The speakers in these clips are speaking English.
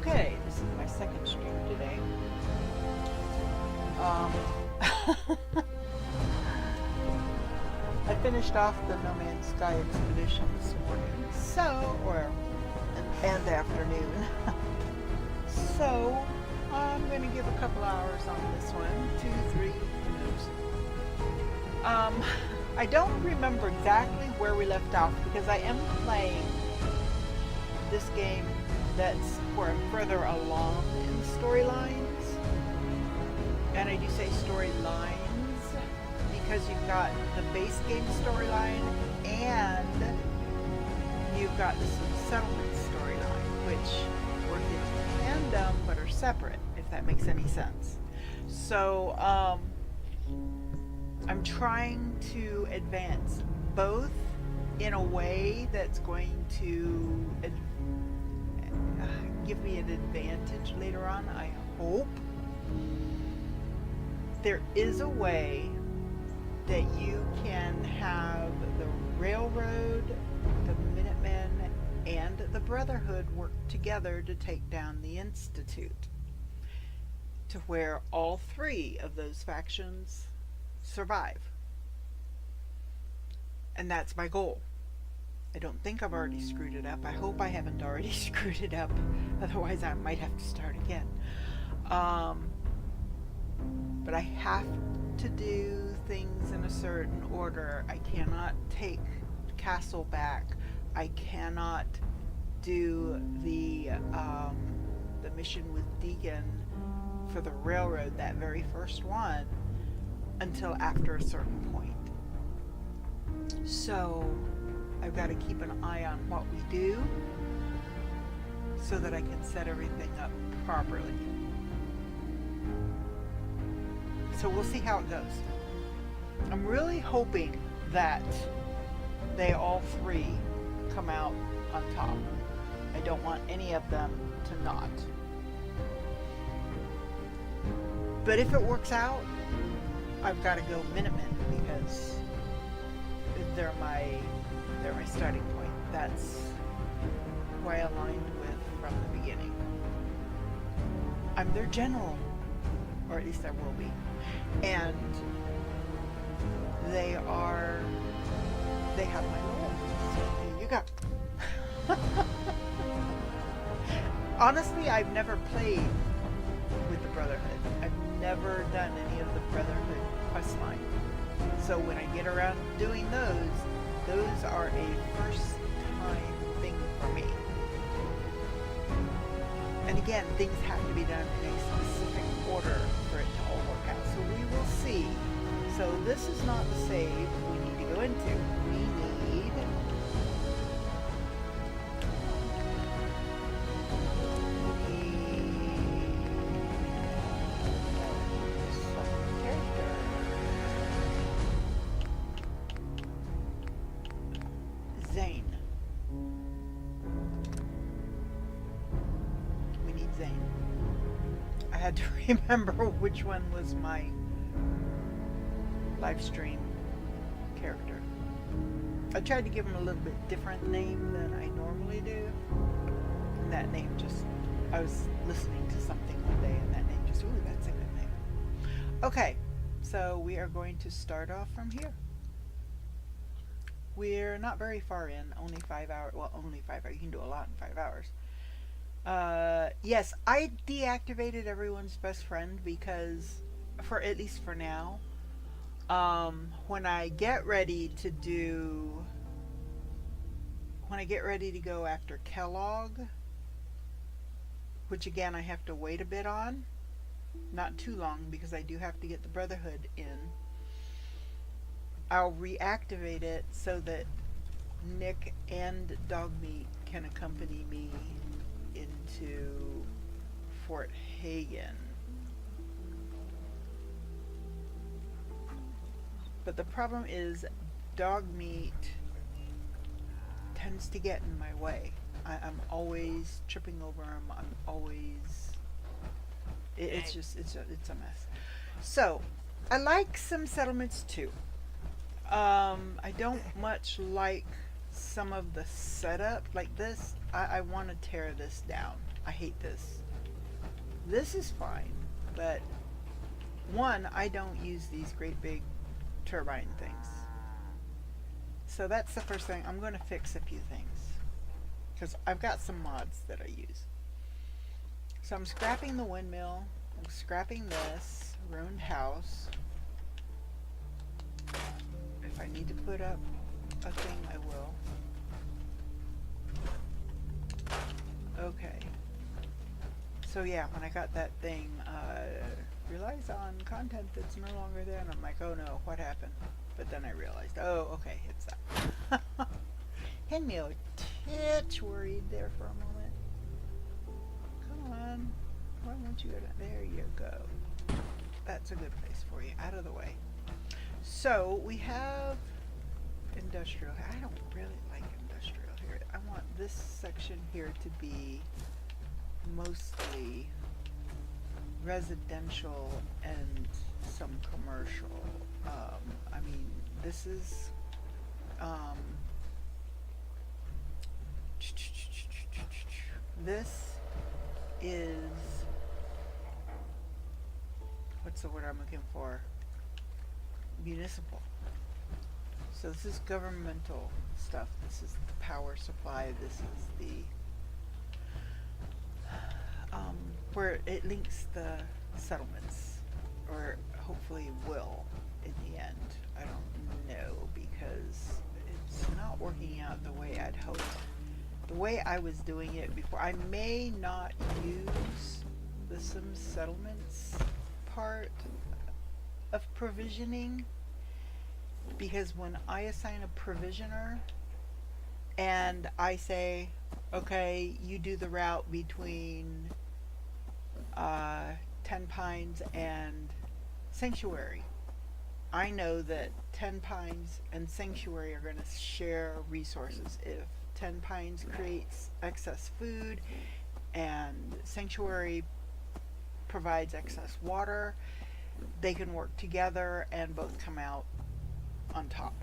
Okay, this is my second stream today. Um, I finished off the No Man's Sky expedition this morning, and afternoon. So, I'm going to give a couple hours on this one, 2, 3, who knows. I don't remember exactly where we left off because I am playing this game that's where I'm further along in storylines. And I do say storylines because you've got the base game storyline and you've got the settlement storyline, which work in tandem but are separate, if that makes any sense. So I'm trying to advance both in a way that's going to give me an advantage later on, I hope. There is a way that you can have the Railroad, the Minutemen, and the Brotherhood work together to take down the Institute, to where all three of those factions survive. And that's my goal. I don't think I've already screwed it up. I hope I haven't already screwed it up. Otherwise, I might have to start again. But I have to do things in a certain order. I cannot take Castle back. I cannot do the mission with Deegan for the Railroad, that very first one, until after a certain point. So I've got to keep an eye on what we do so that I can set everything up properly. So we'll see how it goes. I'm really hoping that they all three come out on top. I don't want any of them to not. But if it works out, I've got to go Minutemen because they're my starting point. That's who I aligned with from the beginning. I'm their general, or at least I will be. And they have my role. So there you go. Honestly, I've never played with the Brotherhood. I've never done any of the Brotherhood quest line. So when I get around doing those are a first time thing for me. And again, things have to be done in a specific order for it to all work out. So we will see. So this is not the save we need to go into. We need some character. Zane. We need Zane. I had to remember which one was my live stream character. I tried to give him a little bit different name than I normally do. And that name just, I was listening to something one day and that name just, ooh, that's a good name. Okay, so we are going to start off from here. We're not very far in, only 5 hours. Well, only 5 hours. You can do a lot in 5 hours. Yes, I deactivated everyone's best friend because, for at least for now, when I get ready to go after Kellogg, which again I have to wait a bit on, not too long because I do have to get the Brotherhood in, I'll reactivate it so that Nick and Dogmeat can accompany me into Fort Hagen. But the problem is Dogmeat tends to get in my way. I'm always tripping over him. I'm always... It's a mess. So, I like some settlements too. I don't much like some of the setup like this. I want to tear this down. I hate this. This is fine, but one, I don't use these great big turbine things. So that's the first thing. I'm going to fix a few things because I've got some mods that I use. So I'm scrapping the windmill. I'm scrapping this ruined house. If I need to put up a thing, I will. Okay. So yeah, when I got that thing, relies on content that's no longer there, and I'm like, oh no, what happened? But then I realized, oh, okay, it's that. Had me a titch worried there for a moment. Come on, why won't you go down? There you go. That's a good place for you, out of the way. So we have industrial. I don't really like industrial here. I want this section here to be mostly residential and some commercial. I mean, this is this is, what's the word I'm looking for? Municipal. So this is governmental stuff. This is the power supply. This is the where it links the settlements, or hopefully will in the end. I don't know, because it's not working out the way I'd hoped. The way I was doing it before, I may not use the Sim settlements part of provisioning, because when I assign a provisioner and I say, okay, you do the route between 10 Pines and Sanctuary, I know that 10 Pines and Sanctuary are going to share resources. If 10 Pines creates excess food and Sanctuary provides excess water, they can work together and both come out on top.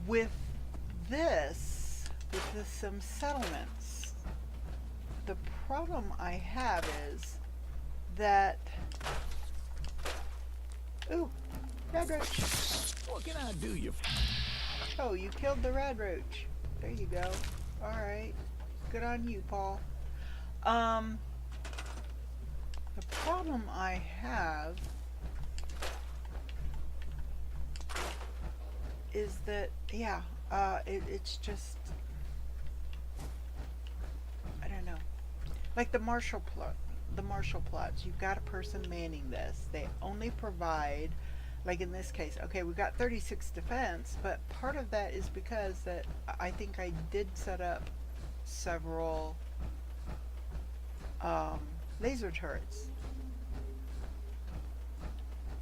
With this, with the Sim settlements, the problem I have is that, ooh, rad roach. What can I do you? Oh, you killed the rad roach. There you go. All right, good on you, Paul. The problem I have is that, yeah, it's just, I don't know. Like the Marshall plots, you've got a person manning this. They only provide, like in this case, okay, we've got 36 defense, but part of that is because that I think I did set up several laser turrets.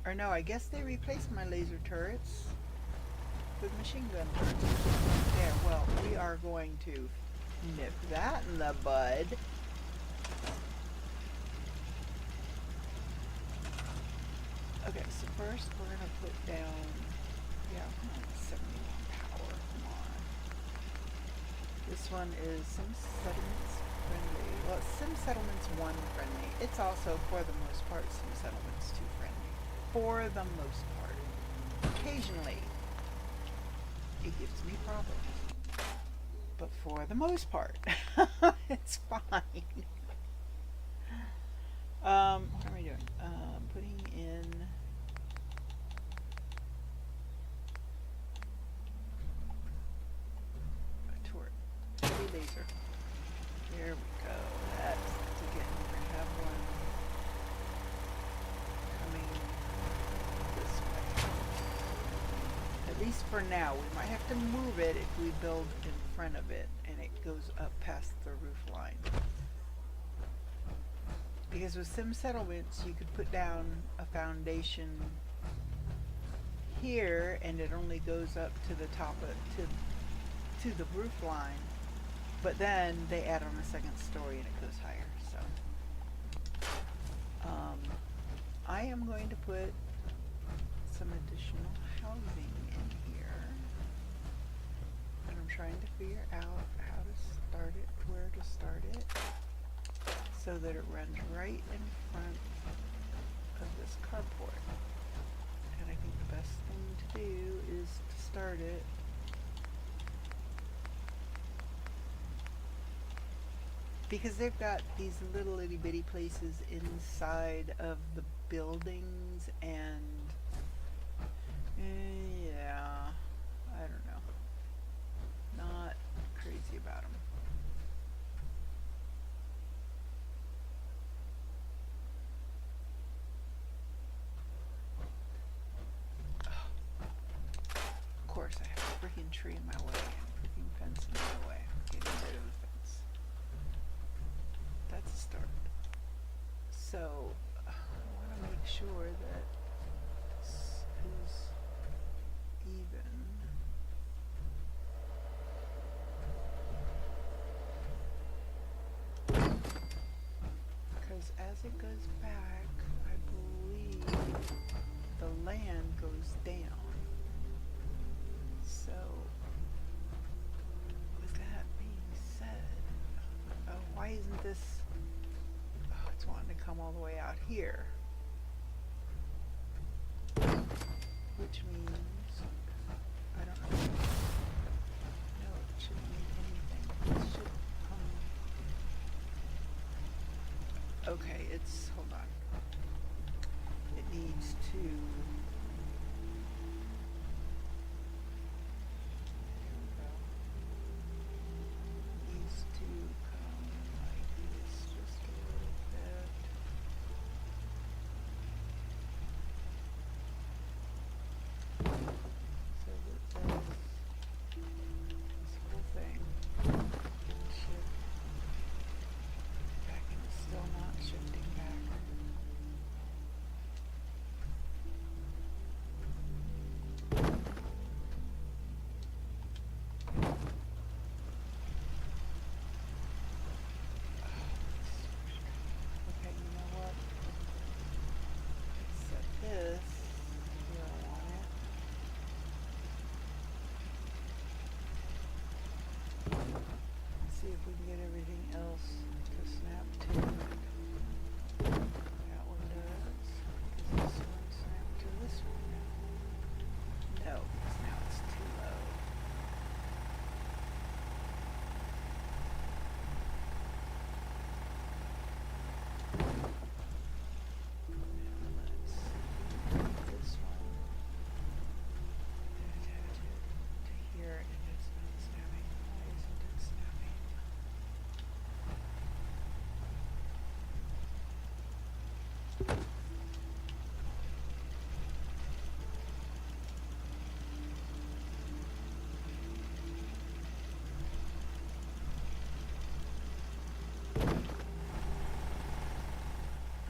Or no, I guess they replaced my laser turrets with machine gun turrets. There, well, we are going to nip that in the bud. Okay, so first we're going to put down, yeah, come on, 71 power, come on. This one is Sim Settlements friendly. Well, Sim Settlements 1 friendly. It's also, for the most part, Sim Settlements 2 friendly. For the most part. Occasionally, it gives me problems. But for the most part, it's fine. What am I doing? Putting in a turret. Heavy laser. There we go. That's again, we're gonna have one coming this way. At least for now. We might have to move it if we build in front of it and it goes up past the roof line. Because with Sim Settlements, you could put down a foundation here, and it only goes up to the top of to the roof line. But then they add on a second story, and it goes higher. So, I am going to put some additional housing in here, and I'm trying to figure out how to start it, where to start it. so that it runs right in front of this carport. And I think the best thing to do is to start it because they've got these little itty bitty places inside of the buildings, and yeah, I don't know. Not crazy about them. Of course, I have a freaking tree in my way and freaking fence in my way. Getting rid of the fence. That's a start. So, I want to make sure that this is even. Because as it goes back, I believe the land goes down. So, with that being said, why isn't this? Oh, it's wanting to come all the way out here. Which means, I don't know. No, it shouldn't mean anything. It should come. Okay, hold on. It needs to. See if we can get everything else to snap to it. That one does. Does this one snap to this one now? No, because now it's too low. Now let's take this one and attach it to here, and it's not snapping. Why isn't it snapping?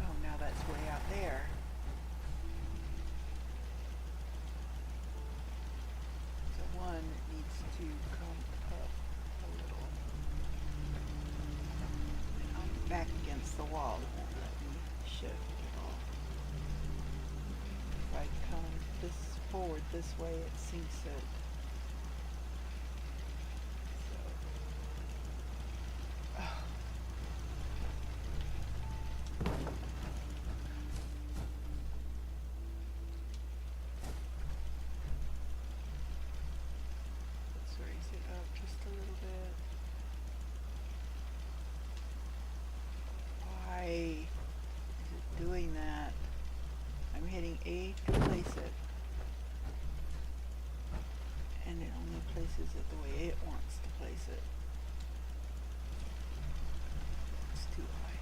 Oh, now that's way out there. So one needs to come up a little. And I'm back against the wall. It won't let me shift at all. If I come this forward this way, it sinks it. So, let's raise it up just a little bit. Why is it doing that? I'm hitting A to place it. And it only places it the way it wants to place it. It's too high.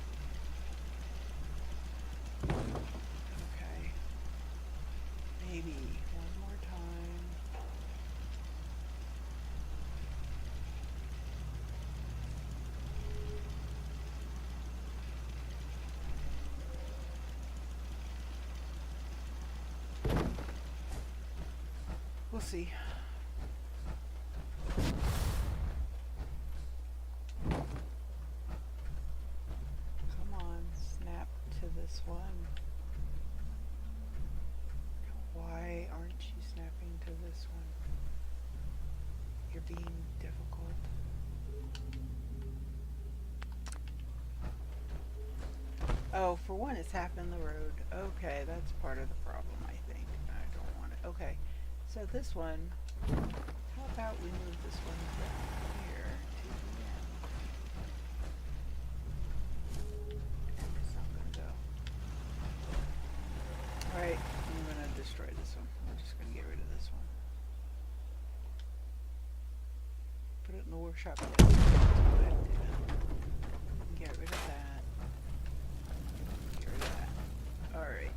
Okay. Maybe one more time. We'll see. Come on, snap to this one. Why aren't you snapping to this one? You're being difficult. Oh, for one, it's half in the road. Okay, that's part of the problem, I think. I don't want it. Okay, so this one, how about we move this one from here to the end? And it's not going to go. Alright, I'm going to destroy this one. I'm just going to get rid of this one. Put it in the workshop. Yes. Go ahead and do that. Get rid of that. Get rid of that. Alright.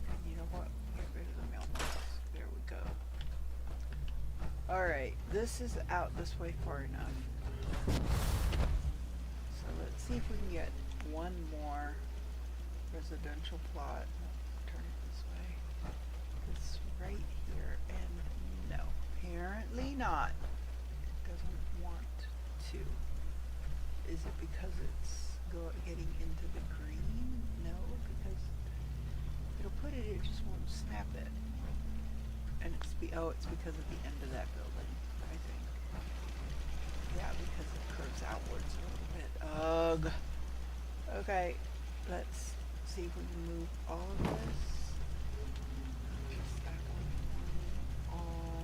And you know what? Get rid of the mailbox. There we go. Alright, this is out this way far enough. So let's see if we can get one more residential plot. Turn it this way. This right here, and no. Apparently not. It doesn't want to. Is it because it's getting into the green? No, because it'll put it, it just won't snap it. And it's it's because of the end of that building, I think. Yeah, because it curves outwards a little bit. Ugh. Okay, let's see if we can move all of this. Just that one all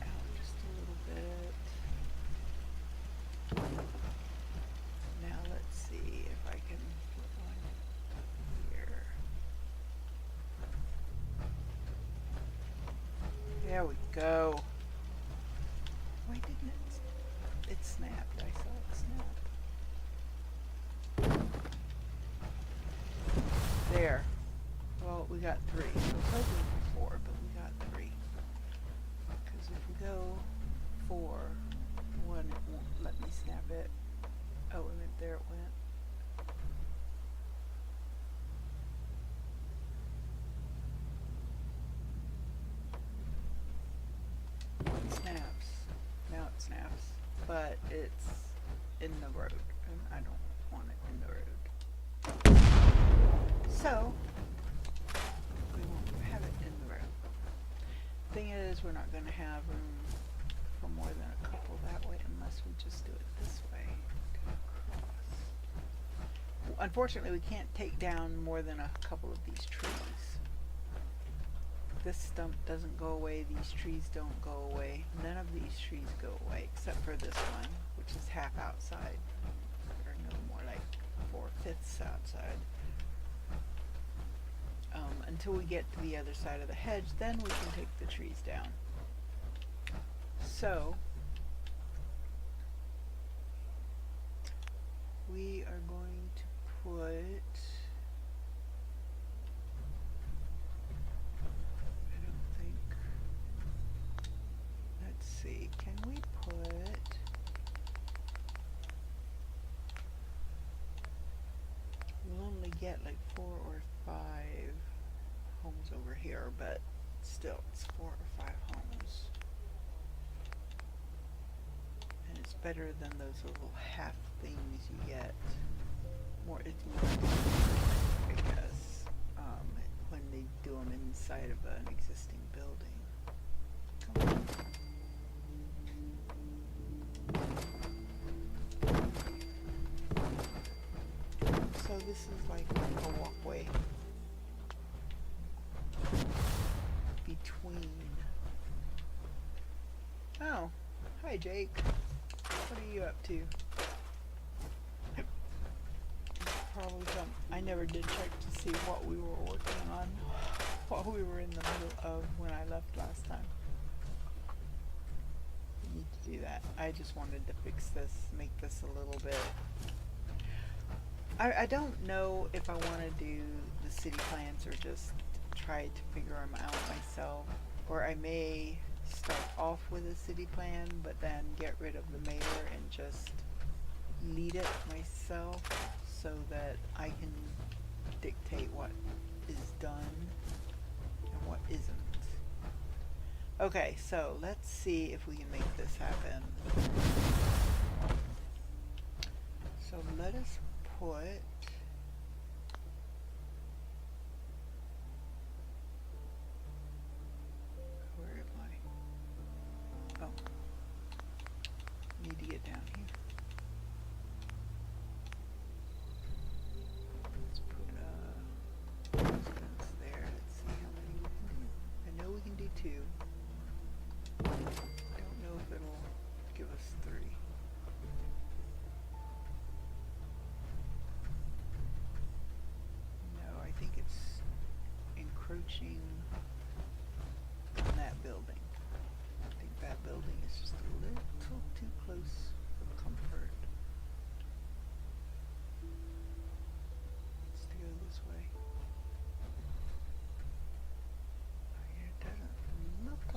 out just a little bit. Now let's see if I can put one here. There we go. Why didn't it snapped? I saw it snap. There. Well, we got 3. I was hoping for 4, but we got 3. Because if we go 4, 1, it won't let me snap it. Oh, it went there, it went. It snaps. Now it snaps. But it's in the road, and I don't want it in the road. So, we won't have it in the road. Thing is, we're not going to have room for more than a couple that way unless we just do it this way. Unfortunately, we can't take down more than a couple of these trees. This stump doesn't go away, these trees don't go away. None of these trees go away except for this one, which is half outside. Or no, more like 4/5 outside. Until we get to the other side of the hedge, then we can take the trees down. So, we are going to put, I don't think, let's see, can we put, we'll only get like 4 or 5 homes over here, but still it's 4 or 5 homes. And it's better than those little half things you get. It's more, I guess, when they do them inside of an existing building. Come on. So this is like a walkway between. Oh, hi Jake. What are you up to? Probably some. I never did check to see what we were working on, what we were in the middle of when I left last time. We need to do that. I just wanted to fix this, make this a little bit. I don't know if I want to do the city plans or just try to figure them out myself, or I may start off with a city plan but then get rid of the mayor and just lead it myself so that I can dictate what is done and what isn't. Okay, so let's see if we can make this happen. So let us put, where am I? Oh, need to get down here.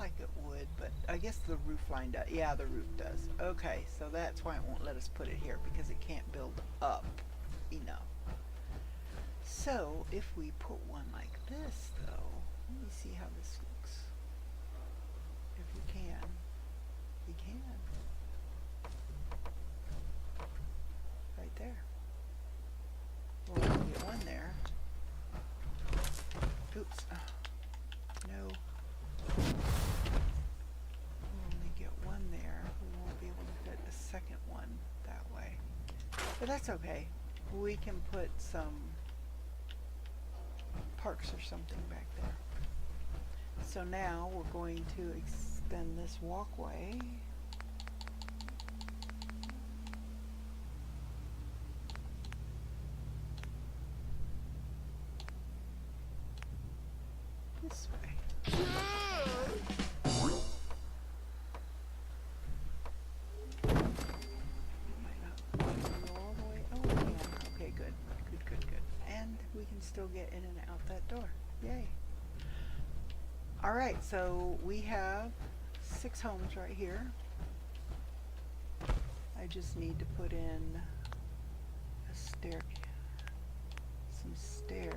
like it would, but I guess the roof line does. Yeah, the roof does. Okay, so that's why it won't let us put it here, because it can't build up enough. So if we put one like this, though, let me see how this looks. If we can. We can. Right there. We'll only get one there. Oops. No. We'll only get one there. We won't be able to fit a second one that way. But that's okay. We can put some parks or something back there. So now we're going to extend this walkway. This way. Might not go all the way. Oh, we can. Okay, good. Good. And we can still get in and out that door. Yay. Alright, so we have 6 homes right here. I just need to put in a some stairs.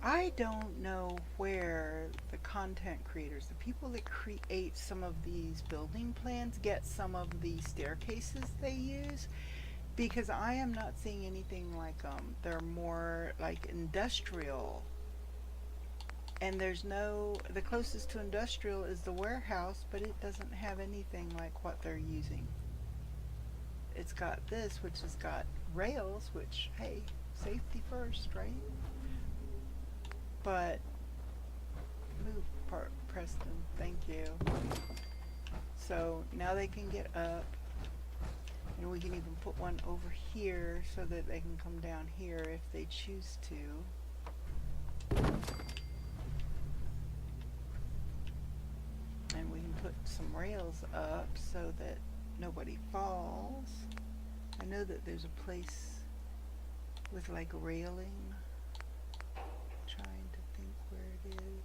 I don't know where the content creators, the people that create some of these building plans, get some of the staircases they use, because I am not seeing anything like them. They're more like industrial. And there's no, the closest to industrial is the warehouse, but it doesn't have anything like what they're using. It's got this, which has got rails, which, hey, safety first, right? But, move, Preston, thank you. So now they can get up, and we can even put one over here so that they can come down here if they choose to. And we can put some rails up so that nobody falls. I know that there's a place with like railing. Trying to think where it is.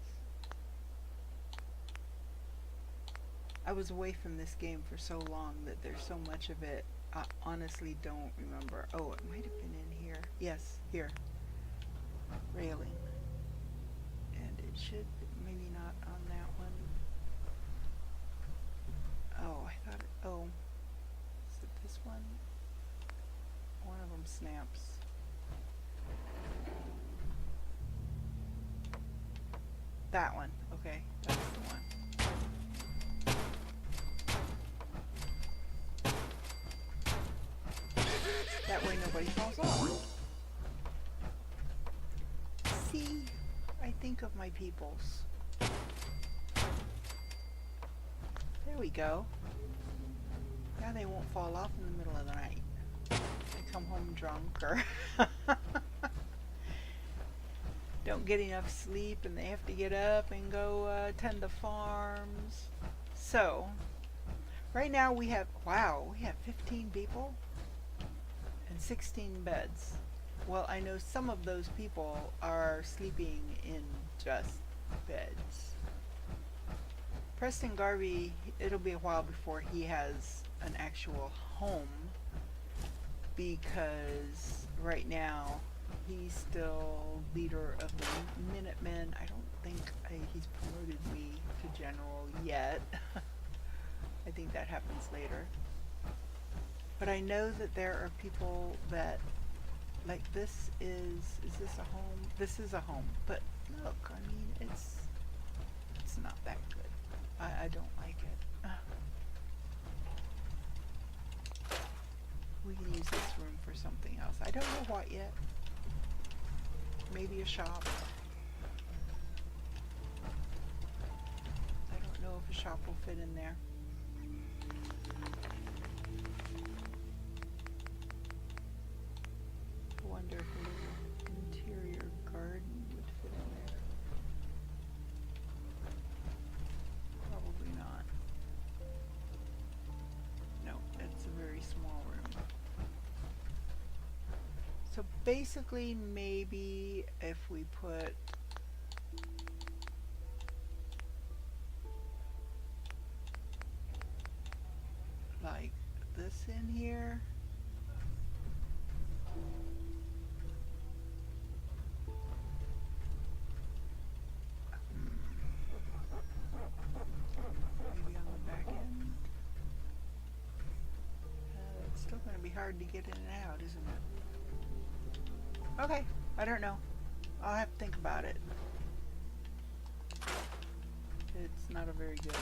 I was away from this game for so long that there's so much of it I honestly don't remember. Oh, it might have been in here. Yes, here. Railing. And it should, maybe not on that one. Oh, I thought it, oh. Is it this one? One of them snaps. That one. Okay, that's the one. That way nobody falls off. See, I think of my peoples. There we go. Now they won't fall off in the middle of the night. They come home drunk or don't get enough sleep and they have to get up and go tend the farms. So, right now we have, wow, we have 15 people and 16 beds. Well, I know some of those people are sleeping in just beds. Preston Garvey, it'll be a while before he has an actual home, because right now he's still leader of the Minutemen. I don't think he's promoted me to general yet. I think that happens later. But I know that there are people that, like, this is this a home? This is a home. But look, I mean, it's not that good. I don't like it. We can use this room for something else. I don't know what yet. Maybe a shop. I don't know if a shop will fit in there. I wonder if a little interior garden would fit in there. Probably not. No, it's a very small room. So basically, maybe if we put in here. Maybe on the back end. It's still going to be hard to get in and out, isn't it? Okay, I don't know. I'll have to think about it. It's not a very good.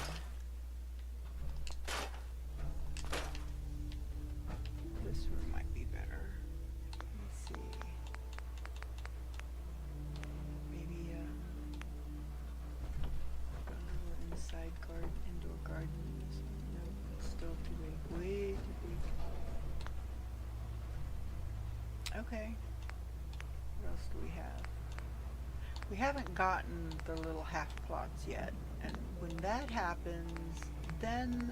This room might be better. Let's see. Maybe a little inside garden, indoor garden. No, it's still too big. Way too big. Okay. What else do we have? We haven't gotten the little half plots yet, and when that happens, then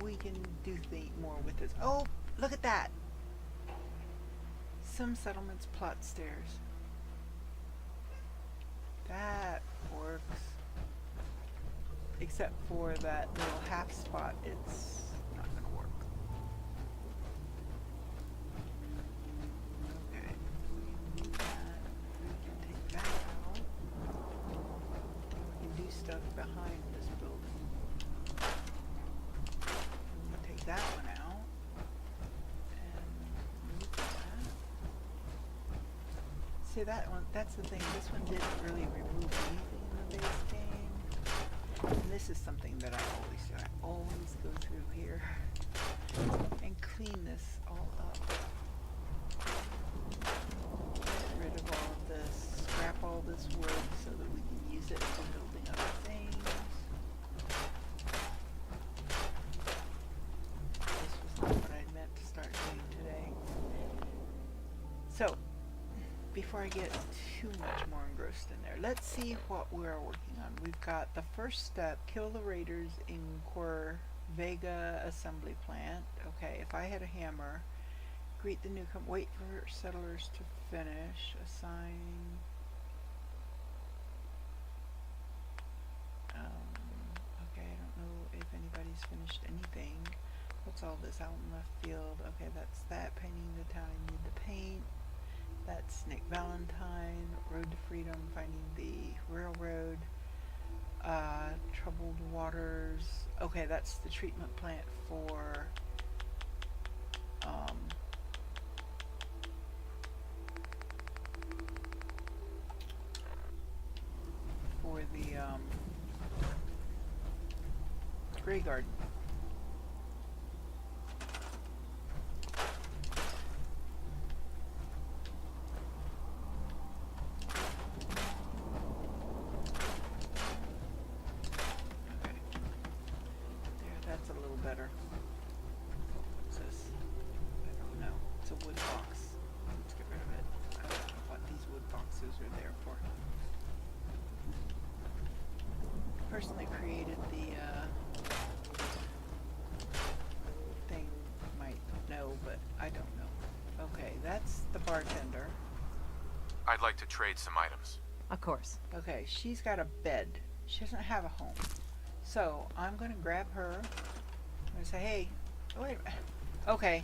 we can do more with this. Oh, look at that! Some settlements plot stairs. That works. Except for that little half spot, it's not gonna work. Okay, we can take that out. We can do stuff behind this building. We'll take that one out. And move that. See that one, that's the thing, this one didn't really remove anything in the base game. And this is something that I always go through here and clean this all up. Get rid of all of this, scrap all this wood so that we can use it for building other things. This was not what I meant to start doing today. So, before I get too much more engrossed in there, let's see what we're working on. We've got the first step, kill the raiders in Vega assembly plant. Okay, if I had a hammer, greet the newcomer, wait for settlers to finish, assign, okay, I don't know if anybody's finished anything. What's all this out in left field? Okay, that's that, painting the town, I need the paint. That's Nick Valentine, Road to Freedom, finding the railroad, troubled waters. Okay, that's the treatment plant for the Grey Garden. Better. What's this? I don't know. It's a wood box. Let's get rid of it. I don't know what these wood boxes are there for. Personally created the thing. Might know, but I don't know. Okay, that's the bartender. I'd like to trade some items. Of course. Okay, she's got a bed. She doesn't have a home. So I'm gonna grab her. I'm gonna say, hey, oh, wait, okay,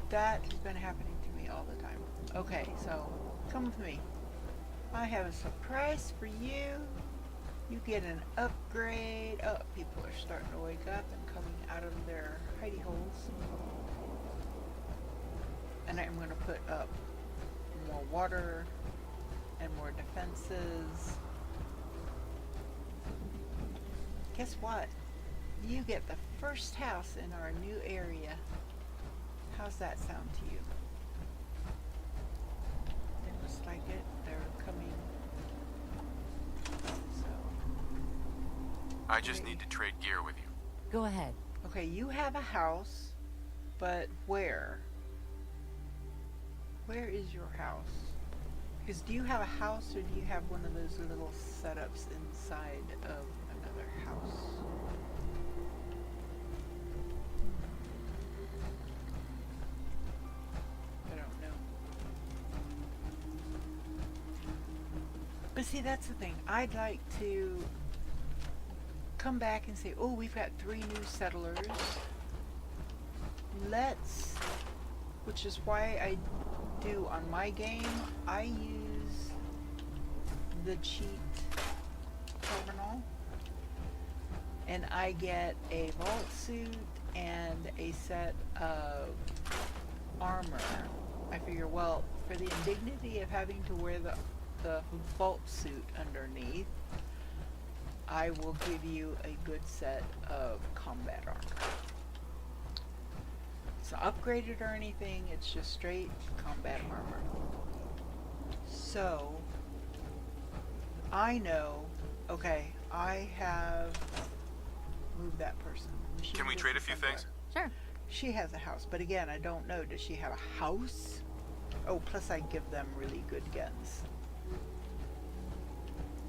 that has been happening to me all the time. Okay, so come with me. I have a surprise for you. You get an upgrade. Oh, people are starting to wake up and coming out of their hidey holes. And I'm gonna put up more water and more defenses. Guess what? You get the first house in our new area. How's that sound to you? It looks like it. They're coming. So. I just need to trade gear with you. Go ahead. Okay, you have a house, but where? Where is your house? Because do you have a house or do you have one of those little setups inside of another house? But see, that's the thing. I'd like to come back and say, oh, we've got 3 new settlers. let's, which is why I do on my game, I use the cheat terminal, and I get a vault suit and a set of armor. I figure, well, for the indignity of having to wear the vault suit underneath, I will give you a good set of combat armor. It's not upgraded or anything, it's just straight combat armor. So, I know, okay, I have moved that person. Can we trade a few things? Sure. She has a house, but again, I don't know. Does she have a house? Oh, plus I give them really good guns.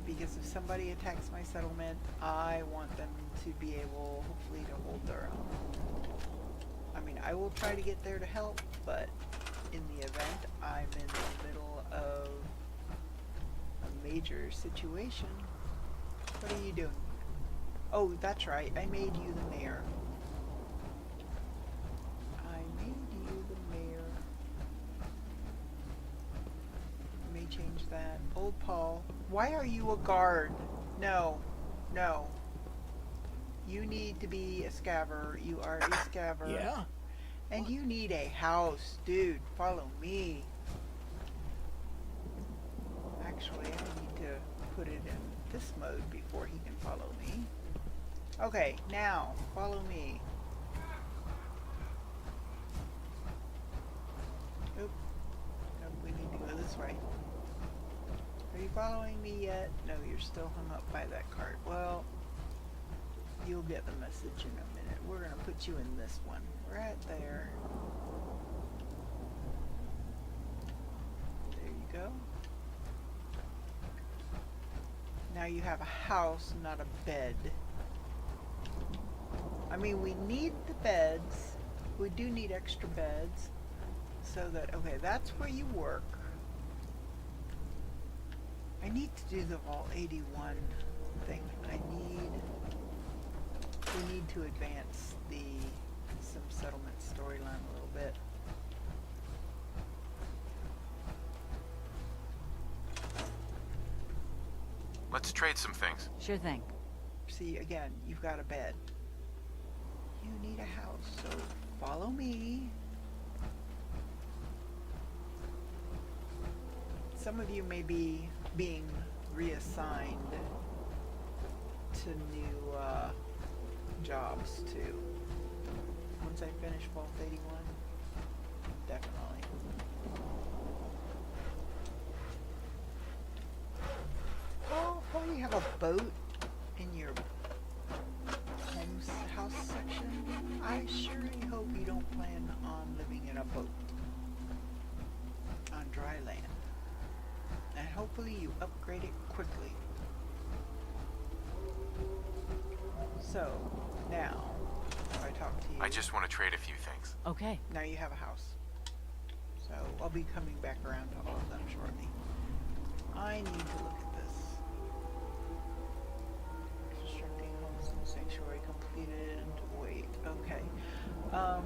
Because if somebody attacks my settlement, I want them to be able, hopefully, to hold their own. I mean, I will try to get there to help, but in the event I'm in the middle of a major situation, what are you doing? Oh, that's right. I made you the mayor. I made you the mayor. Let me change that. Old Paul. Why are you a guard? No. No. You need to be a scaver. You are a scaver. Yeah? And you need a house. Dude, follow me. Actually, I need to put it in this mode before he can follow me. Okay, now, follow me. Oop. Nope, we need to go this way. Are you following me yet? No, you're still hung up by that cart. Well, you'll get the message in a minute. We're going to put you in this one. Right there. There you go. Now you have a house, not a bed. I mean, we need the beds. We do need extra beds. So that, okay, that's where you work. I need to do the Vault 81 thing. We need to advance some settlement storyline a little bit. Let's trade some things. Sure thing. See, again, you've got a bed. You need a house, so follow me. Some of you may be being reassigned to new jobs too. Once I finish Vault 81, definitely. Oh, you have a boat in your house section. I surely hope you don't plan on living in a boat on dry land. And hopefully you upgrade it quickly. So, now, if I talk to you... I just want to trade a few things. Okay. Now you have a house. So, I'll be coming back around to all of them shortly. I need to look at this. Constructing homes and sanctuary completed. Wait, okay. What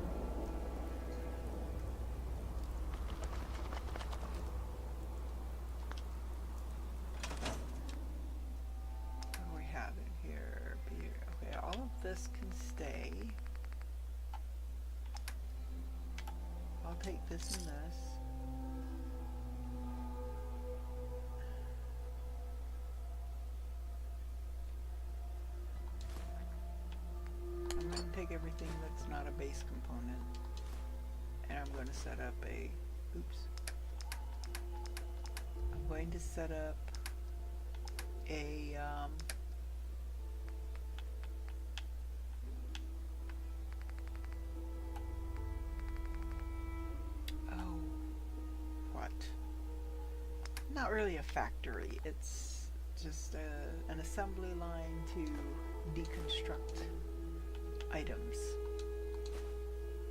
do we have in here? Okay, all of this can stay. I'll take this and this. I'm going to take everything that's not a base component, and I'm going to set up a, oops. I'm going to set up a, not really a factory, it's just an assembly line to deconstruct items,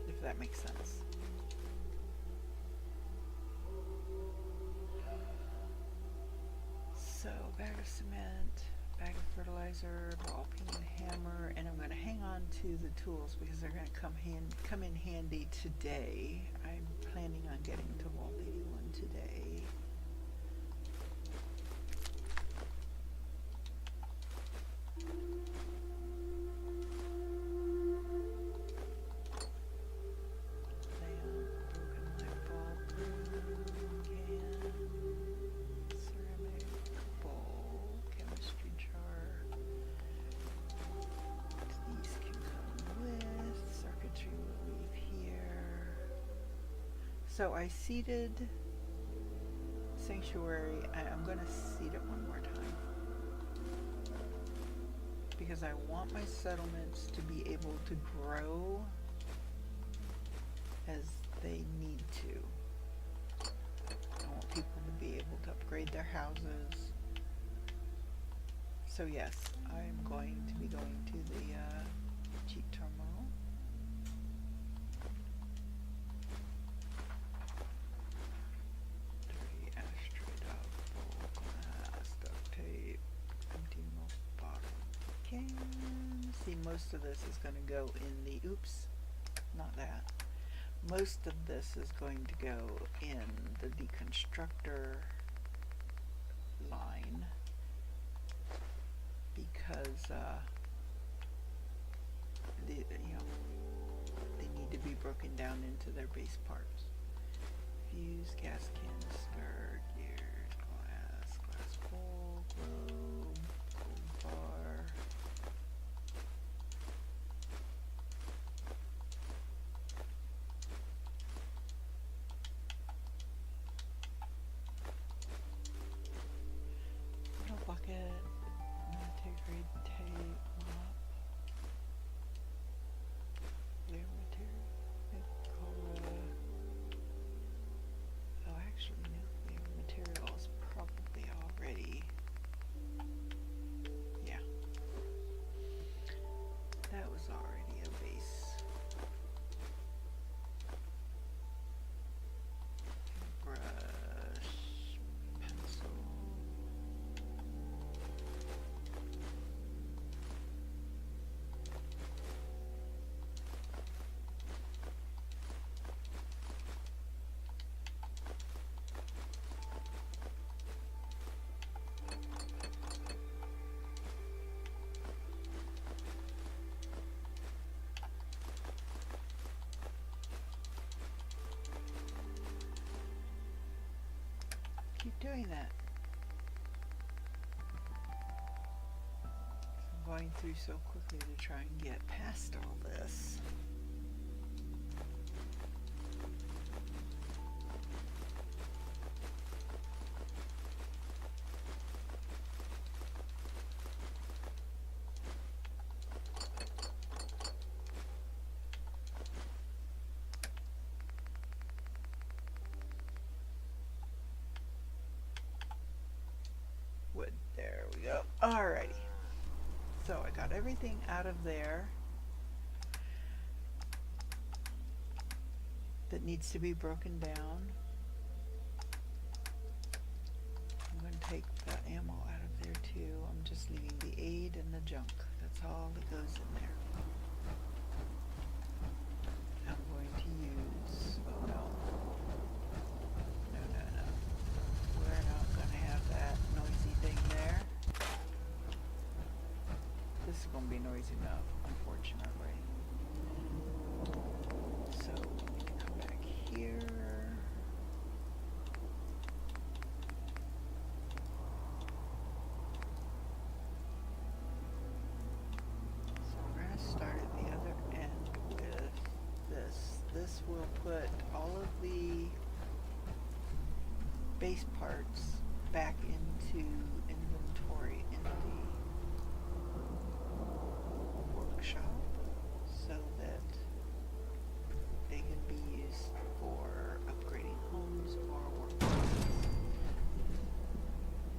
if that makes sense. So, bag of cement, bag of fertilizer. fertilizer, ball peen, hammer, and I'm going to hang on to the tools because they're going to come in handy today. I'm planning on getting to Vault 81 today. So I seeded Sanctuary. I'm going to seed it one more time because I want my settlements to be able to grow as they need to. I want people to be able to upgrade their houses. So yes, I'm going to be going to the cheap terminal. See, most of this is going to go in the, oops, not that. Most of this is going to go in the deconstructor line because, they need to be broken down into their base parts. Fuse, gas canister, gears, glass bowl, globe, gold bar. Bucket, military grade tape, mop, clear material, oh actually nuclear material is probably already, yeah, that was already a base. Brush, pencil. Keep doing that. I'm going through so quickly to try and get past all this. Wood, there we go. Alrighty. So I got everything out of there that needs to be broken down. I'm going to take the ammo out of there too. I'm just leaving the aid and the junk. That's all that goes in there. I'm going to use, oh no. No. We're not going to have that noisy thing there. This is going to be noisy enough, unfortunately. So, we can come back here. So we're going to start at the other end with this. This will put all of the base parts back into inventory in the workshop so that they can be used for upgrading homes or workplaces.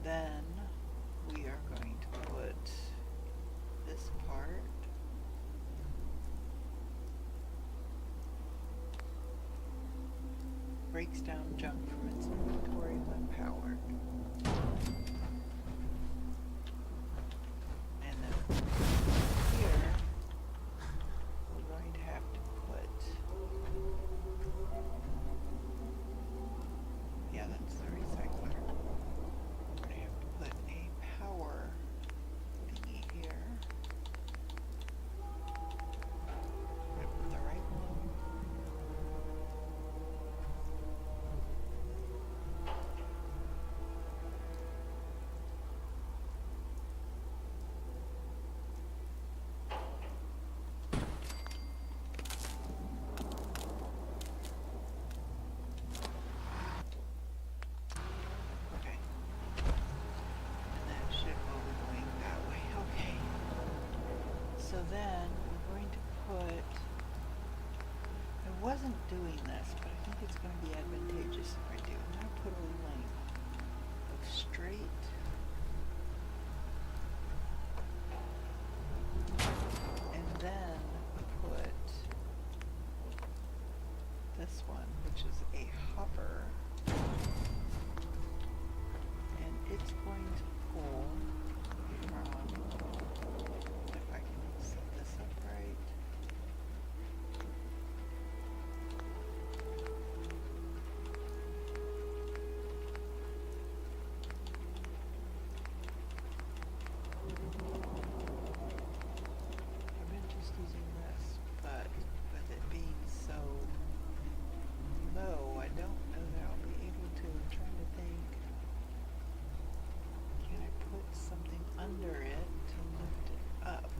Then we are going to put this part breaks down junk from its inventory when powered. And then So then we're going to put, I wasn't doing this, but I think it's going to be advantageous if I do. I'm going to put a length of straight and then put this one, which is a hopper, and it's going to pull from, if I can set this up right, I've been just using this, but with it being so low, I don't know that I'll be able to. I'm trying to think, can I put something under it to lift it up?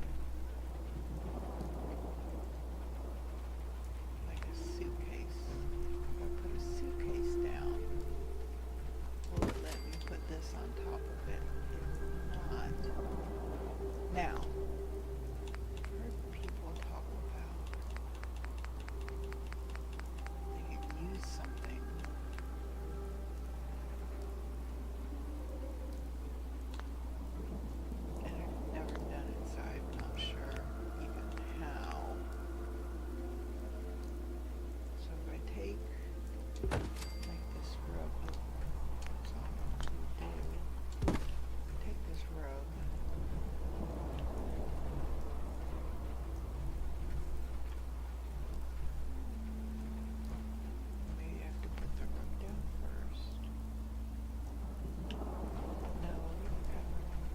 Like a suitcase. If I put a suitcase down, will it let me put this on top of it? It will not. Now, I've heard people talk about they could use something. And I've never done it, so I'm not sure even how. So if I take like this rug, that's all I'm going to do. Take this rug. Maybe I have to put the rug down first. No, we don't have room.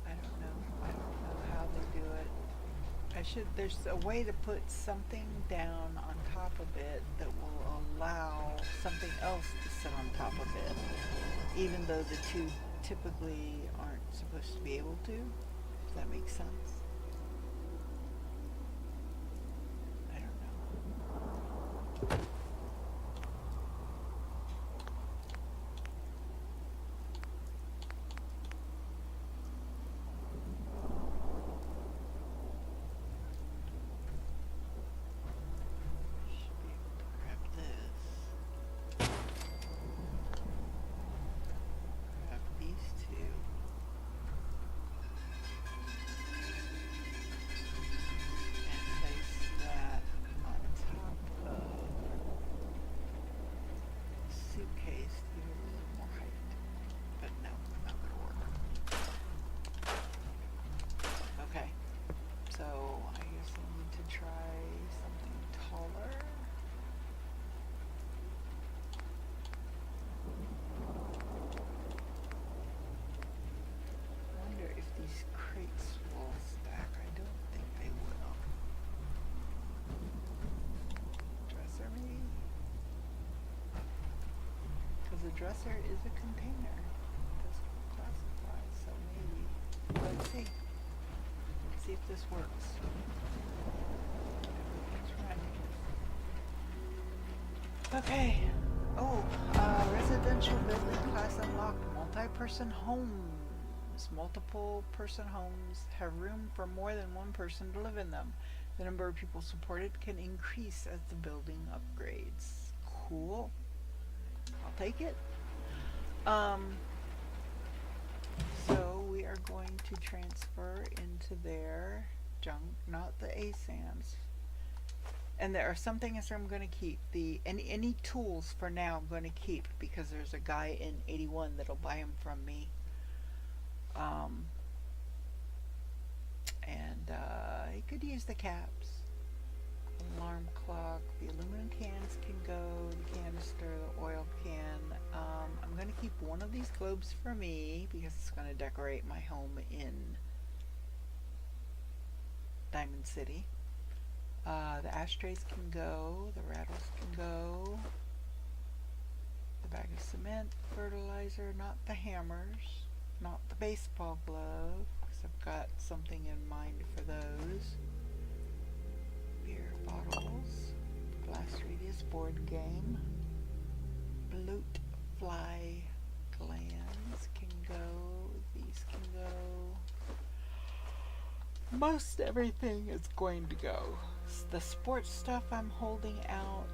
I don't know. I don't know how they do it. There's a way to put something down on top of it that will allow something else to sit on top of it, even though the two typically aren't supposed to be able to. Does that make sense? I don't know. Should be able to grab this. Grab these two. And place that on top of the suitcase to give it a little more height. But no, not gonna work. Okay, so I guess I need to try something taller. I wonder if these crates will stack. I don't think they will. Dresser maybe? Because a dresser is a container. That's classified, so maybe. Let's see. Let's see if this works. Everything's running. Okay. Oh, residential building class unlocked. Multi-person homes. Multiple person homes have room for more than one person to live in them. The number of people supported can increase as the building upgrades. Cool. I'll take it. So we are going to transfer into their junk, not the ASANs. And there are some things I'm going to keep. Any tools for now I'm going to keep because there's a guy in 81 that'll buy them from me. He could use the caps. Alarm clock, the aluminum cans can go, the canister, the oil can. I'm going to keep one of these globes for me because it's going to decorate my home in Diamond City. The ashtrays can go, the rattles can go, the bag of cement, fertilizer, not the hammers, not the baseball glove, because I've got something in mind for those. Beer bottles, glass radius board game, loot most everything is going to go. The sports stuff I'm holding out.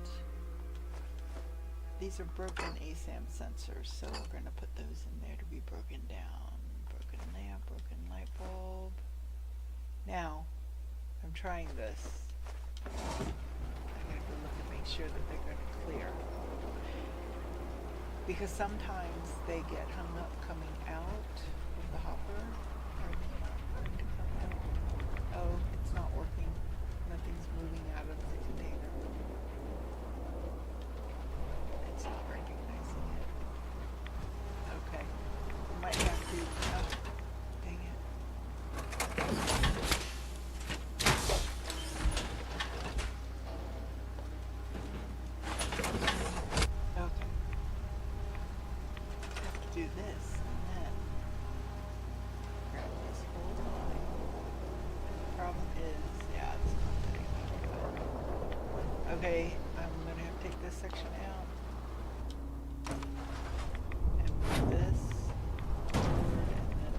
These are broken ASAM sensors, so we're going to put those in there to be broken down. Broken lamp, broken light bulb. Now, I'm trying this. I gotta go look and make sure that they're going to clear. Because sometimes they get hung up coming out of the hopper. Are they not going to come out? Oh, it's not working. Nothing's moving out of the container. It's not recognizing it. Okay. I might have to, dang it. Okay. Have to do this and then grab this whole line. Problem is, yeah, it's not letting me do it. Okay, I'm gonna have to take this section out. And move this forward, and then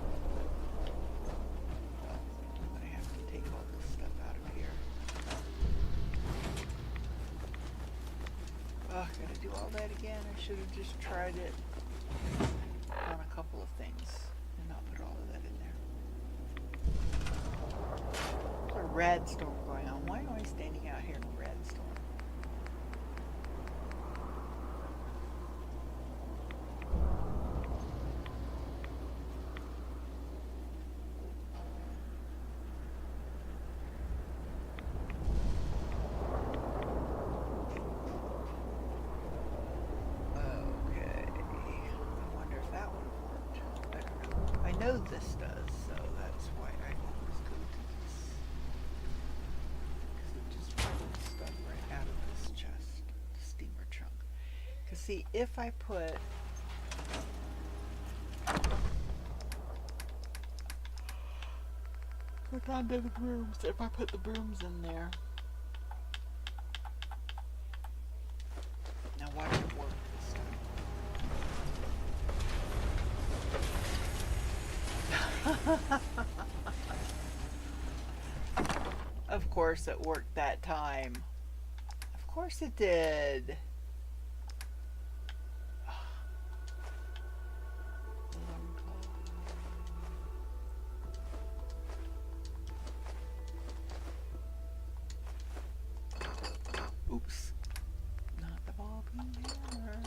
I'm gonna have to take all this stuff out of here. Oh, gotta do all that again. I should have just tried it on a couple of things and not put all of that in there. There's a red storm going on. Why am I standing out here in a red storm? Okay. I wonder if that would have worked. I don't know. I know this does, so that's why I always go to this. Because it just pulls stuff right out of this chest, the steamer trunk. Because see, if I put look under the brooms, if I put the brooms in there. Now watch it work this time. Of course it worked that time. Of course it did. Oops. Not the ball being hammer.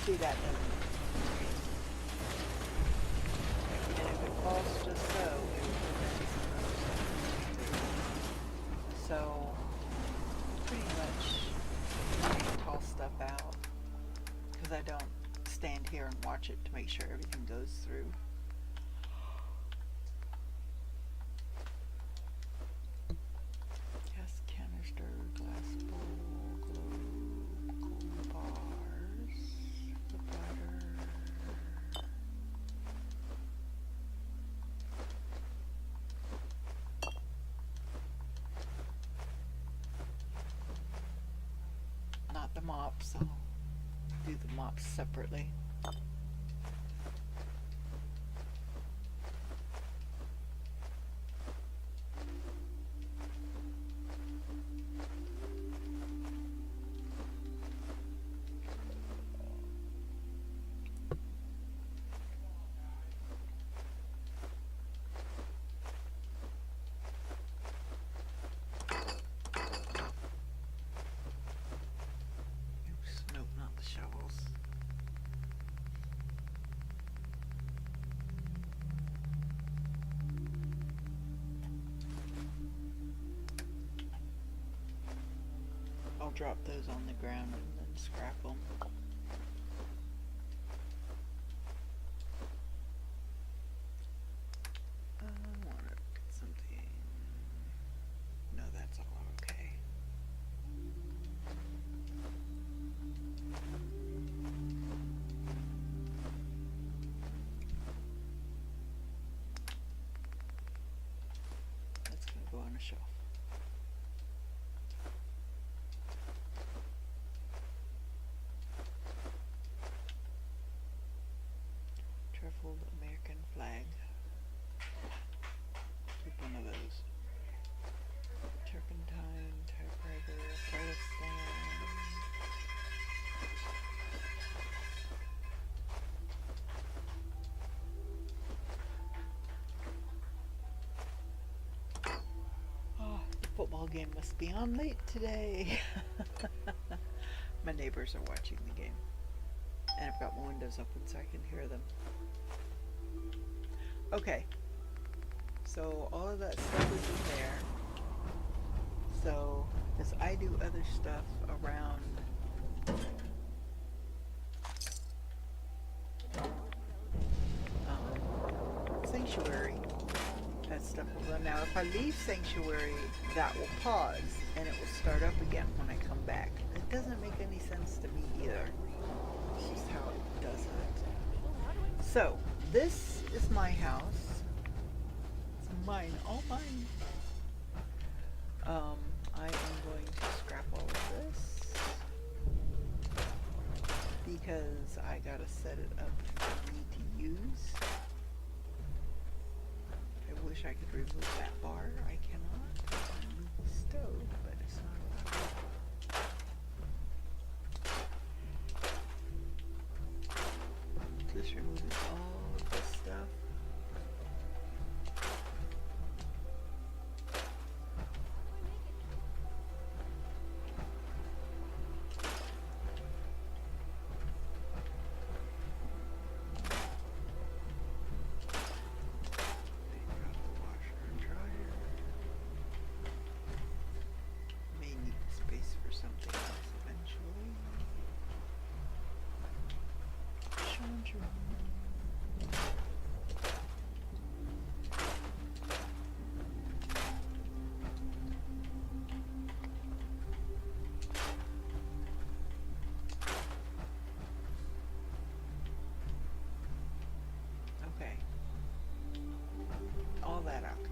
See that doesn't. And if it falls just so, it will prevent some. So pretty much I can toss stuff out because I don't stand here and watch it to make sure everything goes through. Gas canister, glass bowl, globe, cool bars, the butter. Not the mops, I'll do the mops separately. Oops, nope, not the shovels. drop those on the ground and then scrap them. I want to get something. No, that's all okay. That's going to go on a shelf. Truffled American flag. Keep one of those. Turpentine, typewriter, Protestant. Oh, the football game must be on late today. My neighbors are watching the game. And I've got my windows open so I can hear them. Okay. So all of that stuff is in there. So as I do other stuff around Sanctuary, that stuff will run. Now if I leave Sanctuary, that will pause and it will start up again when I come back. It doesn't make any sense to me either. It's just how it does it. So this is my house. It's mine, all mine. I am going to scrap all of this because I gotta set it up for me to use. I wish I could remove that bar. I cannot. I can remove the stove, but it's not allowed. Just removing all of this stuff. Okay. All that out.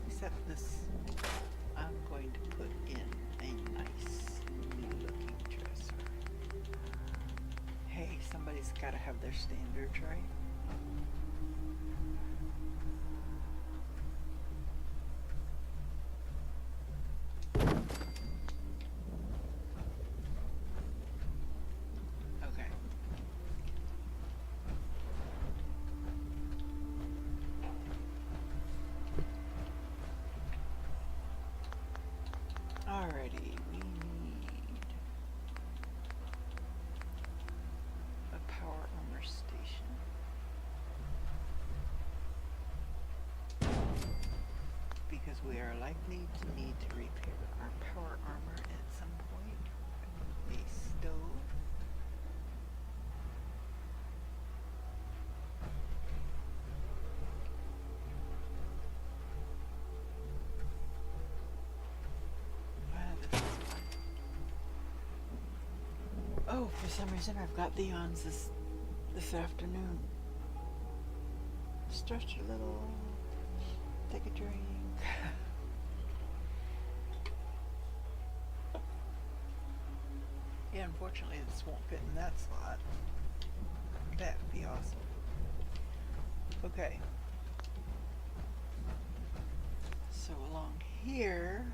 Except this, I'm going to put in a nice new looking dresser. Hey, somebody's got to have their standards right. Okay. Alrighty, we need a power armor station. Because we are likely to need to repair our power armor at some point. A stove. Oh, for some reason I've got the ons this afternoon. Stretch a little, take a drink. Yeah, unfortunately this won't fit in that slot. That would be awesome. Okay. So along here,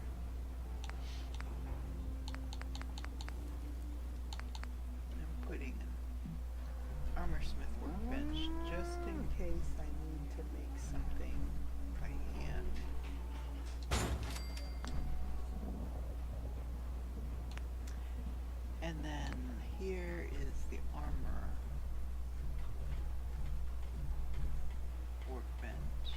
I'm putting an armorsmith workbench just in case I need to make something by hand. And then here is the armor workbench.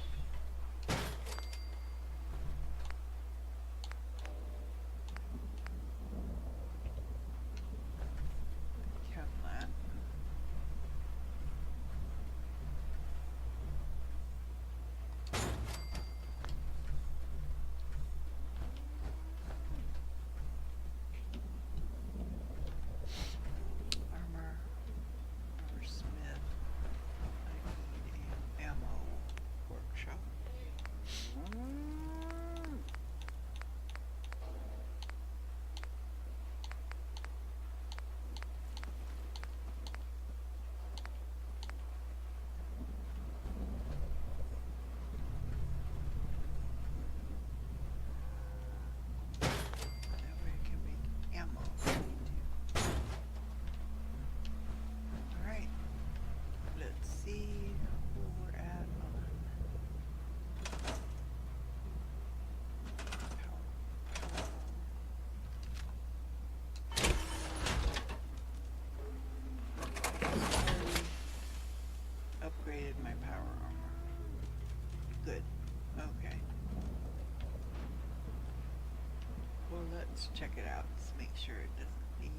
let's check it out. Let's make sure it doesn't need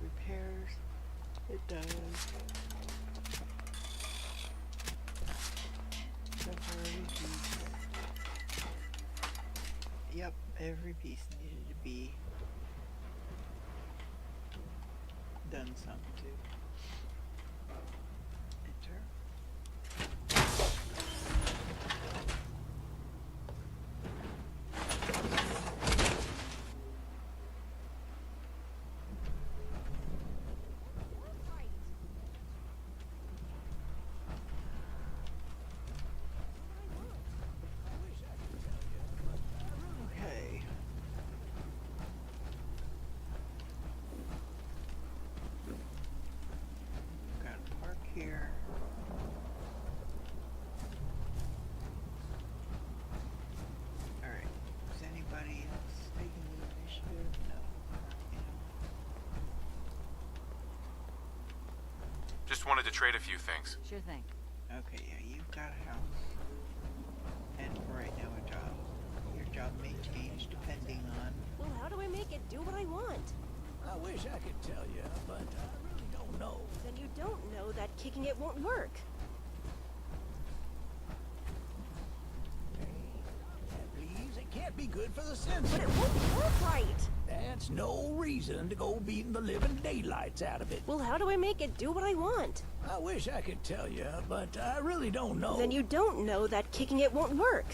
repairs. It does. Temporary piece. Yep, every piece needed to be done some to. Enter. Okay. Got to park here. Alright. Is anybody else taking the initiative? No. Just wanted to trade a few things. Sure thing. Okay, yeah, you've got a house. And for right now, a job. Your job may change depending on. Well, how do I make it do what I want? I wish I could tell you, but I really don't know. Then you don't know that kicking it won't work. Please, it can't be good for the But sensor. it won't work right. That's no reason to go beating the living daylights out of it. Well, how do I make it do what I want? I wish I could tell you, but I really don't know. Then you don't know that kicking it won't work.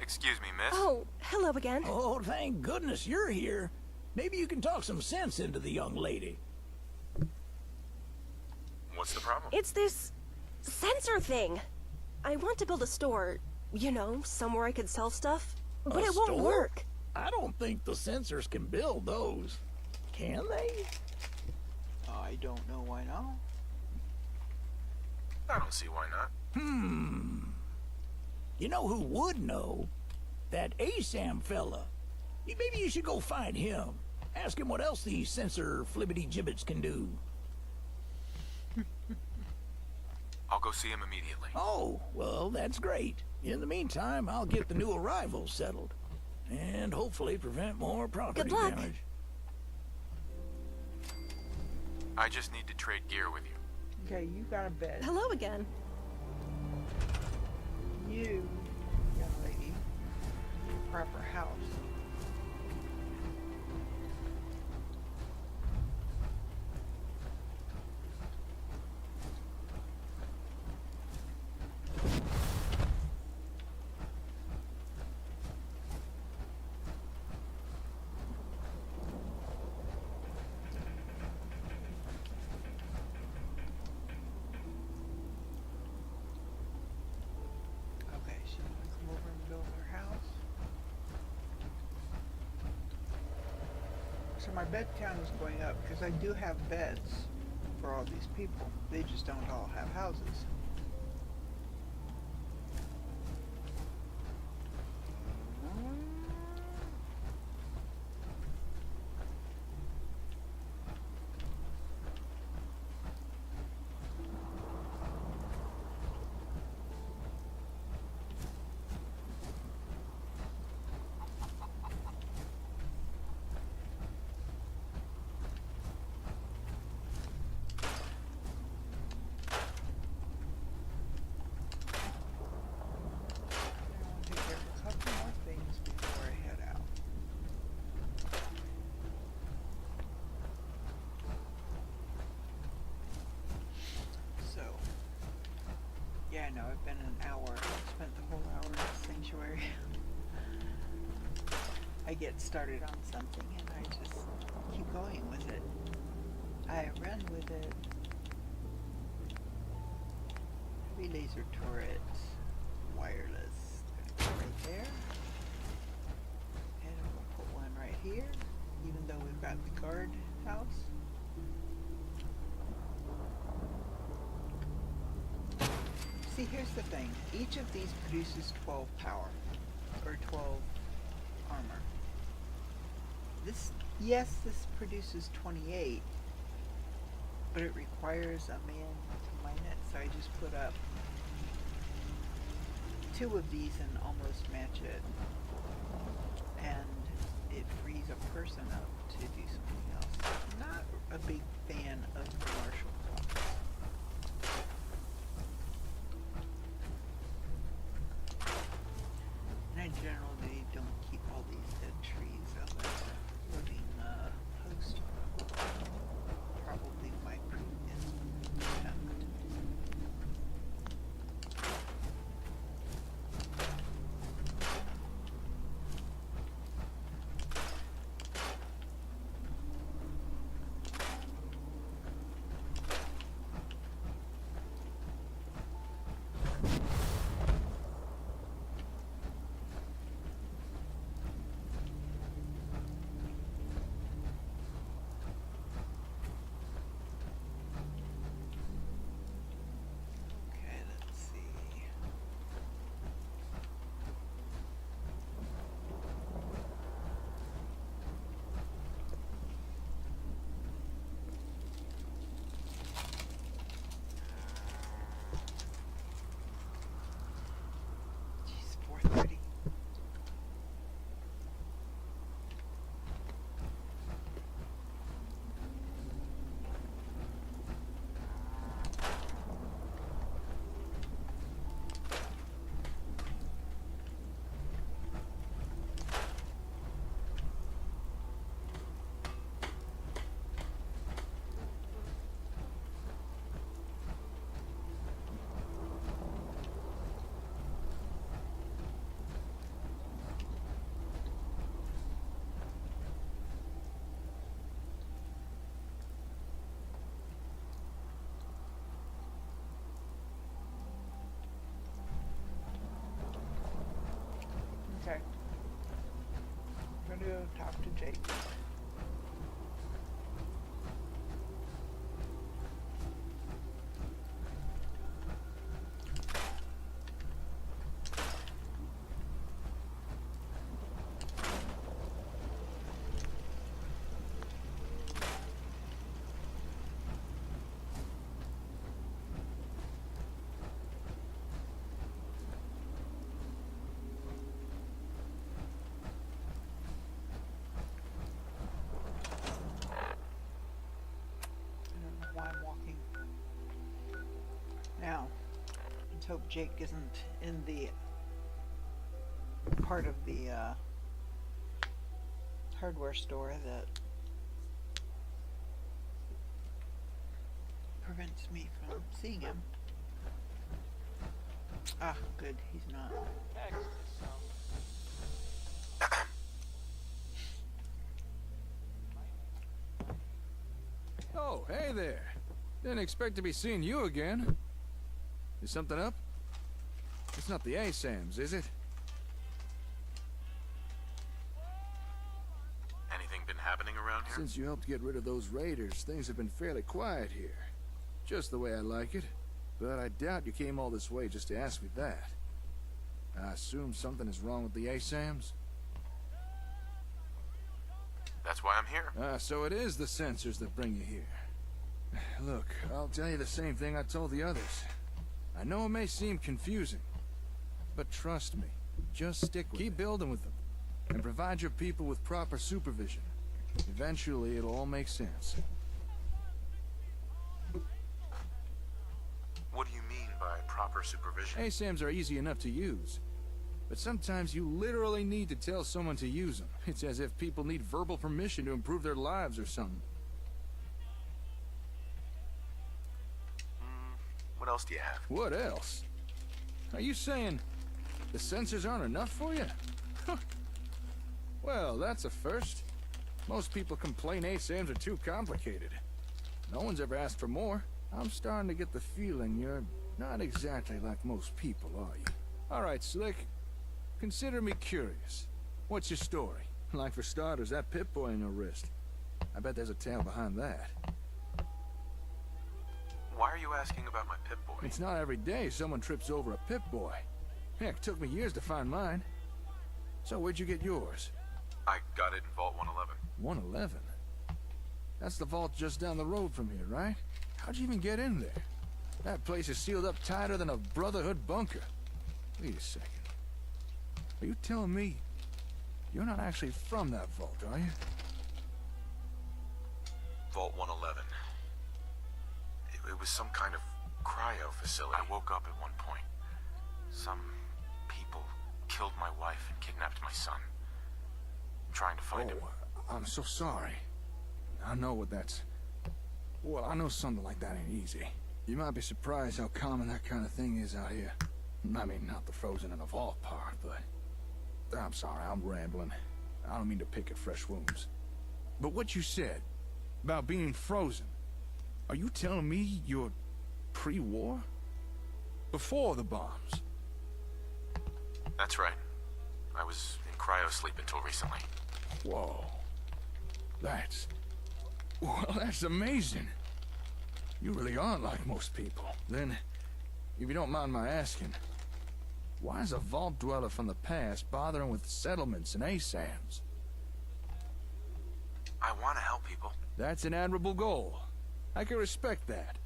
Excuse me, miss? Oh, hello again. Oh, thank goodness you're here. Maybe you can talk some sense into the young lady. What's the problem? It's this sensor thing. I want to build a store, you know, somewhere I could sell stuff. But A it won't store? work. I don't think the sensors can build those. Can they? I don't know why not. I don't see why not. You know who would know? That ASAM fella. Maybe you should go find him. Ask him what else these sensor flibbity gibbets can do. I'll go see him immediately. Oh, well, that's great. In the meantime, I'll get the new arrivals settled. And hopefully prevent more property Good luck. damage. I just need to trade gear with you. Okay, you got a bed. Hello again. You, young lady, need a proper house. Okay, she wants to come over and build her house. So my bed count is going up because I do have beds for all these people. They just don't all have houses. I want to take care of a couple more things before I head out. So, yeah, no, I've been an hour. I spent the whole hour in the sanctuary. I get started on something and I just keep going with it. I run with it. Heavy laser turrets, wireless. Gonna go right there. And we'll put one right here, even though we've got the guard house. See, here's the thing. Each of these produces 12 power, or 12 armor. This, yes, this produces 28, but it requires a man to mine it, so I just put up 2 of these and almost match it. and it frees a person up to do something else. I'm not a big fan of commercial cops. And I generally don't keep all these dead trees unless a living host probably might prove intent. Okay, let's see. Jeez, 4:30. Okay. I'm gonna go talk to Jake. Why I'm walking. Now, let's hope Jake isn't in the part of the hardware store that prevents me from seeing him. Ah, good, he's not. Oh, hey there. Didn't expect to be seeing you again. Is something up? It's not the ASAMs, is it? Anything been happening around here? Since you helped get rid of those raiders, things have been fairly quiet here. Just the way I like it. But I doubt you came all this way just to ask me that. I assume something is wrong with the ASAMs? That's why I'm here. Ah, so it is the sensors that bring you here. Look, I'll tell you the same thing I told the others. I know it may seem confusing, but trust me, just stick with it. Keep building with them, and provide your people with proper supervision. Eventually, it'll all make sense. What do you mean by proper supervision? ASAMs are easy enough to use, but sometimes you literally need to tell someone to use them. It's as if people need verbal permission to improve their lives or something. What else do you have? What else? Are you saying the sensors aren't enough for you? Well, that's a first. Most people complain ASAMs are too complicated. No one's ever asked for more. I'm starting to get the feeling you're not exactly like most people, are you? All right, Slick. Consider me curious. What's your story? Like, for starters, that Pip-Boy on your wrist. I bet there's a tale behind that. Why are you asking about my Pip-Boy? It's not every day someone trips over a Pip-Boy. Heck, it took me years to find mine. So where'd you get yours? I got it in Vault 111. 111? That's the vault just down the road from here, right? How'd you even get in there? That place is sealed up tighter than a Brotherhood bunker. Wait a second. Are you telling me You're not actually from that vault, are you? Vault 111. It was some kind of cryo facility. I woke up at one point. Some people killed my wife and kidnapped my son. I'm trying to find him. I'm so sorry. I know what that's... Well, I know something like that ain't easy. You might be surprised how common that kind of thing is out here. I mean, not the frozen in a vault part, but... I'm sorry, I'm rambling. I don't mean to pick at fresh wounds. But what you said about being frozen, are you telling me you're pre-war? Before the bombs? That's right. I was in cryo sleep until recently. Whoa. Well, that's amazing. You really aren't like most people. Then, if you don't mind my asking, why is a vault dweller from the past bothering with settlements and ASAMs? I want to help people. That's an admirable goal. I can respect that.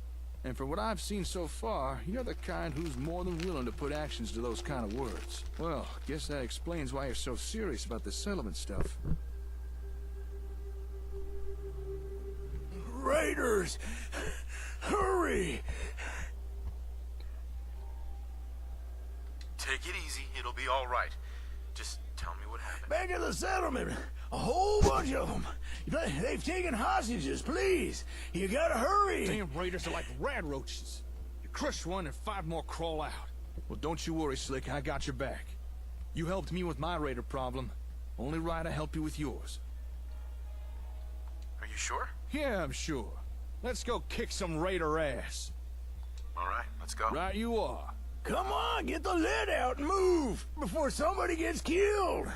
And from what I've seen so far, you're the kind who's more than willing to put actions to those kind of words. Well, guess that explains why you're so serious about this settlement stuff. Raiders! Hurry! Take it easy. It'll be all right. Just tell me what happened. Back at the settlement. A whole bunch of them. They've taken hostages, please. You gotta hurry. Damn raiders are like rad roaches. You crush one and 5 more crawl out. Well, don't you worry, Slick. I got your back. You helped me with my raider problem. Only right I help you with yours. Are you sure? Yeah, I'm sure. Let's go kick some raider ass. All right, let's go. Right you are. Come on, get the lead out and move before somebody gets killed.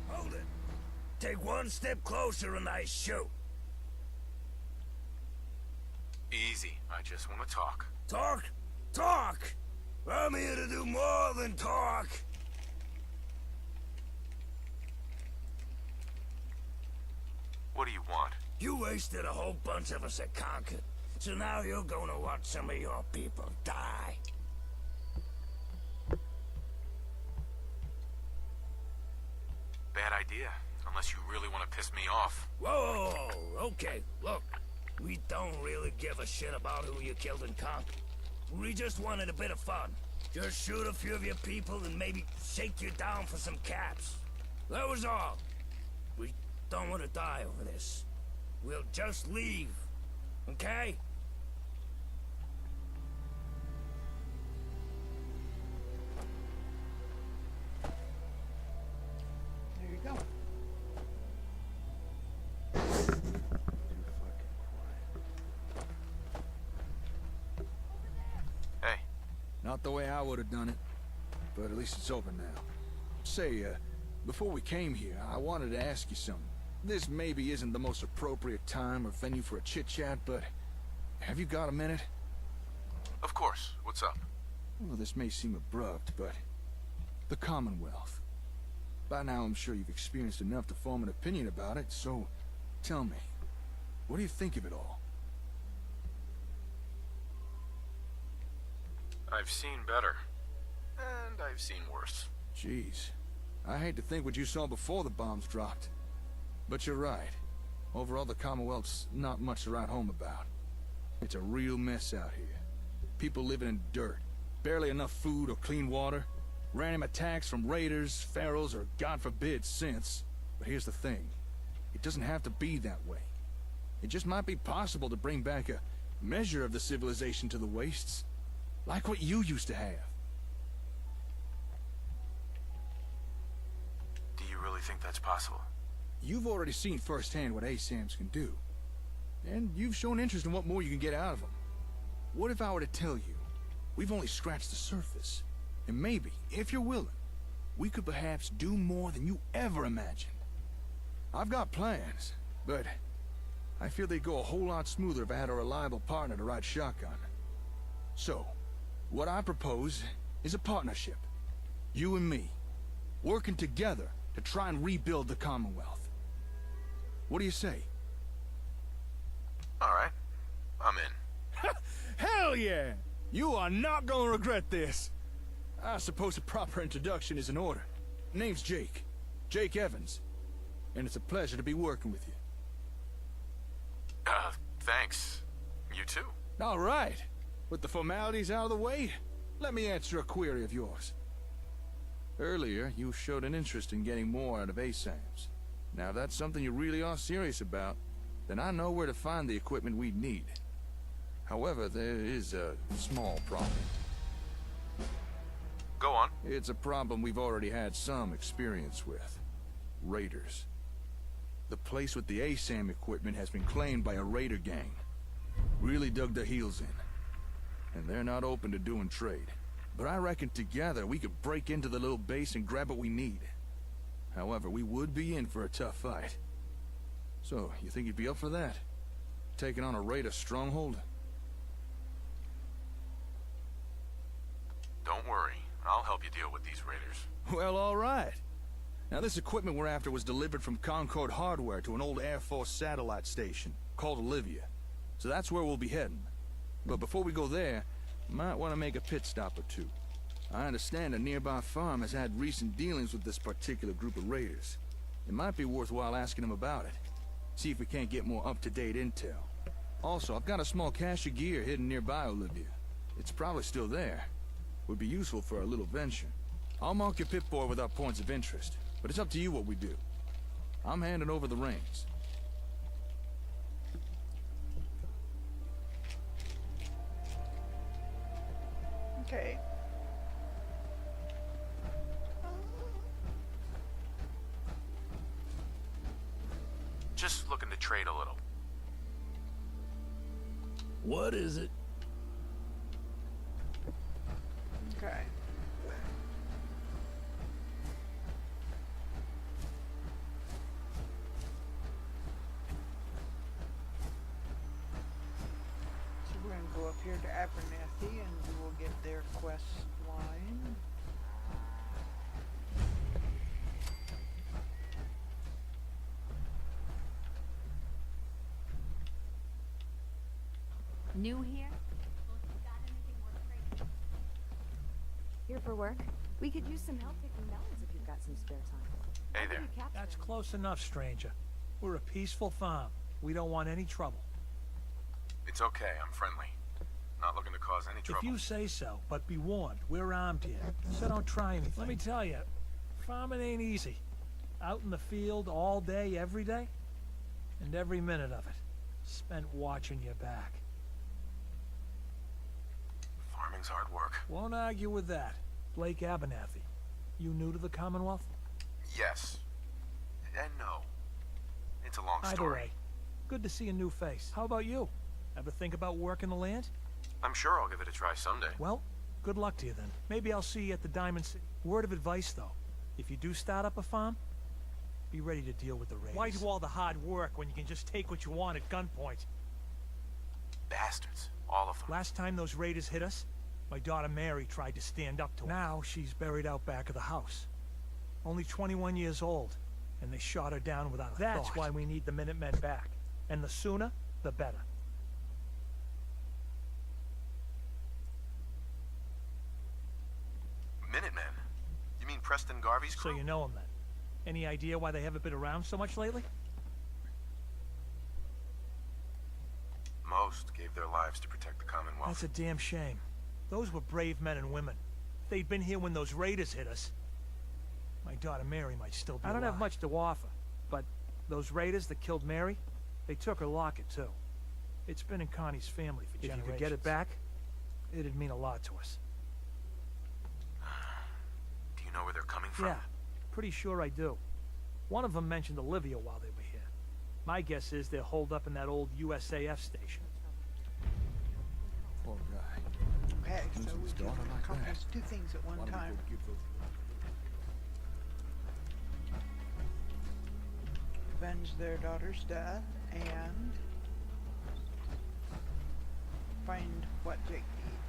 Hold it. Take one step closer and I shoot. Easy. I just want to talk. Talk? Talk! I'm here to do more than talk. What do you want? You wasted a whole bunch of us at Concord, so now you're gonna watch some of your people die. Bad idea. Unless you really want to piss me off. Whoa, okay, look. We don't really give a shit about who you killed in Concord. We just wanted a bit of fun. Just shoot a few of your people and maybe shake you down for some caps. That was all. We don't want to die over this. We'll just leave. Okay? There you go. Hey, Not the way I would have done it, but at least it's open now. Say, before we came here, I wanted to ask you something. This maybe isn't the most appropriate time or venue for a chit-chat, but have you got a minute? of course. What's up? Well, this may seem abrupt, but the Commonwealth. By now, I'm sure you've experienced enough to form an opinion about it, so tell me, what do you think of it all? I've seen better. And I've seen worse. Jeez, I hate to think what you saw before the bombs dropped. But you're right. Overall, the Commonwealth's not much to write home about. It's a real mess out here. People living in dirt. Barely enough food or clean water. Random attacks from raiders, pharaohs, or God forbid, synths. But here's the thing. It doesn't have to be that way. It just might be possible to bring back a measure of the civilization to the wastes. Like what you used to have. Do you really think that's possible? You've already seen firsthand what ASAMs can do. And you've shown interest in what more you can get out of them. What if I were to tell you, we've only scratched the surface, and maybe, if you're willing, we could perhaps do more than you ever imagined. I've got plans, but I feel they'd go a whole lot smoother if I had a reliable partner to ride shotgun. So, what I propose is a partnership. You and me, working together to try and rebuild the Commonwealth. What do you say? All right. I'm in. Hell yeah! You are not gonna regret this. I suppose a proper introduction is in order. Name's Jake. Jake Evans. And it's a pleasure to be working with you. Thanks. You too. All right. With the formalities out of the way, let me answer a query of yours. Earlier, you showed an interest in getting more out of ASAMs. Now, if that's something you really are serious about, then I know where to find the equipment we need. However, there is a small problem. Go on. It's a problem we've already had some experience with. Raiders. The place with the ASAM equipment has been claimed by a raider gang. Really dug their heels in. And they're not open to doing trade. But I reckon together we could break into the little base and grab what we need. However, we would be in for a tough fight. So, you think you'd be up for that? Taking on a raider stronghold? Don't worry. I'll help you deal with these raiders. Well, all right. Now, this equipment we're after was delivered from Concord Hardware to an old Air Force satellite station called Olivia. So that's where we'll be heading. But before we go there, might want to make a pit stop or two. I understand a nearby farm has had recent dealings with this particular group of raiders. It might be worthwhile asking them about it. See if we can't get more up-to-date intel. Also, I've got a small cache of gear hidden nearby Olivia. It's probably still there. Would be useful for our little venture. I'll mark your Pip-Boy with our points of interest, but it's up to you what we do. I'm handing over the reins. Okay. Just looking to trade a little. What is it? Okay. So we're gonna go up here to Abernathy and we will get their quest line. New here? Here for work? We could use some help picking melons if you've got some spare time. Hey How there. could we capture That's them? close enough, stranger. We're a peaceful farm. We don't want any trouble. It's okay. I'm friendly. Not looking to cause any trouble. If you say so, but be warned, we're armed here, so don't try anything. Let me tell you, farming ain't easy. Out in the field all day, every day, and every minute of it. Spent watching your back. Farming's hard work. Won't argue with that. Blake Abernathy. You new to the Commonwealth? Yes. And no. It's a long Either story. way, good to see a new face. How about you? Ever think about working the land? I'm sure I'll give it a try someday. Well, good luck to you then. Maybe I'll see you at the Diamond City. Word of advice, though. If you do start up a farm, be ready to deal with the raiders. Why do all the hard work when you can just take what you want at gunpoint? Bastards. All of them. Last time those raiders hit us, my daughter Mary tried to stand up to them. Now she's buried out back of the house. Only 21 years old, and they shot her down without a thought. That's why we need the Minutemen back. And the sooner, the better. Minutemen? You mean Preston Garvey's So crew? you know them then. Any idea why they haven't been around so much lately? Most gave their lives to protect the Commonwealth. That's a damn shame. Those were brave men and women. If they'd been here when those raiders hit us, my daughter Mary might still be alive. I don't have much to offer, but those raiders that killed Mary, they took her locket too. It's been in Connie's family for generations. If you could get it back, it'd mean a lot to us. Do you know where they're coming from? Yeah, pretty sure I do. One of them mentioned Olivia while they were here. My guess is they're holed up in that old USAF station. Poor guy. Okay, so Losing we his can daughter like that. accomplish two things at one Why don't we time. go give those... Avenge their daughter's death and find what Jake needs.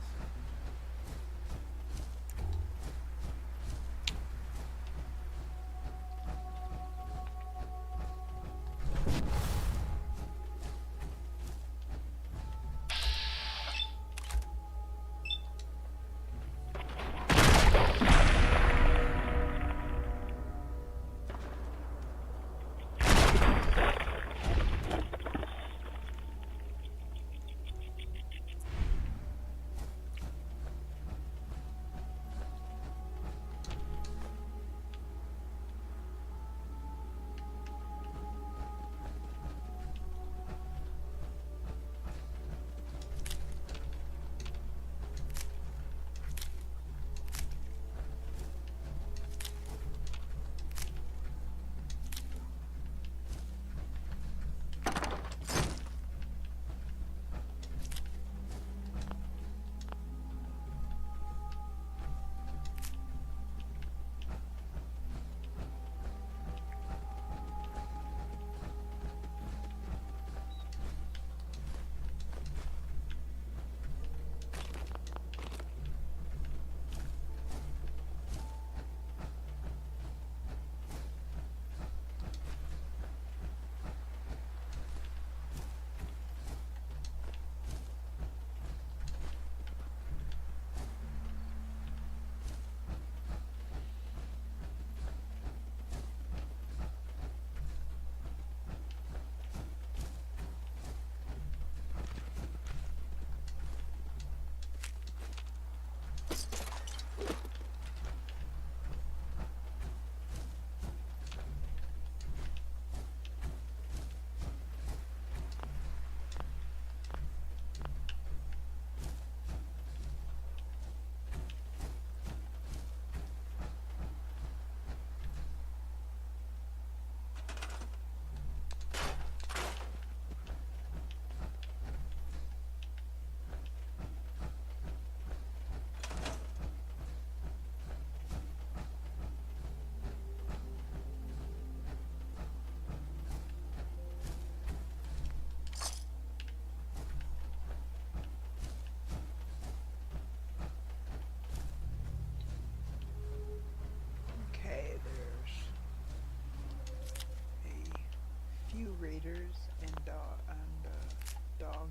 raiders and a dog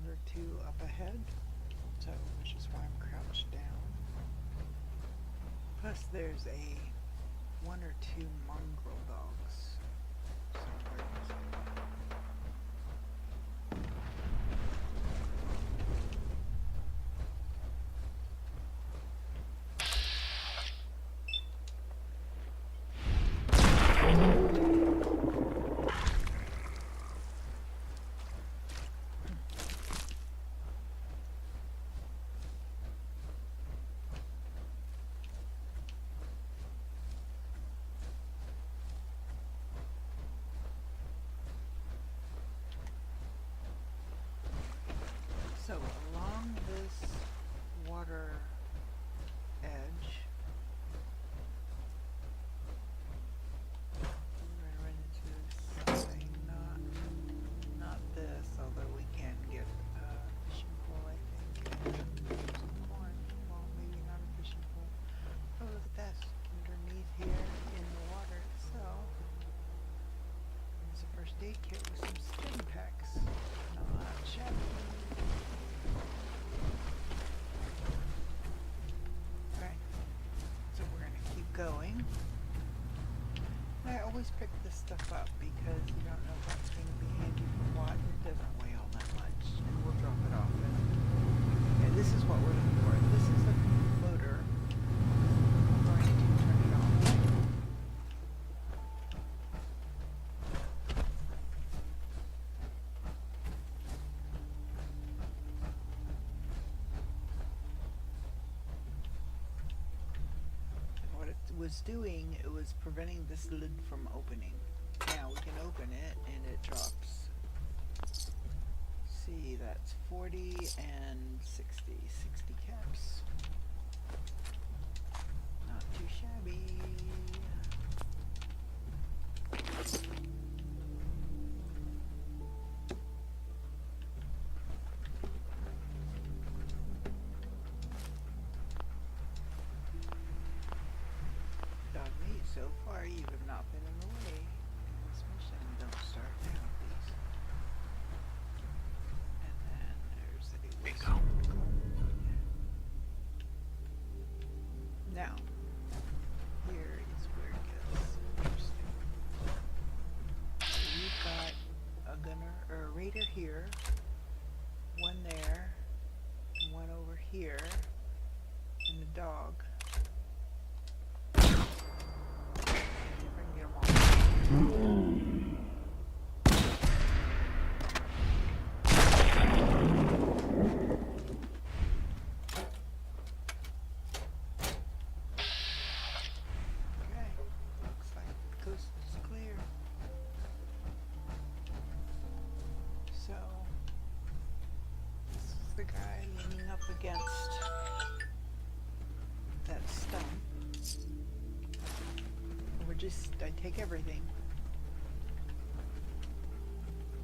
or two up ahead, so which is why I'm crouched down. Plus there's one or two mongrel dogs somewhere. daycare with some stim packs. Not shabby. Okay, so we're gonna keep going. I always pick this stuff up because you don't know what's going to be handy for what. It doesn't weigh all that much, and we'll drop it off. Okay, this is what we're looking for. This is the motor. I'm going to turn it on. What it was doing, it was preventing this lid from opening. Now we can open it and it drops. See, that's 40 and 60. 60 caps. Not too shabby. Dog meat, so far you have not been in the way in this mission. Don't start now, please. And then there's a Bingo. Now, here is where it gets interesting. So you've got a gunner or a raider here, one there, and one over here, and the dog. See if I can get 'em all. Okay, looks like the coast is clear. So, this is the guy leaning up against that stump. I take everything.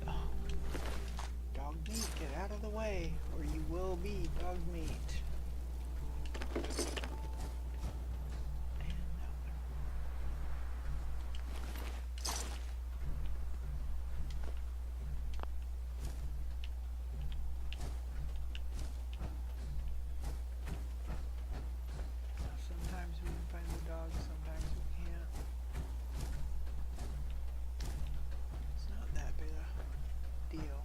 Oh. Dog meat, get out of the way, or you will be dog meat. Sometimes we can find the dog, sometimes we can't. It's not that big a deal.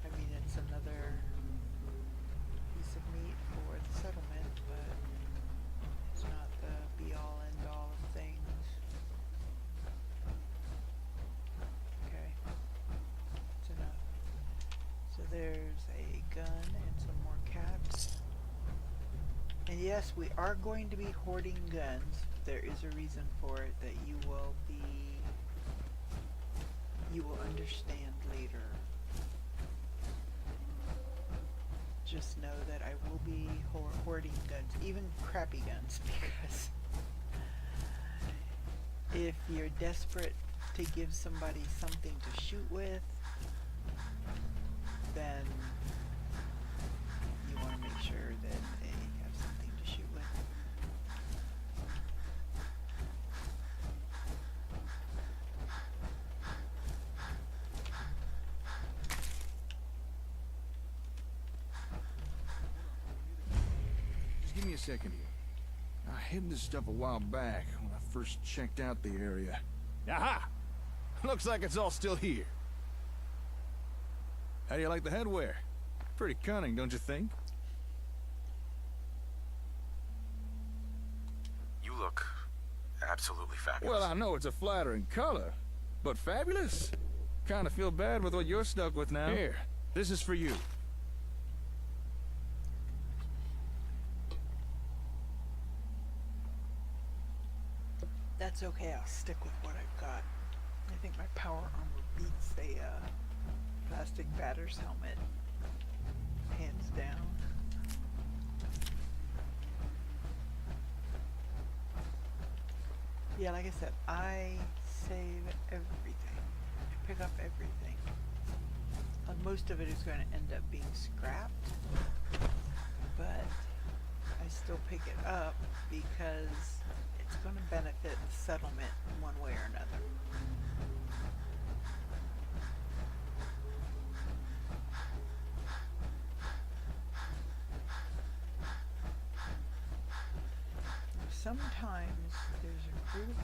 I mean, it's another piece of meat for the settlement, but it's not the be-all, end-all of things. Okay, it's enough. So there's a gun and some more caps. And yes, we are going to be hoarding guns. There is a reason for it that you will understand later. Just know that I will be hoarding guns, even crappy guns, because if you're desperate to give somebody something to shoot with, then you want to make sure that they have something to shoot with. Just give me a second here. I hid this stuff a while back when I first checked out the area. Aha! Looks like it's all still here. How do you like the headwear? Pretty cunning, don't you think? You look absolutely fabulous. Well, I know it's a flattering color, but fabulous? Kinda feel bad with what you're stuck with now. Here, this is for you. That's okay, I'll stick with what I've got. I think my power armor beats a plastic batter's helmet. Hands down. Yeah, like I said, I save everything. I pick up everything. Most of it is going to end up being scrapped, but I still pick it up because it's going to benefit the settlement in one way or another. sometimes there's a group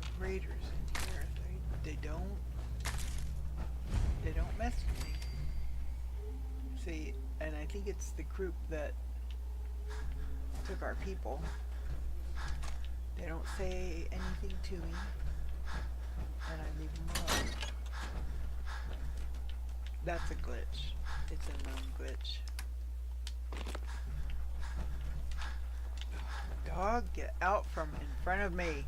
of raiders in here. They don't mess with me. See, and I think it's the group that took our people. They don't say anything to me, and I leave them alone. That's a glitch. It's a known glitch. Dog, get out from in front of me.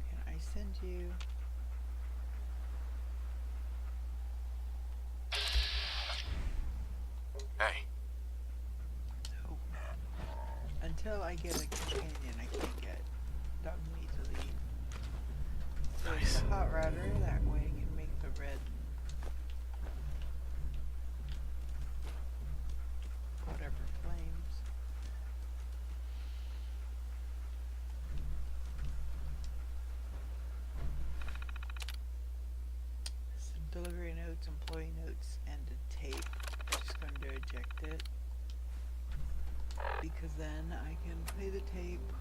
Can I send you? Hey. No. Until I get a companion, I can't get. Dog needs to leave. There's a hot router that way can make the red. Whatever flames. Some delivery notes, employee notes, and a tape. Just going to eject it. Because then I can play the tape.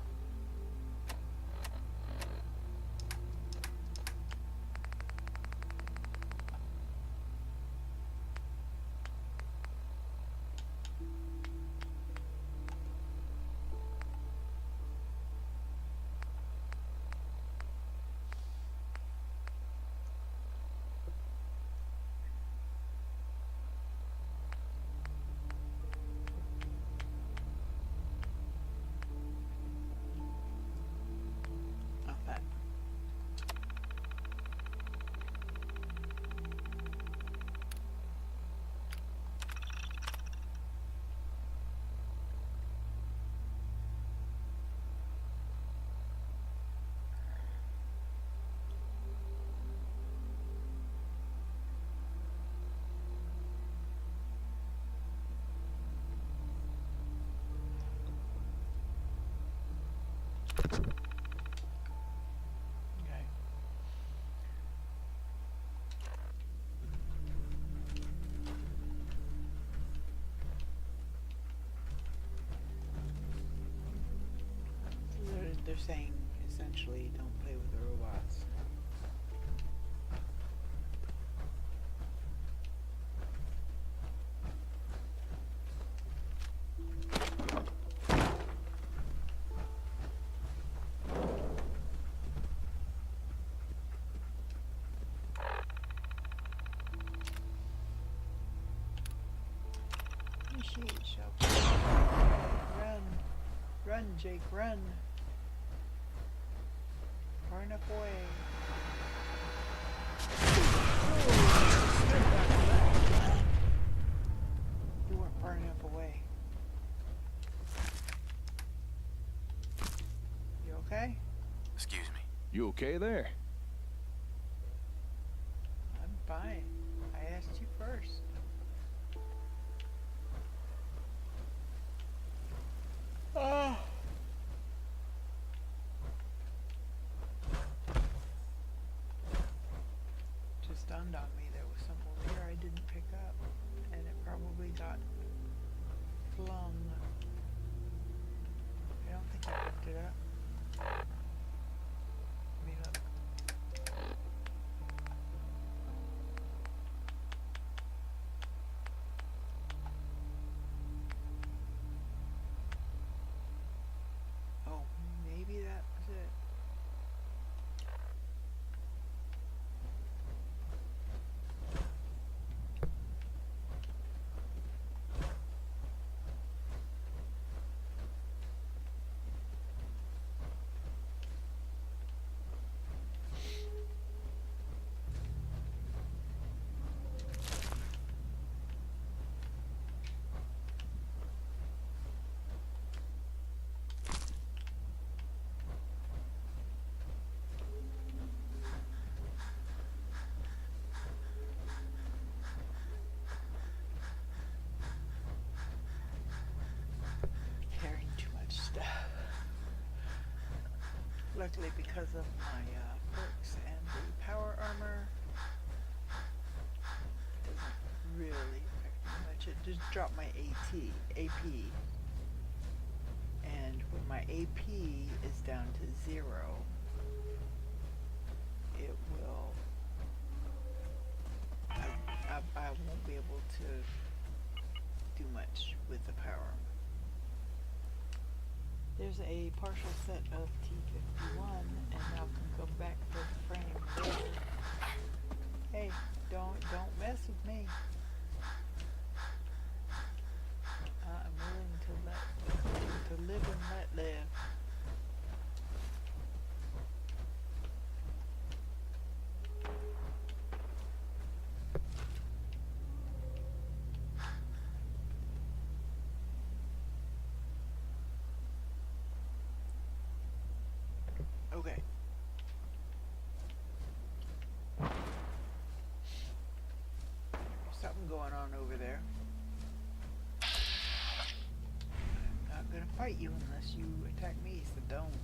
Not that. Okay. So they're saying essentially don't play with the robots. Initiate shelter. Run. Run, Jake, run. Far enough away. You weren't far enough away. You okay? Excuse me. You okay there? I'm fine. I asked you first. Oh. Just dawned on me there was some over here I didn't pick up, and it probably got flung. I don't think I picked it up. Let me look. Oh, maybe that was it. Carrying too much stuff. Luckily, because of my perks and the power armor, drop my AP. And when my AP is down to 0, it will, I won't be able to do much with the power. There's a partial set of T51, and now can come back to the frame. Hey, don't mess with me. I'm willing to live and let live. Okay. There's something going on over there. I'm not gonna fight you unless you attack me, so don't.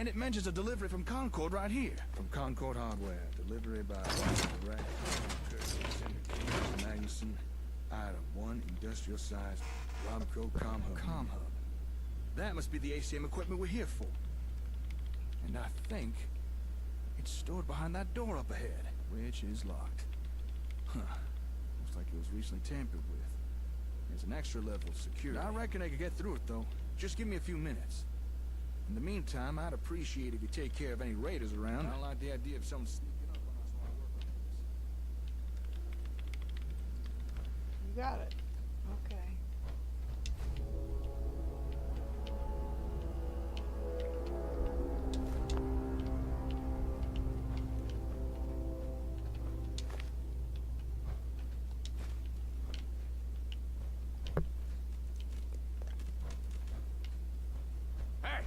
And it mentions a delivery from Concord right here. From Concord Hardware. Delivery by direct. Magnuson. Item 1, industrial size. Robco Comhub. Comhub. That must be the ACM equipment we're here for. And I think it's stored behind that door up ahead, which is locked. Huh. Looks like it was recently tampered with. There's an extra level of security. I reckon I could get through it, though. Just give me a few minutes. In the meantime, I'd appreciate if you take care of any raiders around. I don't like the idea of someone sneaking up on us while I work on this. You got it. Okay. Hey!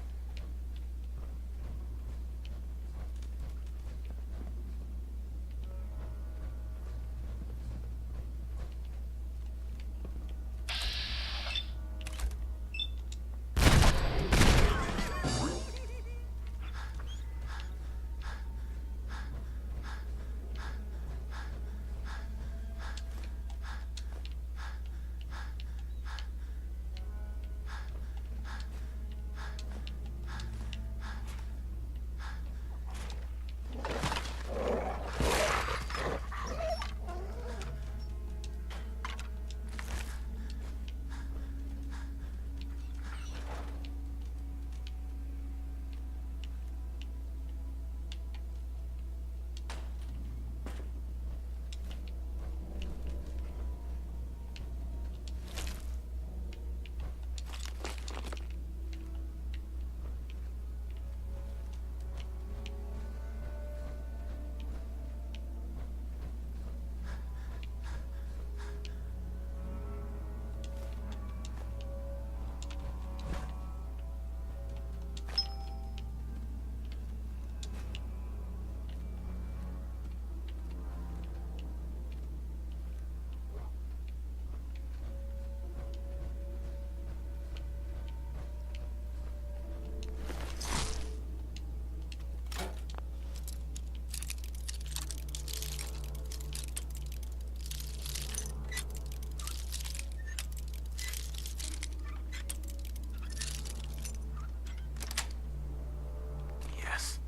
Yes.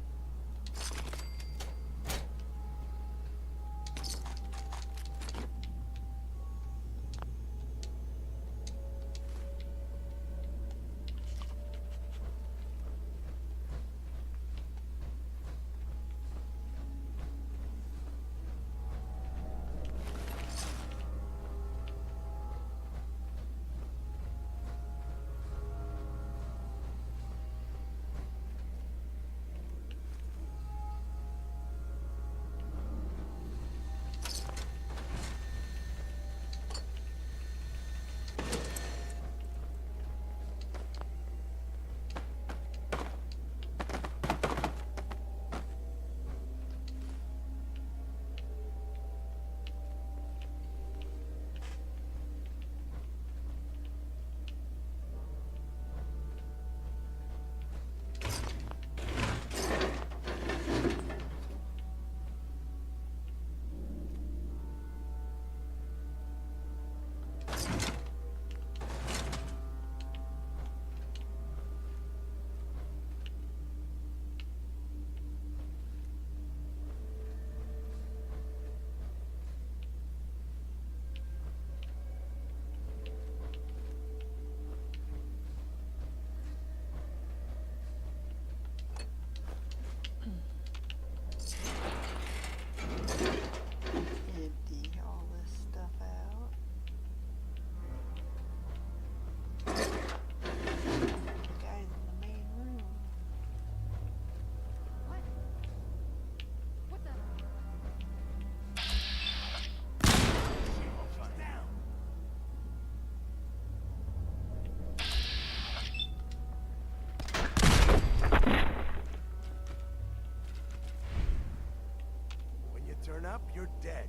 turn up, you're dead.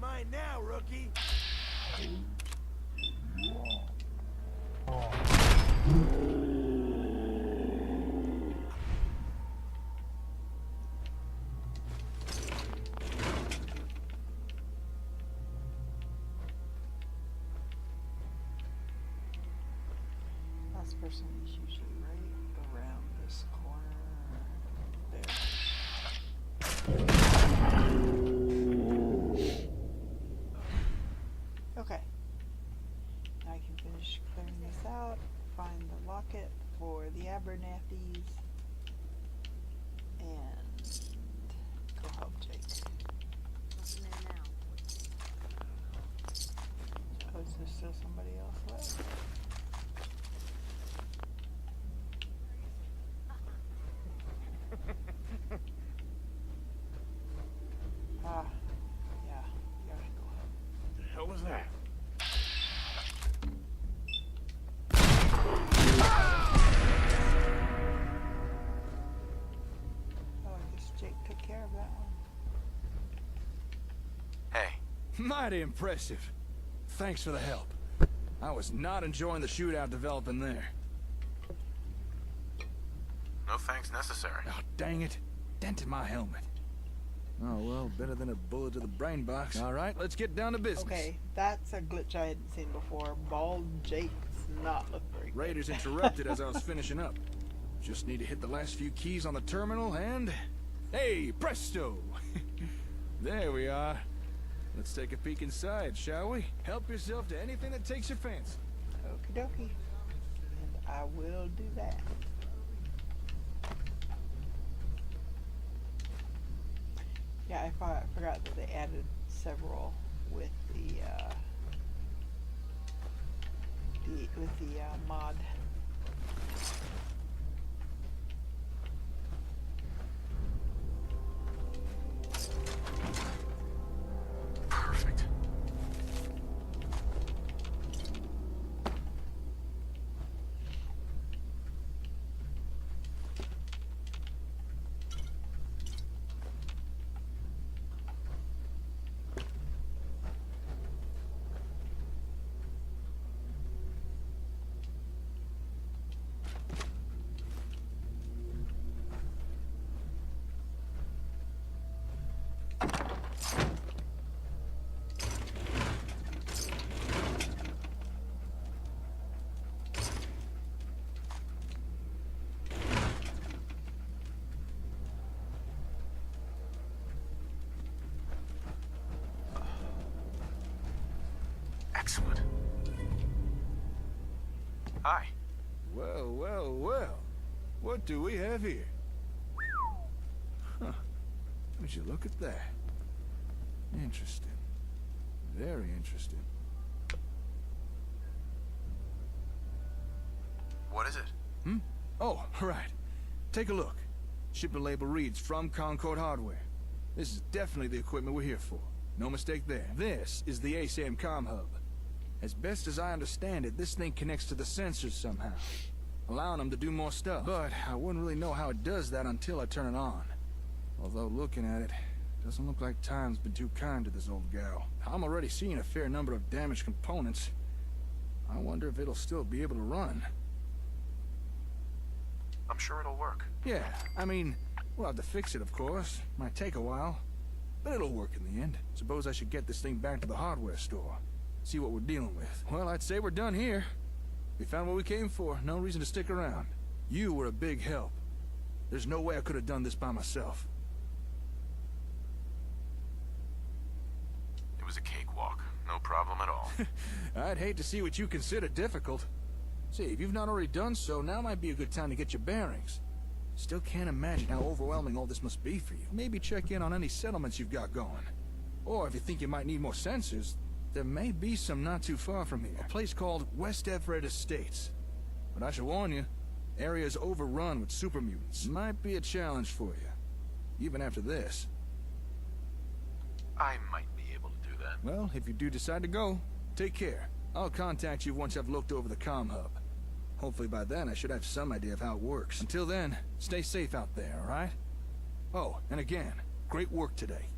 mine now, rookie. Last person is usually right around this corner. There. Okay. Now I can finish clearing this out, find the locket for the Abernathy's, and go help Jake. Oh, is there still somebody else left? Ah, yeah, you gotta go help. The hell was that? Oh, I guess Jake took care of that one. Hey, Mighty impressive. Thanks for the help. I was not enjoying the shootout developing there. no thanks necessary. Oh, dang it. Dented my helmet. Oh, well, better than a bullet to the brain box. All right, let's get down to business. Okay, that's a glitch I hadn't seen before. Bald Jake does not look very good. Raiders interrupted as I was finishing up. Just need to hit the last few keys on the terminal and... Hey, presto! There we are. Let's take a peek inside, shall we? Help yourself to anything that takes your fancy. Okie dokie. And I will do that. Yeah, I forgot that they added several with the mod. Perfect. Excellent. Hi. Well, well, well. What do we have here? Huh. Would you look at that? Interesting. Very interesting. What is it? Hmm? Oh, right. Take a look. Shipment label reads from Concord Hardware. This is definitely the equipment we're here for. No mistake there. This is the ASAM comm hub. As best as I understand it, this thing connects to the sensors somehow, allowing them to do more stuff. But I wouldn't really know how it does that until I turn it on. Although looking at it, doesn't look like time's been too kind to this old gal. I'm already seeing a fair number of damaged components. I wonder if it'll still be able to run. I'm sure it'll work. Yeah, I mean, we'll have to fix it, of course. Might take a while, but it'll work in the end. Suppose I should get this thing back to the hardware store. See what we're dealing with. Well, I'd say we're done here. We found what we came for. No reason to stick around. You were a big help. There's no way I could have done this by myself. It was a cakewalk. No problem at all. I'd hate to see what you consider difficult. See, if you've not already done so, now might be a good time to get your bearings. Still can't imagine how overwhelming all this must be for you. Maybe check in on any settlements you've got going. Or if you think you might need more sensors, there may be some not too far from here. A place called West Everett Estates. But I should warn you, area's overrun with super mutants. Might be a challenge for you, even after this. I might be able to do that. Well, if you do decide to go, take care. I'll contact you once I've looked over the comm hub. Hopefully by then I should have some idea of how it works. Until then, stay safe out there, alright? Oh, and again, great work today.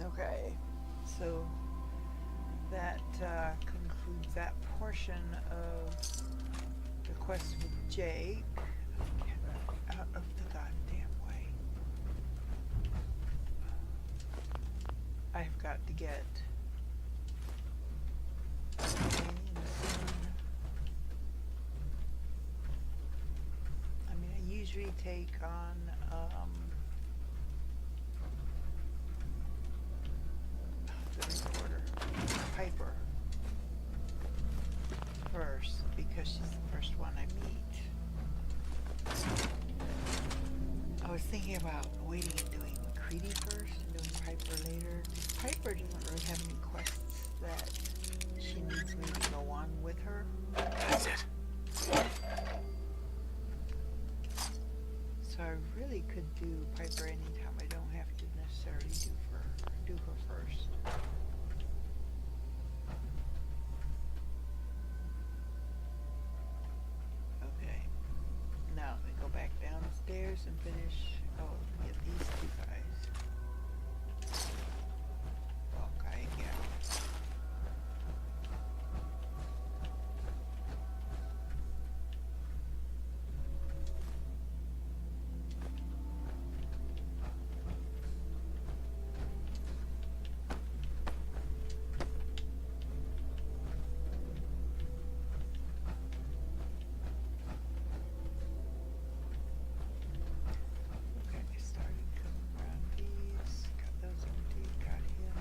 Okay, so that concludes that portion of the quest with Jake. Get out of the goddamn way. I've got to get soon. I mean, I usually take on the reporter, Piper, first, because she's the first one I meet. I was thinking about waiting and doing Creedy first and doing Piper later. Piper doesn't really have any quests that she needs me to go on with her. That's it. So I really could do Piper anytime. I don't have to necessarily do her first. Okay. Now we go back downstairs and finish. Oh, get these two guys. Hawkeye again. Okay, we started coming around these. Got those empty. Got him.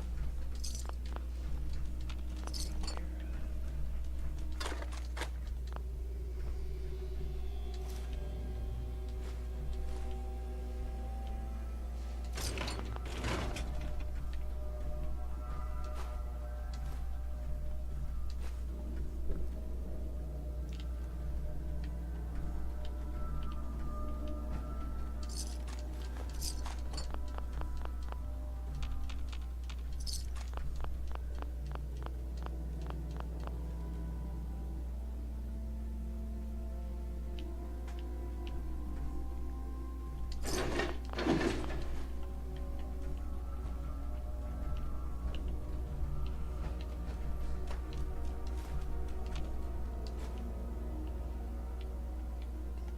Take care of.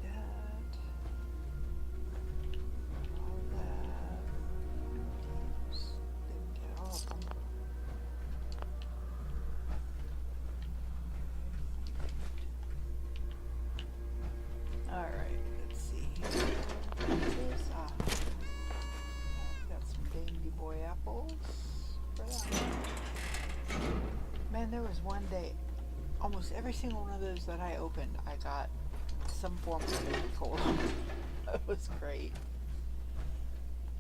Did that. All that. Empties. Didn't get all of them. Alright, let's see. This, got some dandy boy apples for that one. Man, there was one day, almost every single one of those that I opened, I got some form of baby cola. That was great.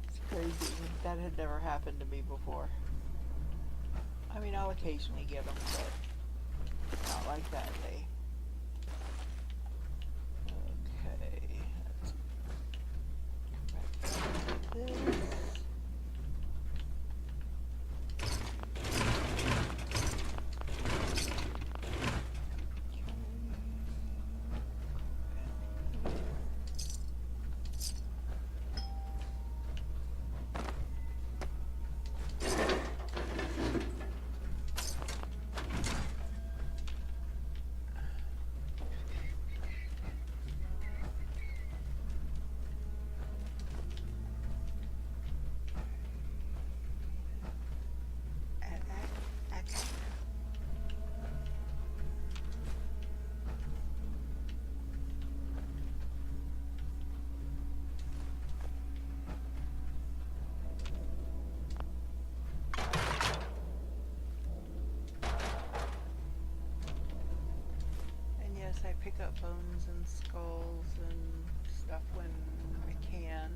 It's crazy. That had never happened to me before. I mean, I'll occasionally get them, but not like that day. Okay, let's come back to this. I pick up bones and skulls and stuff when I can,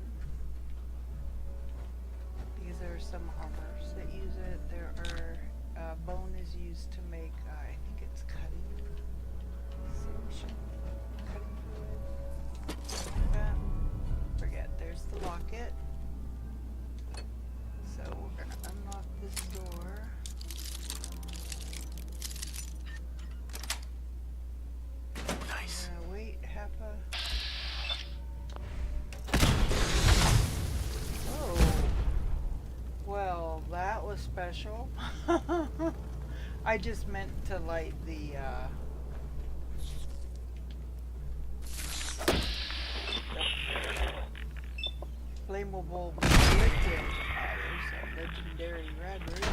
because there are some armors that use it. There are bone is used to make I think it's cutting solution, cutting fluid. Forget. There's the locket. So we're gonna unlock this door. Nice. Wait half a... Oh. Well, that was special. I just meant to light the flammable liquid. There's a legendary red root.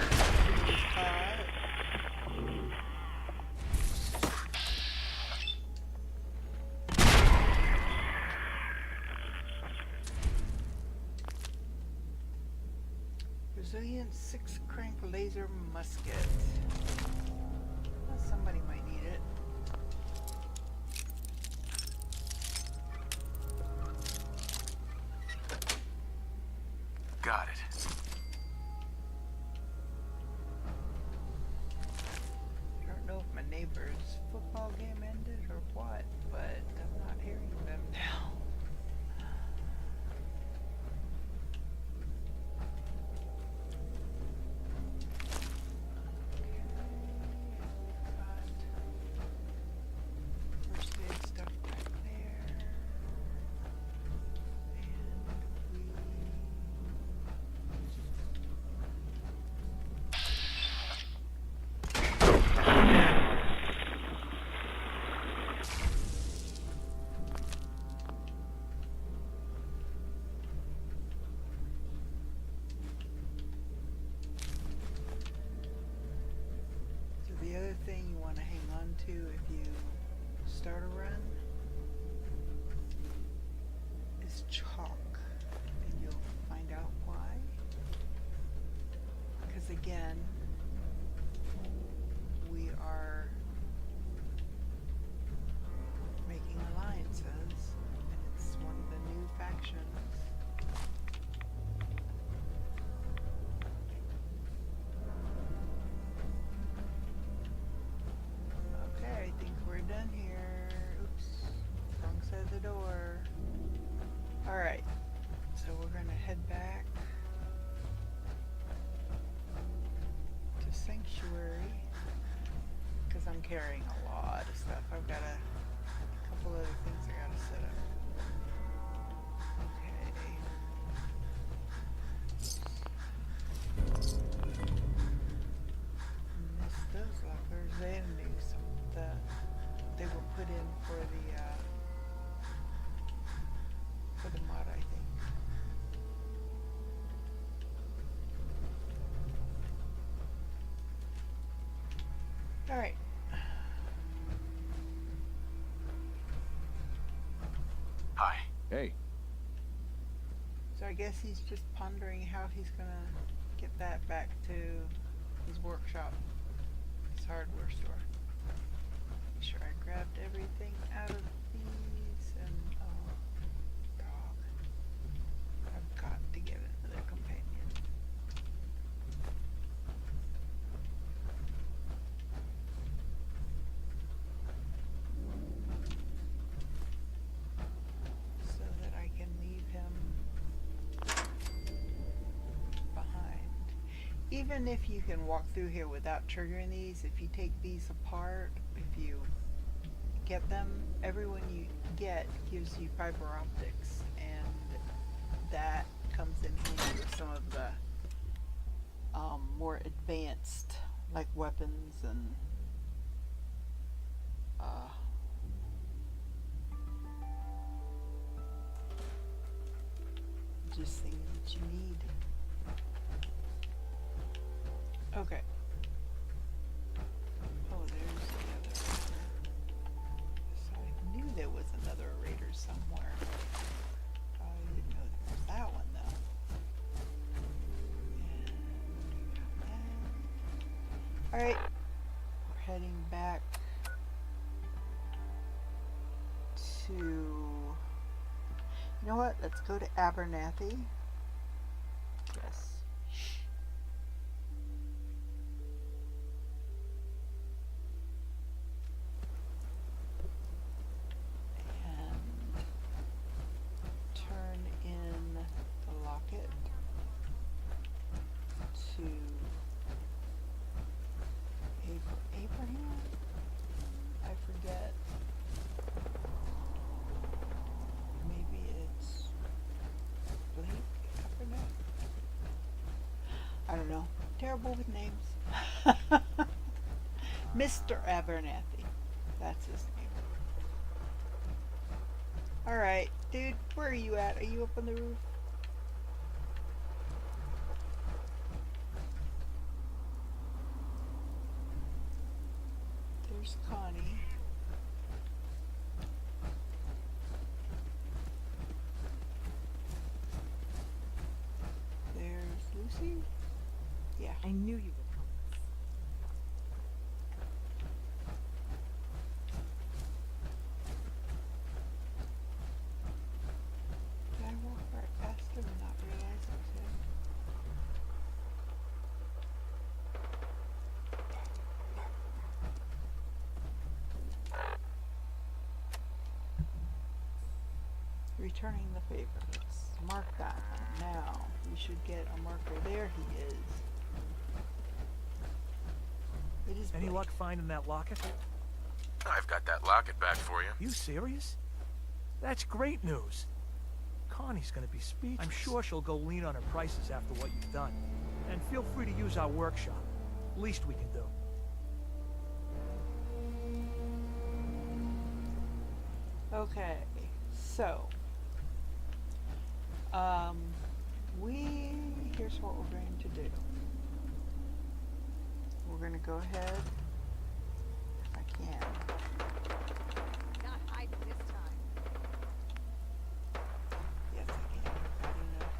Resilient 6-crank laser musket. Well, somebody might need it. Got it. I don't know if my neighbor's football game ended or what, but I'm not hearing them now. First aid stuff back there. So the other thing you want to hang on to if you start a run is chalk, and you'll find out why. Because again, we are making alliances, and it's one of the new factions. Okay, I think we're done here. Oops, wrong side of the door. Alright, so we're gonna head back to Sanctuary, because I'm carrying a lot of stuff. I've got a couple other things I gotta set up. Missed those lockers. They had new they were put in for the mod, I think. All right. Hi. Hey, So I guess he's just pondering how he's gonna get that back to his workshop, his hardware store. Make sure I grabbed everything out of these, and oh, dog. I've got to get another companion. So that I can leave him behind. Even if you can walk through here without triggering these, if you take these apart, if you get them, everyone you get gives you fiber optics, and that comes in handy with some of the more advanced, like weapons and just things that you need. Okay. Oh, there's the other raider. So I knew there was another raider somewhere. I didn't know there was that one though. Alright. We're heading back to... You know what? Let's go to Abernathy. Yes. And turn in the locket to Abraham? I forget. Maybe it's Blake Abernathy? I don't know. terrible with names. Mr. Abernathy. That's his name. Alright, dude, where are you at? Are you up on the roof? There's Connie. There's Lucy. Yeah. I knew you would help us. Did I walk right past him and not realize it was him? Returning the favor. Let's mark that one. Now, we should get a marker. There he is. It is Any Blake. luck finding that locket? I've got that locket back for you. You serious? That's great news. Connie's gonna be speechless. I'm sure she'll go lean on her prices after what you've done. And feel free to use our workshop. Least we can do. Okay, so here's what we're going to do. We're going to go ahead, if I can. Not hiding this time. Yes, I can. I've got enough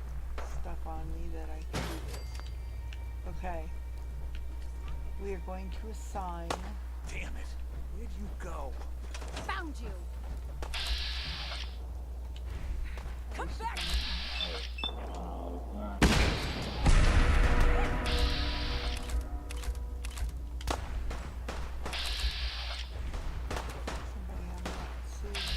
stuff on me that I can do this. Okay. We are going to assign. Damn it. Where'd you go? Found you. Come back. Somebody I'm not seeing.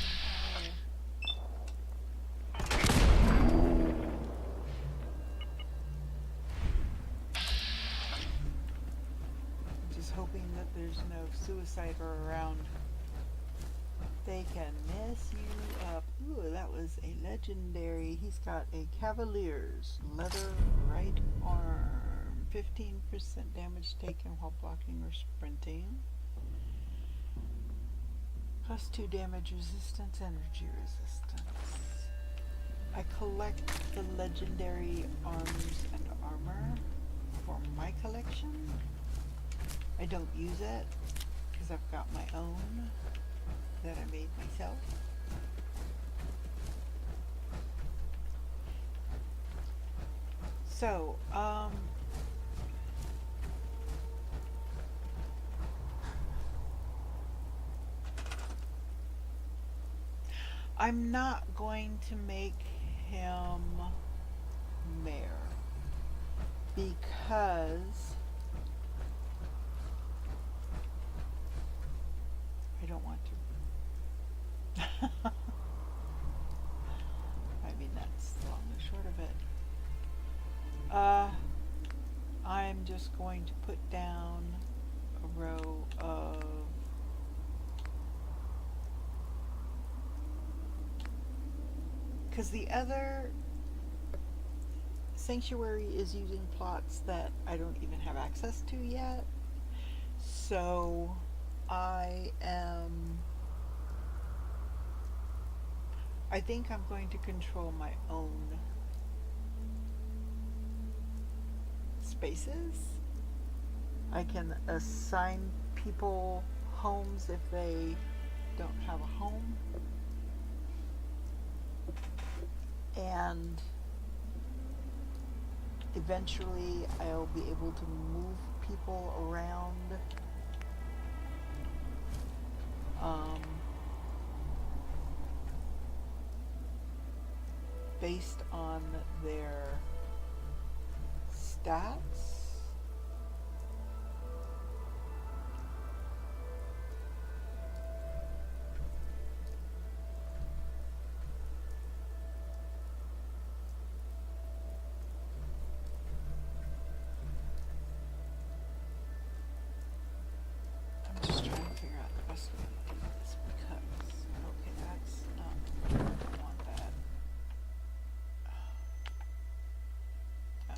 Just hoping that there's no suicider around. They can mess you up. Ooh, that was a legendary. He's got a Cavalier's leather right arm. 15% damage taken while blocking or sprinting. Plus 2 damage resistance, energy resistance. I collect the legendary arms and armor for my collection. I don't use it because I've got my own that I made myself. So, I'm not going to make him mayor because I don't want to. I mean, that's the long and short of it. I'm just going to put down a row of because the other sanctuary is using plots that I don't even have access to yet. So I think I'm going to control my own spaces. I can assign people homes if they don't have a home. And eventually I'll be able to move people around based on their stats. I'm just trying to figure out the best way to do this because, okay, that's not, I don't want that. Oh.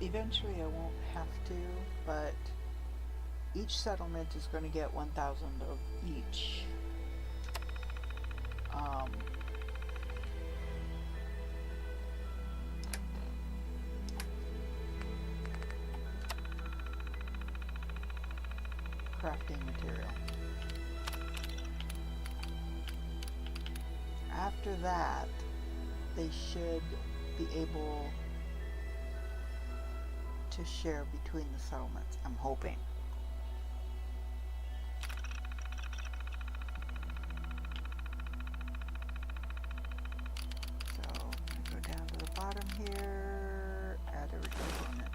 Eventually I won't have to, but each settlement is going to get 1,000 of each. Crafting material. After that, they should be able to share between the settlements, I'm hoping. So, go down to the bottom here, add a component.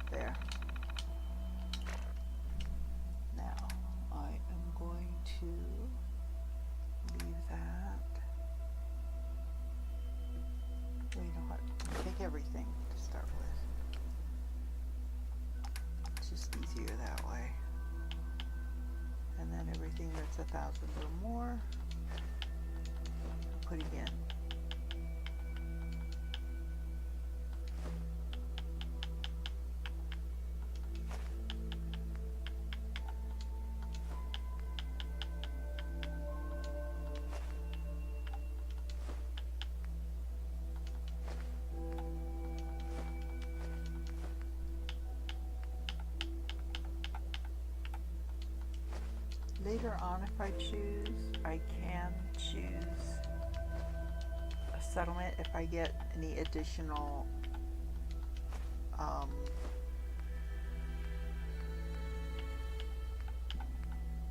There. Now, I am going to leave that. Well, you know what? Take everything to start with. It's just easier that way. And then everything that's 1,000 or more, put again. Later on, if I choose, I can choose a settlement if I get any additional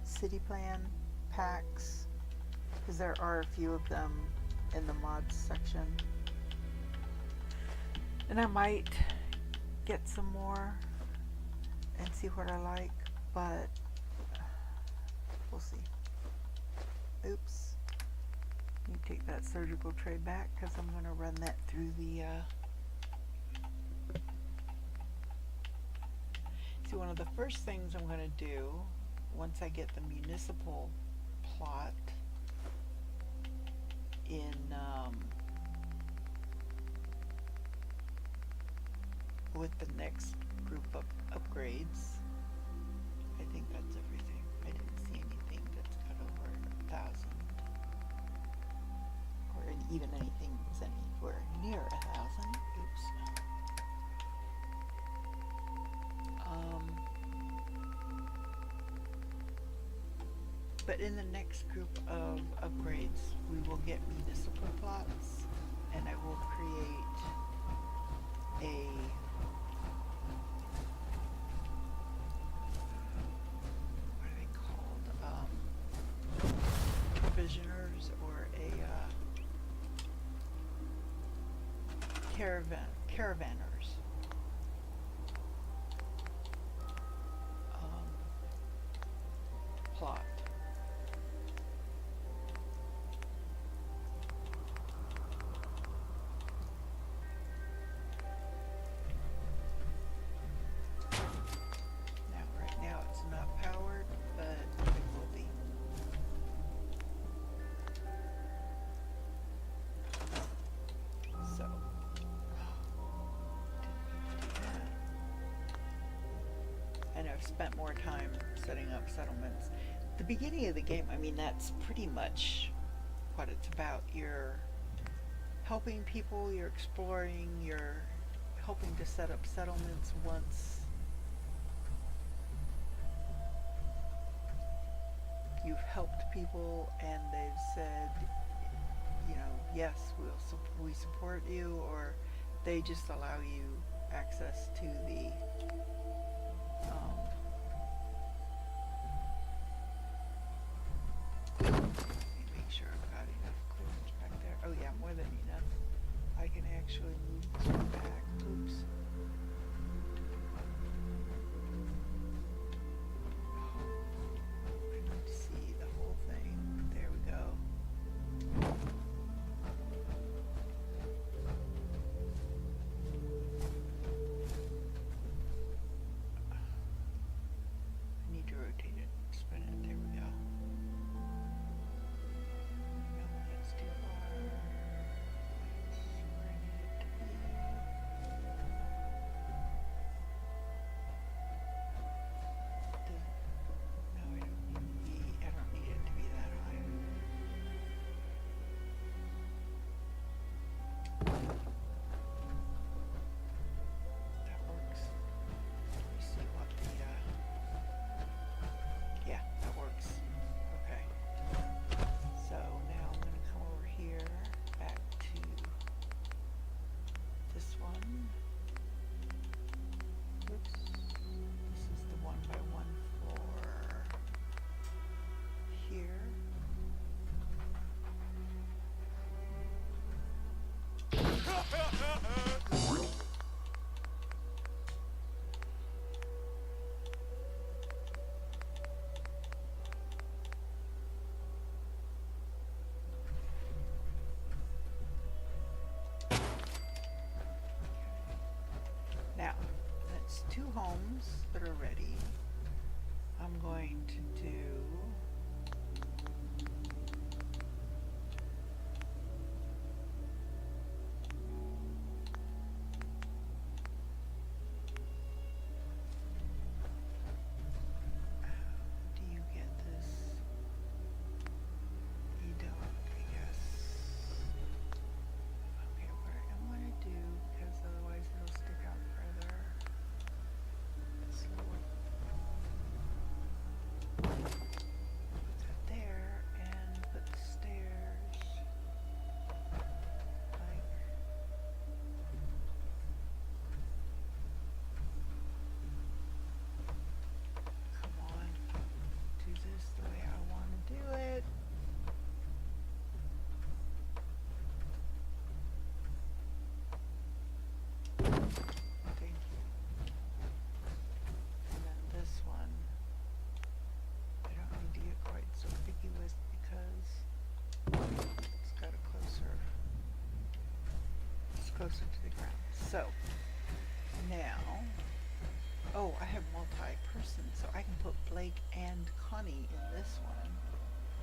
city plan packs, because there are a few of them in the mods section. And I might get some more and see what I like, but we'll see. Oops. You take that surgical tray back because I'm going to run that through the see, one of the first things I'm going to do once I get the municipal plot in with the next group of upgrades. I think that's everything. I didn't see anything that's got over 1,000, or even anything that's anywhere near 1,000. Oops. But in the next group of upgrades, we will get municipal plots, and I will create a provisioners or a caravanners. Plot. Now, right now it's not powered, but it will be. So, and I've spent more time setting up settlements. The beginning of the game, I mean, that's pretty much what it's about. You're helping people, you're exploring, you're helping to set up settlements once you've helped people and they've said, you know, yes, we support you, or they just allow you access to the let me make sure I've got enough clearance back there. Oh yeah, more than enough. I can actually move this one back. Oops. I need to see the whole thing. There we go. I need to rotate it, spin it. There we go. No, that's too far. That's where I need it to be. Now, that's 2 homes that are ready. I'm going to do do you get this? You don't, I guess. Okay, what I'm gonna do, because otherwise it'll stick out further. This little put that there and put the stairs like come on, do this the way I want to do it. Thank you. And then this one, I don't need to get quite so picky with because it's got it's closer to the ground. So now, oh, I have multi-person, so I can put Blake and Connie in this one.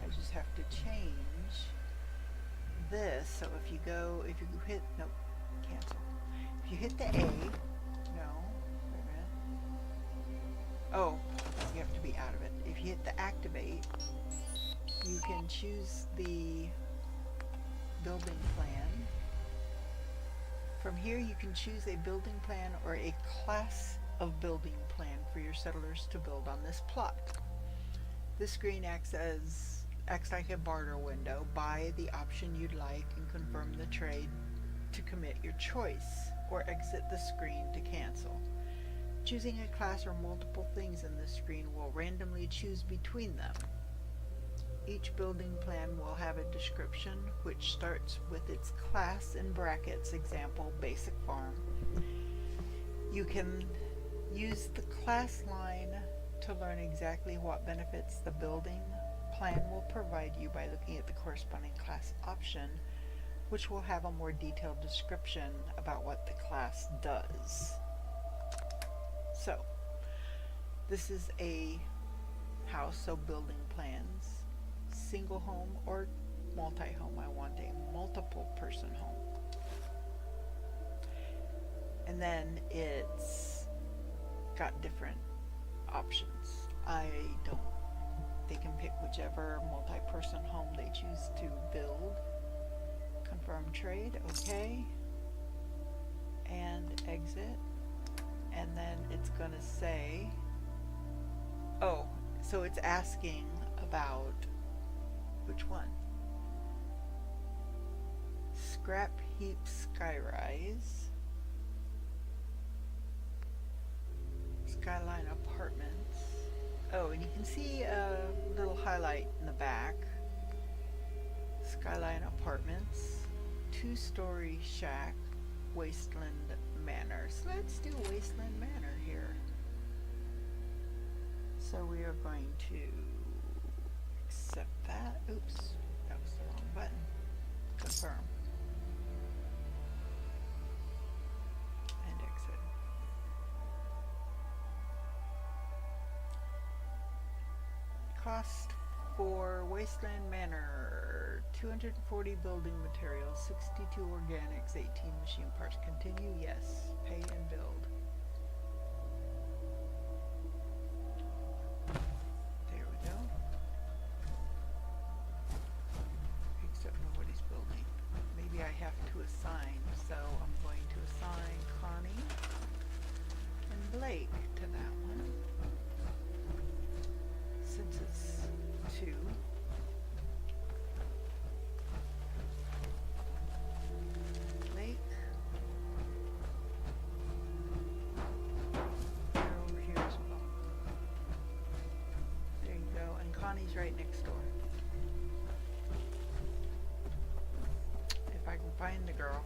I just have to change this. So if you hit, nope, cancel. If you hit the A, no, wait a minute. Oh, you have to be out of it. If you hit the activate, you can choose the building plan. From here you can choose a building plan or a class of building plan for your settlers to build on this plot. This screen acts like a barter window. Buy the option you'd like and confirm the trade to commit your choice, or exit the screen to cancel. Choosing a class or multiple things in this screen will randomly choose between them. Each building plan will have a description which starts with its class in brackets, example, basic farm. You can use the class line to learn exactly what benefits the building plan will provide you by looking at the corresponding class option, which will have a more detailed description about what the class does. So, this is a house, so building plans. Single home or multi-home. I want a multiple person home. And then it's got different options. They can pick whichever multi-person home they choose to build. Confirm trade, okay. And exit. And then it's gonna say, oh, so it's asking about which one? Scrap heap skyrise, skyline apartments. Oh, and you can see a little highlight in the back. Skyline apartments, 2-story shack, Wasteland Manor. So let's do Wasteland Manor here. So we are going to accept that. Oops, that was the wrong button. Confirm. And exit. Cost for Wasteland Manor, 240 building materials, 62 organics, 18 machine parts. Continue, yes. Pay and build. There we go. Except nobody's building. Maybe I have to assign, so I'm going to assign Connie and Blake to that one. Since it's 2. Blake. You're over here as well. There you go, and Connie's right next door. If I can find the girl.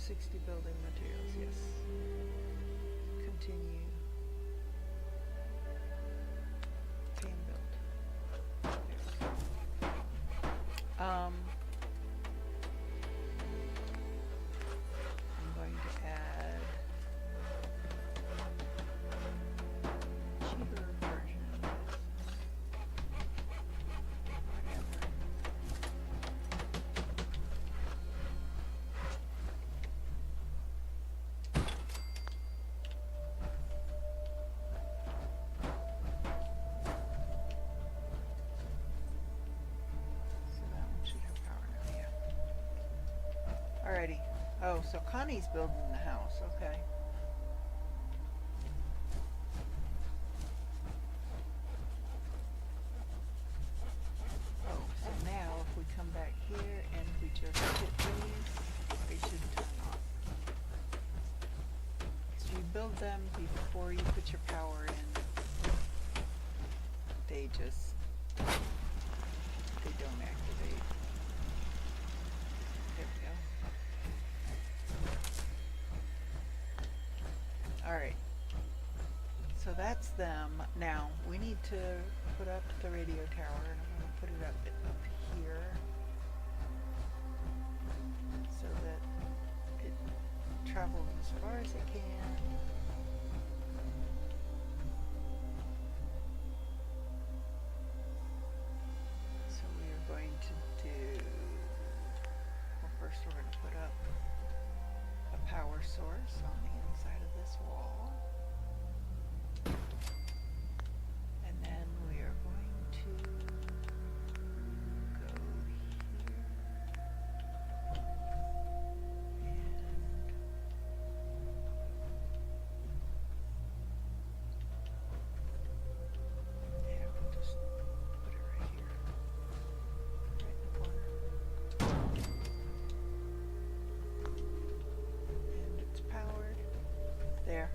60 building materials, yes. Continue. Pain build. There we go. I'm going to add cheaper version of this. Whatever. So that one should have power now, yeah. Alrighty. Oh, so Connie's building the house, okay. Oh, so now if we come back here and we just hit these, they should turn off. So you build them before you put your power in. They just, they don't activate. There we go. Alright. So that's them. Now, we need to put up the radio tower, and I'm going to put it up here so that it travels as far as it can. So we are going to do, well, first we're going to put up a power source on the inside of this wall. And then we are going to go here. And yeah, we'll just put it right here. Right in the corner. And it's powered. There.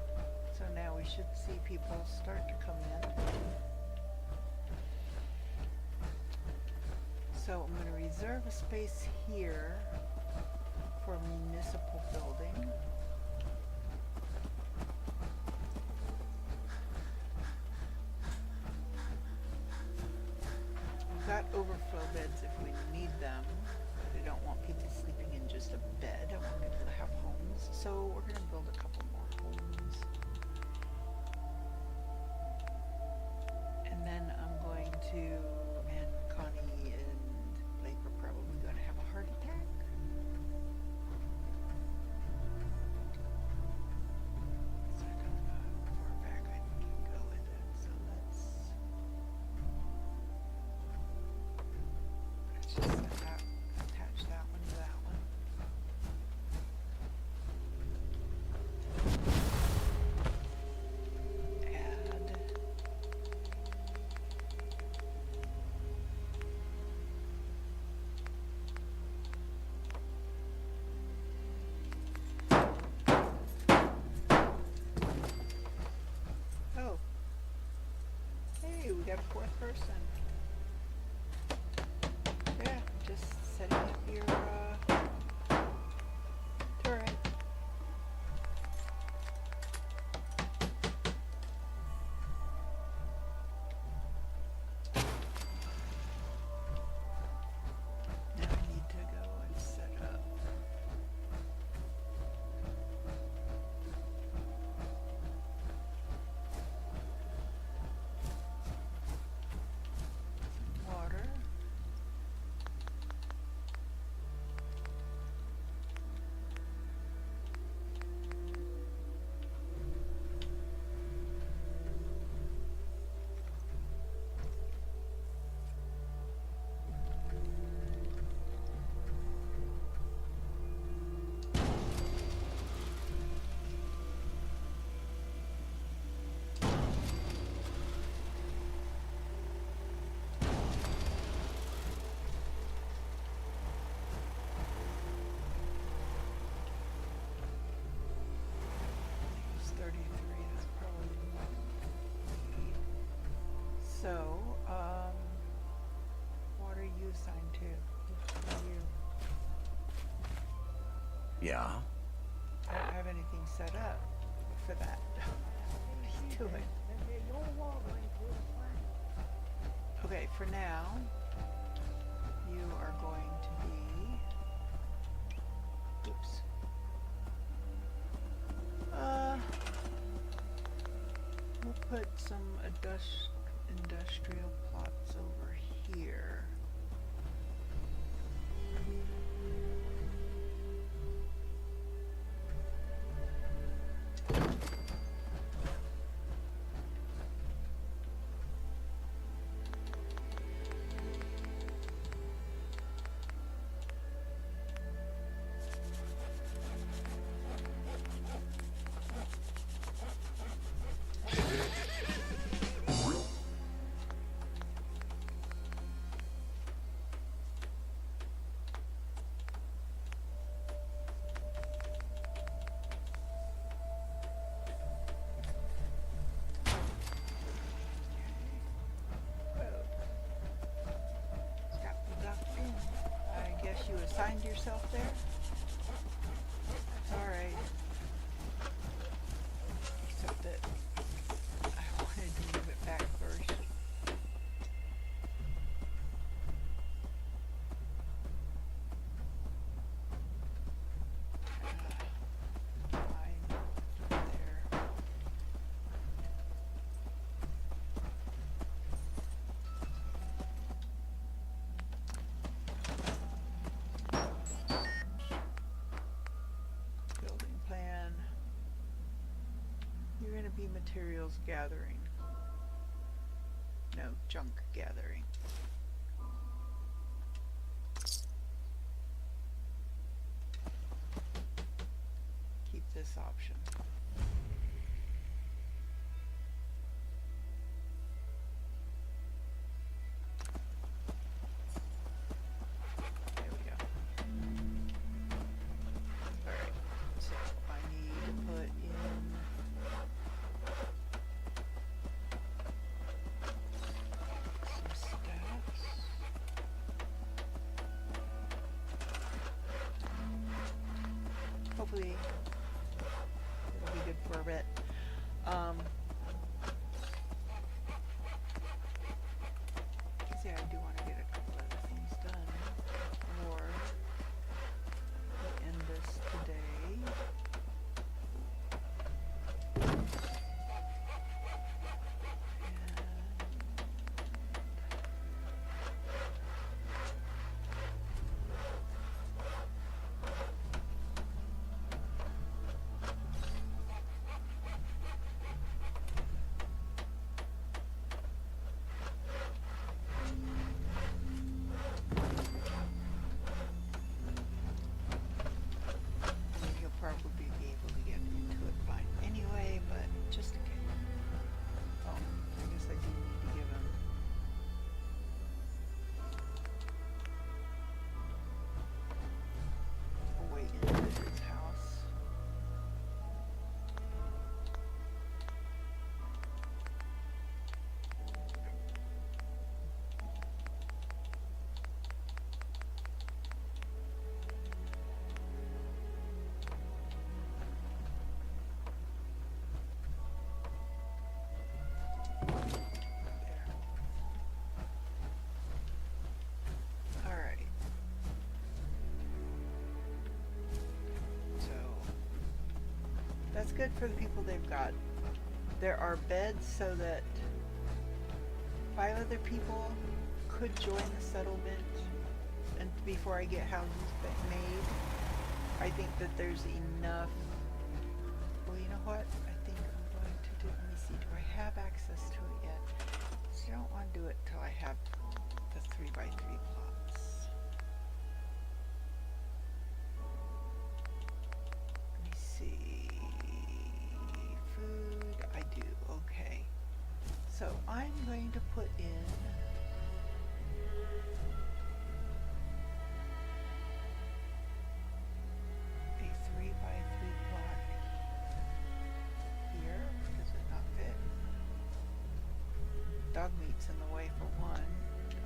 So now we should see people start to come in. So I'm going to reserve a space here for municipal building. We've got overflow beds if we need them, but I don't want people sleeping in just a bed. I want people to have homes. So we're going to build a couple more homes. And then I'm going to, and Connie and Blake are probably going to have a heart attack. So I don't know how far back I can go with it. So let's just set that, attach that one to that one. Add. Oh. Hey, we got a fourth person. Yeah, just setting up your turret. Now I need to go and set up. Some water. It's 33, that's probably more than we need. So, what are you assigned to? What are you? Yeah? I don't have anything set up for that. What are you doing? Okay, for now, you are going to be... Oops. We'll put some industrial plots over here. You assigned yourself there? That's alright. Except that I wanted to move it back first. Fine. There. You're going to be materials gathering. No, junk gathering. Keep this option. There we go. Alright, so I need to put in some stats. Hopefully it'll be good for a bit. Yeah, I do want to get a couple other things done before we end this today. Probably be able to get into it fine anyway, but just in case. Oh, I guess I do need to give him a way into his house. Alright. So, that's good for the people they've got. There are beds so that 5 other people could join the settlement and before I get houses made. I think that there's enough. Well, you know what? I think I'm going to do, let me see, do I have access to it yet? So I don't want to do it till I have the 3x3 plots. Let me see. Food, I do, okay. So I'm going to put in a 3x3 plot here. Does it not fit? Dog meat's in the way for one.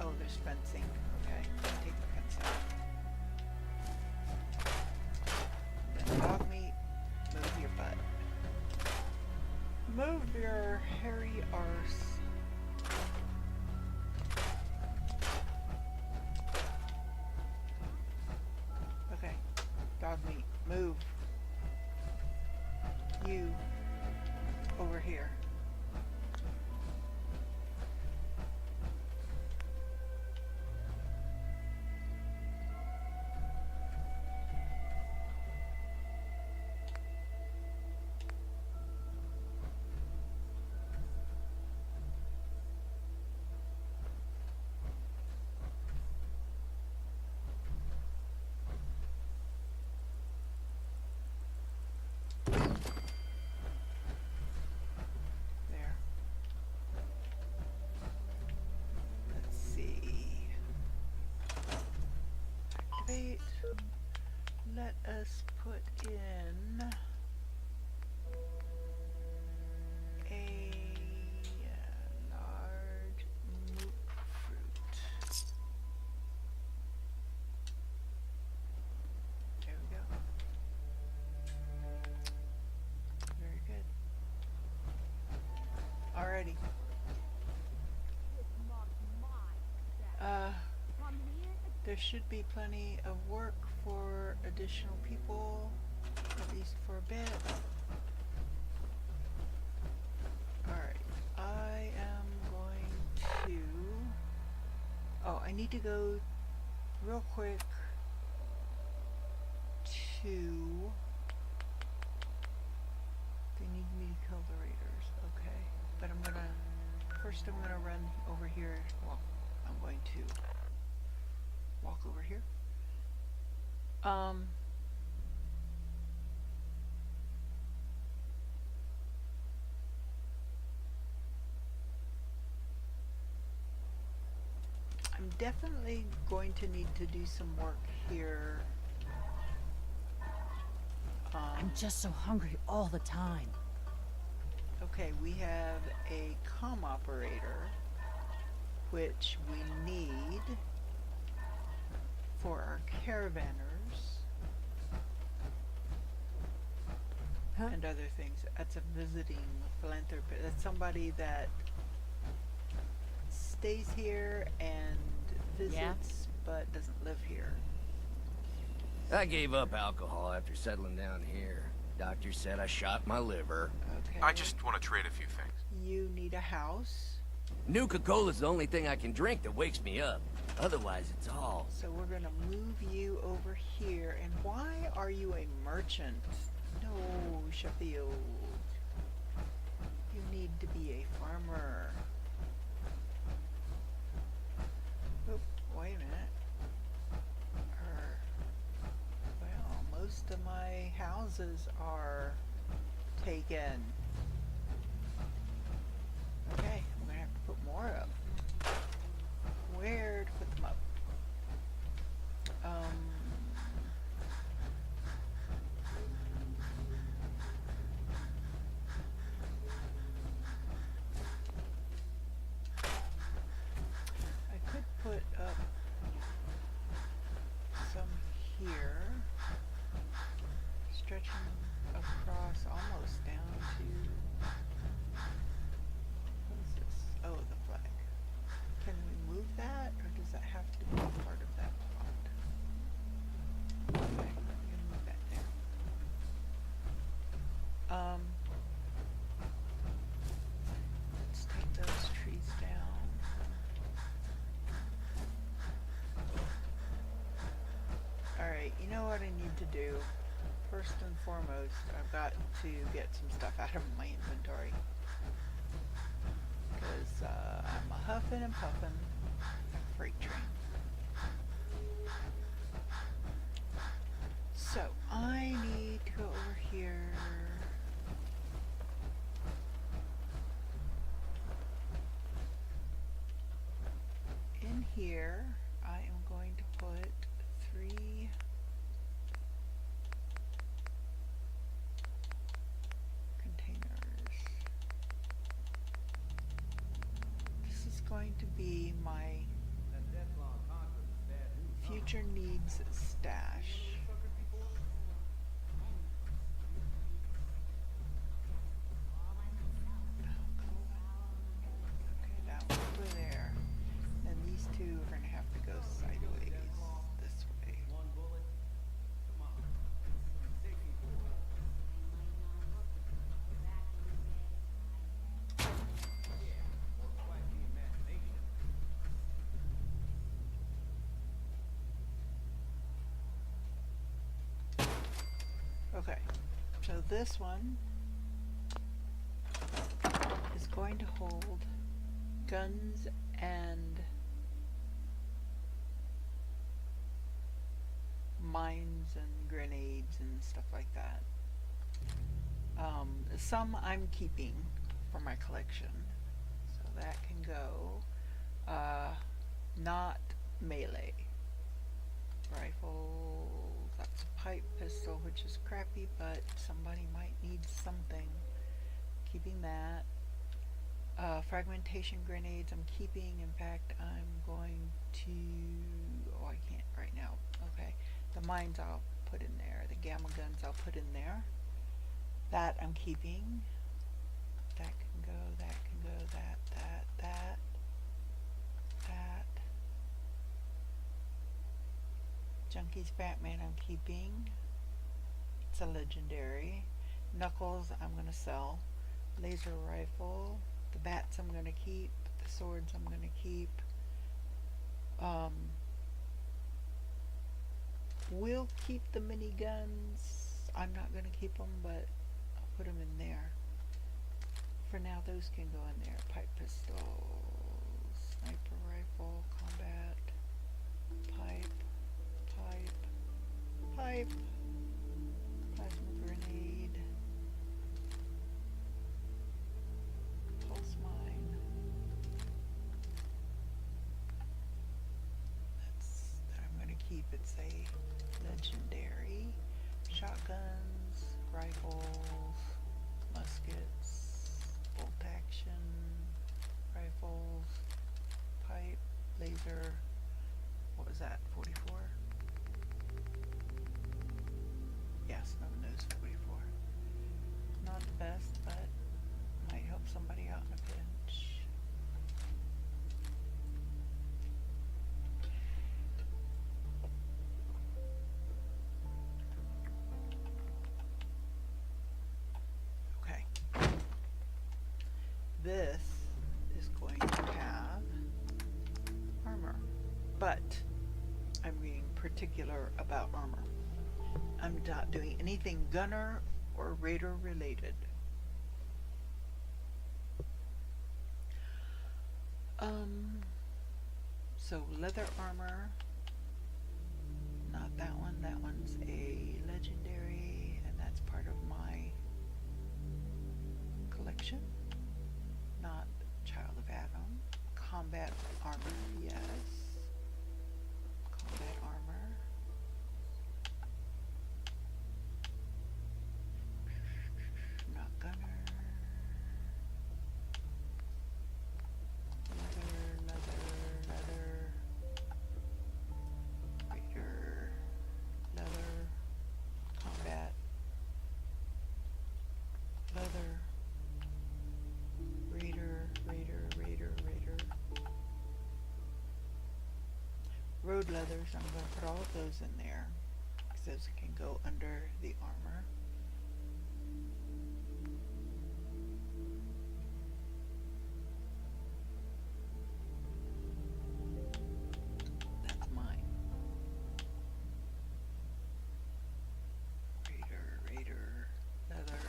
Oh, there's fencing. Okay, take the fence out. Then dog meat. Sugar Harry Arse. Okay. Dog meat. Move. You. Over here. Let us put in a large moot fruit. There we go. Very good. Alrighty. There should be plenty of work for additional people, at least for a bit. Alright, I am going to... Oh, I need to go real quick to... They need me to kill the raiders, okay. But I'm gonna... First I'm gonna run over here. Well, I'm going to walk over here. I'm definitely going to need to do some work here. I'm just so hungry all the time. Okay, we have a comm operator, which we need for our caravanners and other things. That's a visiting philanthropist. That's somebody that stays here and visits but doesn't live here. I gave up alcohol after settling down here. Doctor said I shot my liver. Okay. I just want to trade a few things. You need a house. Nuka-Cola's the only thing I can drink that wakes me up. Otherwise, it's all... So we're gonna move you over here. And why are you a merchant? No, Sheffield. You need to be a farmer. Oop, wait a minute. Well, most of my houses are taken. Okay, I'm gonna have to put more up. Where to put them up? I could put up some here, stretching across almost down to, what is this? Oh, the flag. Can we move that, or does that have to be part of that plot? Okay, we can move that there. Let's take those trees down. Alright, you know what I need to do? First and foremost, I've got to get some stuff out of my inventory. Because I'm a huffing and puffing freight train. So I need to go over here. In here, I am going to put 3 containers. This is going to be my future needs stash. Okay, so this one is going to hold guns and mines and grenades and stuff like that. Some I'm keeping for my collection, so that can go. Not melee. Rifle, that's a pipe pistol, which is crappy, but somebody might need something. Keeping that. Fragmentation grenades I'm keeping. In fact, I'm going to... oh, I can't right now. Okay. The mines I'll put in there. The gamma guns I'll put in there. That I'm keeping. That can go, that can go, that. Junkie's Batman I'm keeping. It's a legendary. Knuckles I'm gonna sell. Laser rifle. The bats I'm gonna keep. The swords I'm gonna keep. We'll keep the miniguns. I'm not gonna keep them, but I'll put them in there. For now, those can go in there. Pipe pistol, sniper rifle, combat, pipe, plasma grenade, pulse mine. That I'm going to keep. It's a legendary. Shotguns, rifles, muskets, bolt action, rifles, pipe, laser. What was that? 44? Yes, no one knows 44. Not the best, but might help somebody out in a pinch. Okay. This is going to have armor, but I'm being particular about armor. I'm not doing anything gunner or raider related. So leather armor, not that one. That one's a legendary, and that's part of my collection. Not Child of Adam. Combat armor, yes. Combat armor. Not gunner. Leather. Raider. Leather. Combat. Leather. Raider. Road leathers, I'm going to put all of those in there, because those can go under the armor. That's mine. Raider, leather.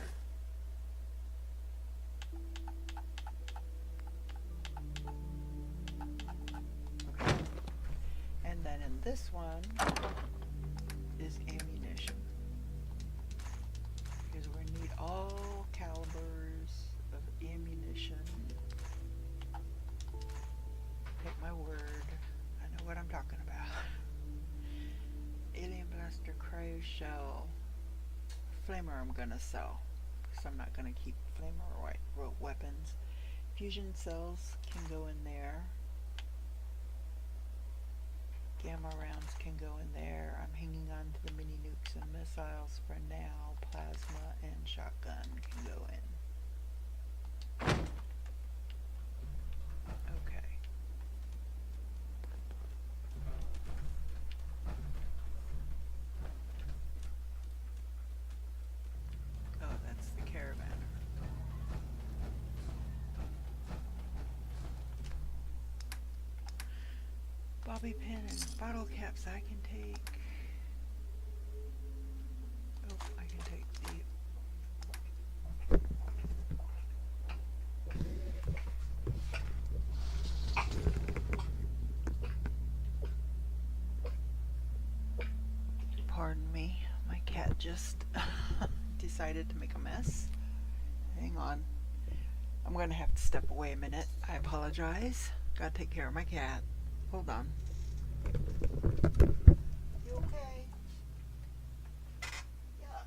Okay. And then in this one is ammunition. Because we're going to need all calibers of ammunition. Take my word. I know what I'm talking about. Alien blaster, cryo shell. Flamer I'm going to sell. Because I'm not going to keep flamer or weapons. Fusion cells can go in there. Gamma rounds can go in there. I'm hanging on to the mini nukes and missiles for now. Plasma and shotgun can go in. Okay. Oh, that's the caravan. Bobby pin and bottle caps I can take. Oh, I can take just decided to make a mess. Hang on. I'm gonna have to step away a minute. I apologize. Gotta take care of my cat. Hold on. You okay? Yuck.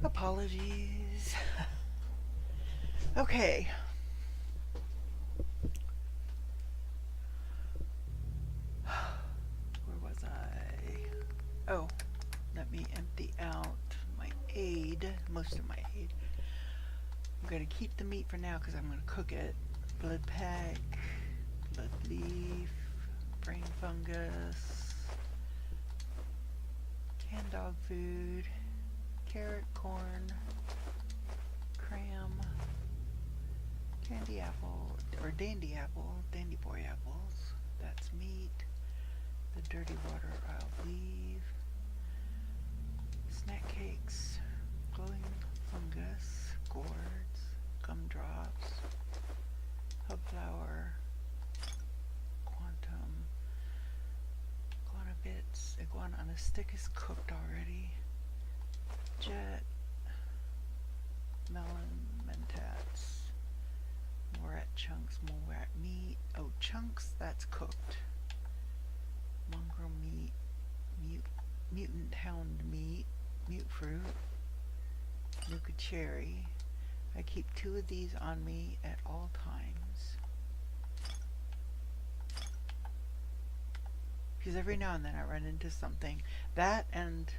Apologies. Okay. Where was I? Oh, let me empty out my aid, most of my aid. I'm going to keep the meat for now because I'm going to cook it. Blood pack, blood leaf, brain fungus, canned dog food, carrot, corn, cram, candy apple, or dandy apple, dandy boy apples. That's meat. The dirty water I'll leave. Snack cakes, glowing fungus, gourds, gumdrops, hubflower, quantum, iguana bits. Iguana on a stick is cooked already. Jet, melon, mentats, morat chunks, morat meat. Oh, chunks, that's cooked. Mongrel meat, mutant hound meat, mute fruit, nuka cherry. I keep 2 of these on me at all times. Because every now and then I run into something. That and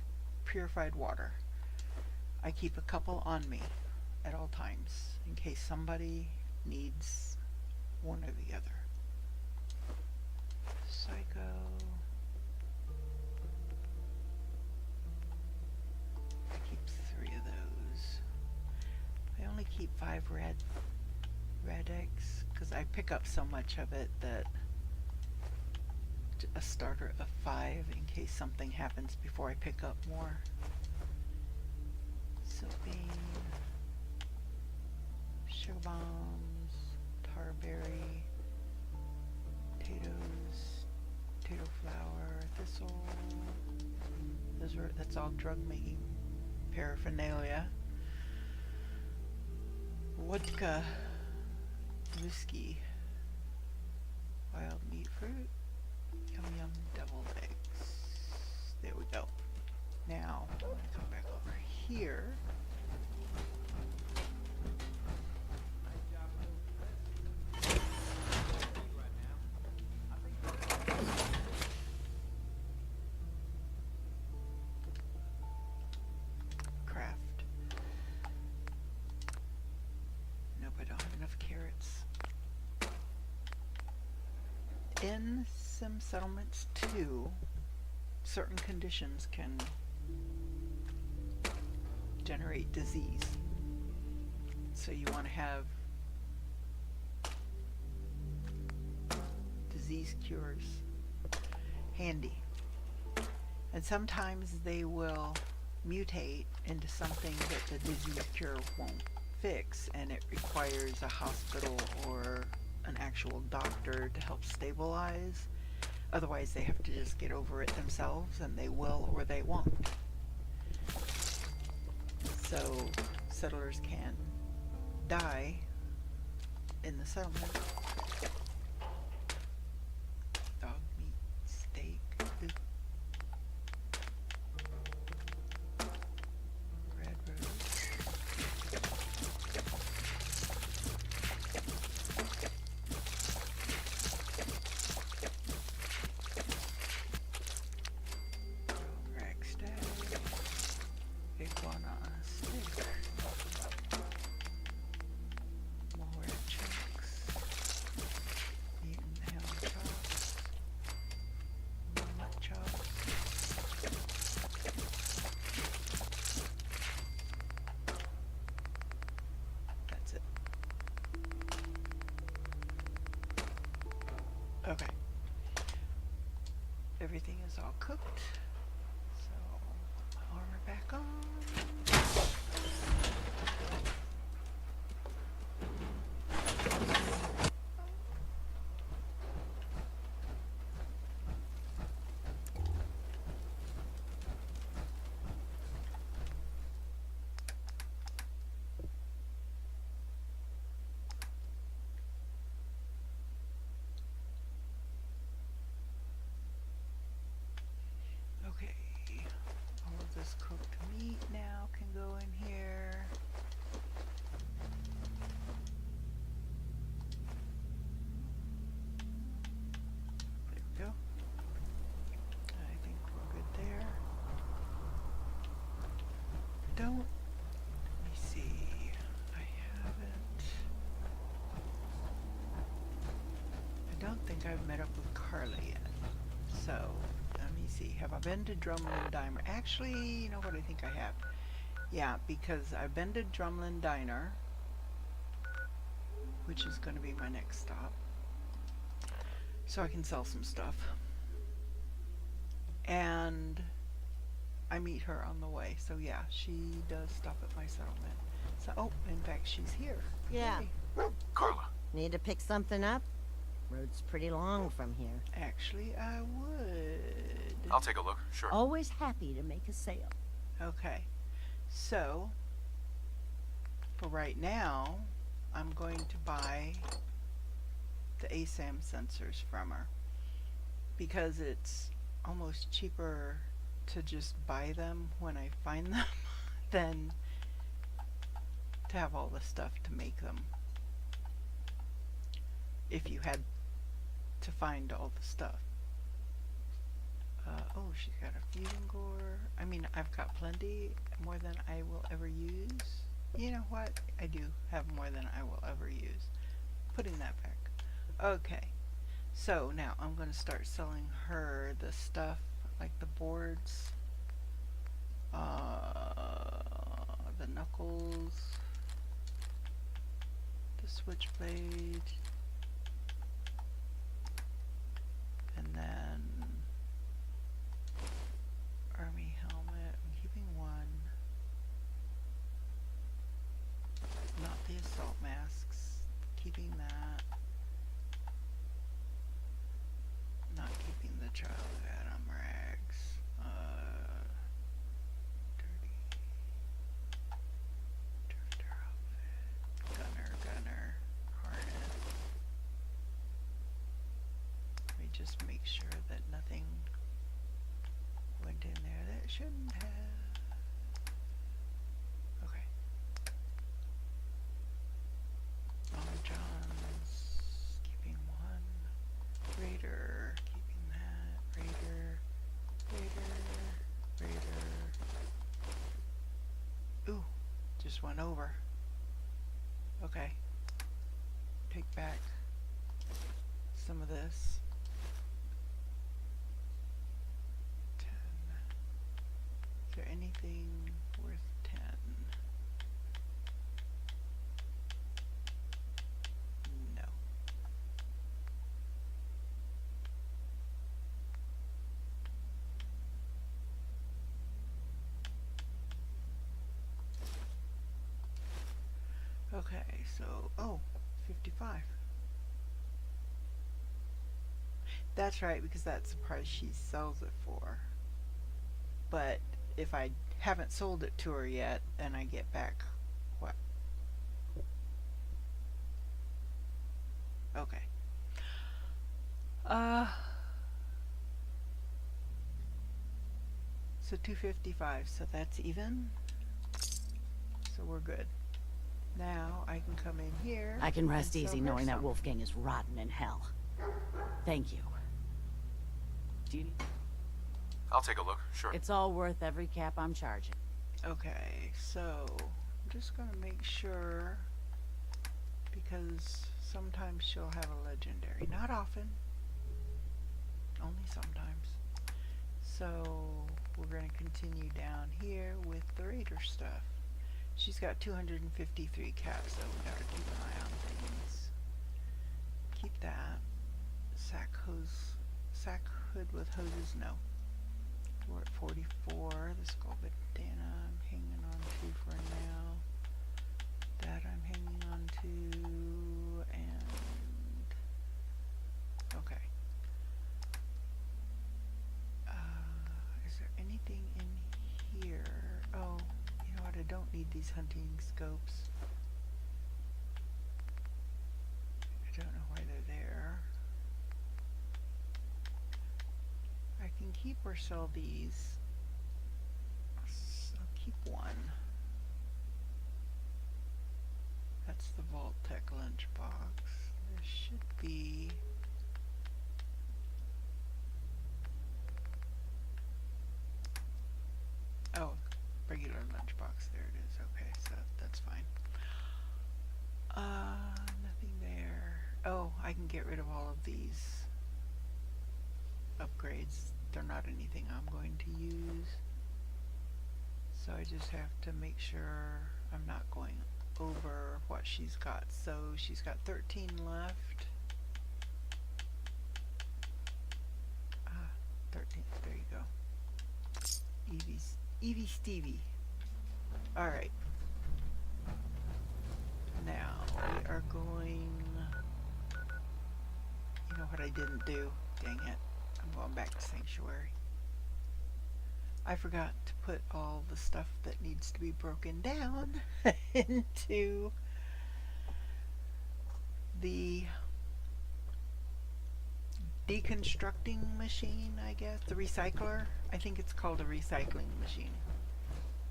purified water. I keep a couple on me at all times in case somebody needs one or the other. Psycho. I keep 3 of those. I only keep 5 red eggs because I pick up so much of it that a starter of 5 in case something happens before I pick up more. Silkbean, sugar bombs, tarberry, potatoes, potato flour, thistle. That's all drug making paraphernalia. Vodka, whiskey, wild meat fruit, yum yum deviled eggs. There we go. Now, I'm going to come back over here. Craft. Nope, I don't have enough carrots. In Sim Settlements 2, certain conditions can generate disease. So you want to have disease cures handy. And sometimes they will mutate into something that the disease cure won't fix, and it requires a hospital or an actual doctor to help stabilize. Otherwise, they have to just get over it themselves, and they will or they won't. So, settlers can die in the settlement. Dog meat, steak, red rose. Ragstag. Iguana on a stick. More chunks. Mutant ham chops. Nut chops. That's it. Okay. Everything is all cooked. So, put my armor back on. Okay, all of this cooked meat now can go in here. There we go. I think we're good there. Don't, let me see, I don't think I've met up with Carla yet. So, let me see. Have I been to Drumlin Diner? Actually, you know what? I think I have. Yeah, because I've been to Drumlin Diner, which is going to be my next stop. So I can sell some stuff. And I meet her on the way. So yeah, she does stop at my settlement. So, oh, in fact, she's here. Yeah. Yay. Carla. Need to pick something up? Road's pretty long from here. Actually, I would. I'll take a look, sure. Always happy to make a sale. Okay. So, for right now, I'm going to buy the ASAM sensors from her. Because it's almost cheaper to just buy them when I find them than to have all the stuff to make them. If you had to find all the stuff. Oh, she's got a fusion core. I mean, I've got plenty, more than I will ever use. You know what? I do have more than I will ever use. Putting that back. Okay. So now I'm going to start selling her the stuff, like the boards, the knuckles, the switchblade, and then army helmet. I'm keeping one. Not the assault masks. Keeping that. Not keeping the Child of Adam rags. Dirty. Drifter outfit. Gunner. Harness. Let me just make sure that nothing went in there that it shouldn't have. Okay. Long John's. Keeping one. Raider. Keeping that. Raider. Ooh, just went over. Okay. Take back some of this. 10. Is there anything worth 10? No. Okay, so, oh, 55. That's right, because that's the price she sells it for. But if I haven't sold it to her yet, then I get back what? Okay. So 255, so that's even. So we're good. Now I can come in here. I can rest and sell easy her knowing that some. Wolfgang is rotten in hell. Thank you. Do you need... I'll take a look, sure. It's all worth every cap I'm charging. Okay, so I'm just gonna make sure, because sometimes she'll have a legendary. Not often. Only sometimes. So we're gonna continue down here with the Raider stuff. She's got 253 caps, so we gotta keep an eye on things. Keep that. Sack hood with hoses, no. We're at 44. The skull bandana I'm hanging on to for now. That I'm hanging on to, and okay. Is there anything in here? Oh, you know what? I don't need these hunting scopes. I don't know why they're there. I can keep or sell these. I'll keep one. That's the Vault Tech lunchbox. There should be... Oh, regular lunchbox. There it is. Okay, so that's fine. Nothing there. Oh, I can get rid of all of these upgrades. They're not anything I'm going to use. So I just have to make sure I'm not going over what she's got. So she's got 13 left. 13, there you go. Evie Stevie. Alright. Now we are going... You know what I didn't do? Dang it. I'm going back to Sanctuary. I forgot to put all the stuff that needs to be broken down into the deconstructing machine, I guess. The recycler. I think it's called a recycling machine.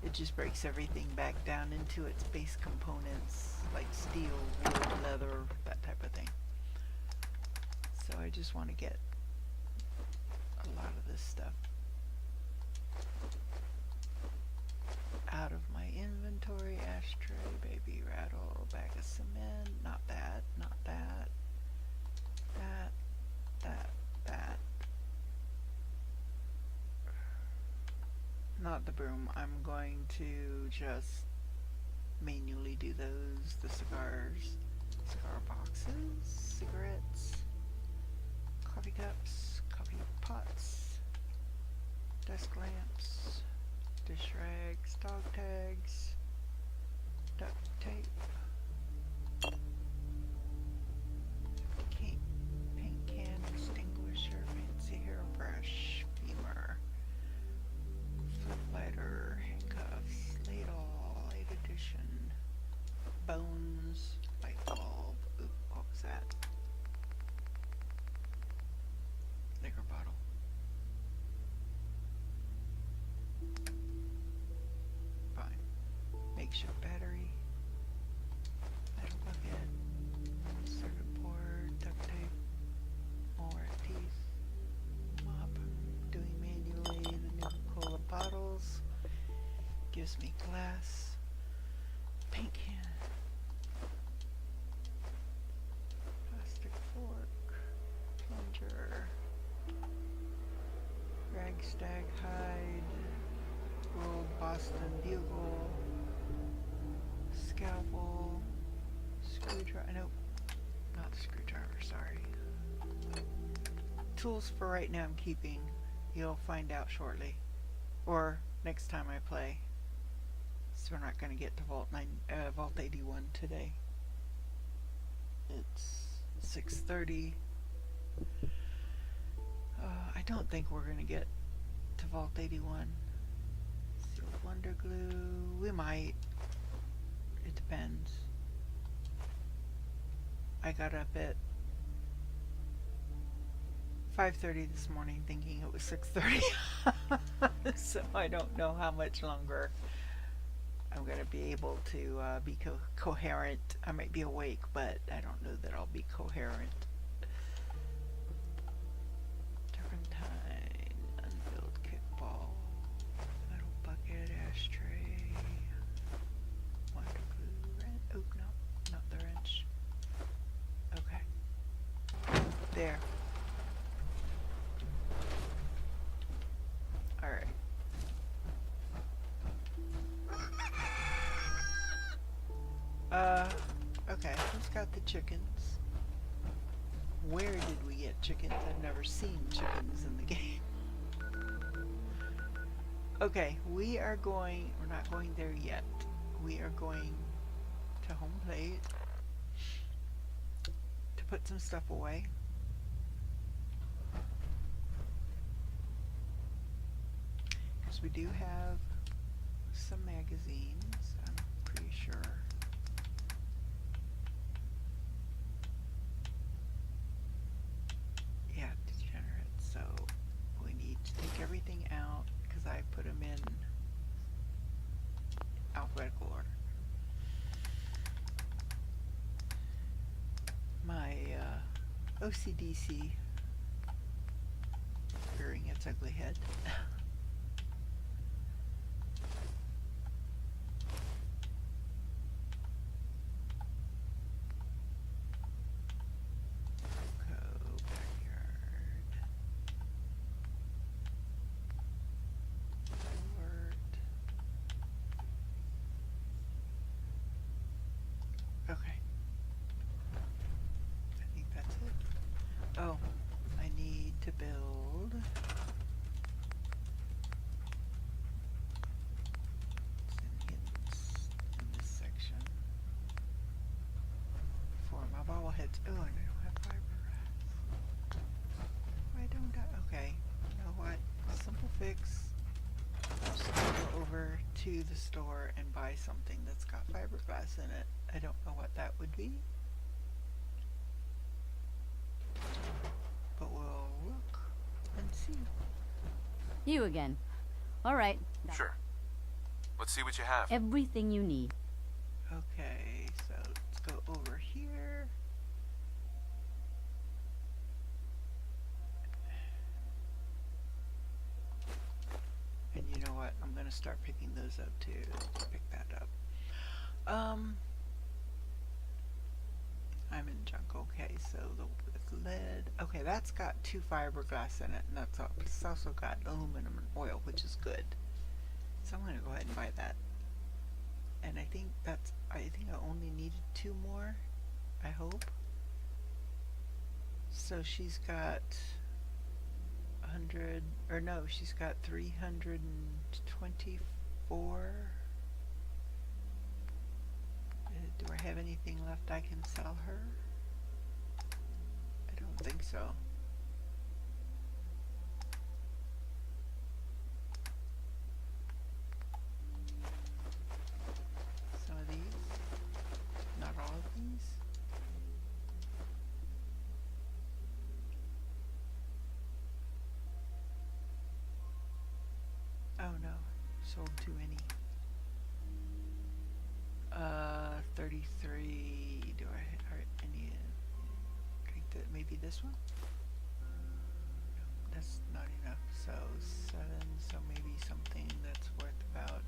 It just breaks everything back down into its base components, like steel, wood, leather, that type of thing. So I just want to get a lot of this stuff out of my inventory. Ashtray, baby rattle, bag of cement, not that, not that, that, that. Not the broom. I'm going to just manually do those. The cigars, cigar boxes, cigarettes, coffee cups, coffee pots, desk lamps, dish rags, dog tags, duct tape, paint can, extinguisher, fancy hairbrush, beamer, flip lighter, handcuffs, ladle, 8th edition, bones, light bulb. Oop, what was that? Liquor bottle. Fine. Makeshift battery. Metal bucket. Circuit board. Duct tape. More teeth. Mop. Doing manually the Nuka-Cola bottles. Gives me glass. Paint can. Plastic fork. Plunger. Ragstag hide, rolled Boston bugle, scalpel, screwdriver, nope, not the screwdriver, sorry. Tools for right now I'm keeping. You'll find out shortly. Or next time I play. So we're not going to get to Vault 81 today. It's 6:30. I don't think we're gonna get to Vault 81. Sealed Wonder Glue. We might. It depends. I got up at 5:30 this morning thinking it was 6:30. So I don't know how much longer I'm going to be able to be coherent. I might be awake, but I don't know that I'll be coherent. Turpentine, unfilled kickball, metal bucket, ashtray, wonder glue, wrench. Oh, no, not the wrench. Okay. There. Alright. Okay, who's got the chickens? Where did we get chickens? I've never seen chickens in the game. Okay, we're not going there yet. We are going to home plate to put some stuff away. Because we do have some magazines, I'm pretty sure. Yeah, degenerate, so we need to take everything out because I put them in alphabetical order. My OCDC rearing its ugly head. Oh, I need to build in this section for my bobbleheads. Oh, and I don't have fiberglass. Why don't I? Okay, you know what? Simple fix. I'm just gonna go over to the store and buy something that's got fiberglass in it. I don't know what that would be. But we'll look and see. You again. All right. Sure. Let's see what you have. Everything you need. Okay, so let's go over here. And you know what? I'm gonna start picking those up too. Let's pick that up. I'm in junk. Okay, so the lead. Okay, that's got 2 fiberglass in it, and that's all. It's also got aluminum and oil, which is good. So I'm gonna go ahead and buy that. And I think I only needed 2 more. I hope. So she's got 100, or no, she's got 324. Do I have anything left I can sell her? I don't think so. Some of these, not all of these. Oh no, sold too many. 33. Do I need maybe this one? No, that's not enough. So 7. So maybe something that's worth about.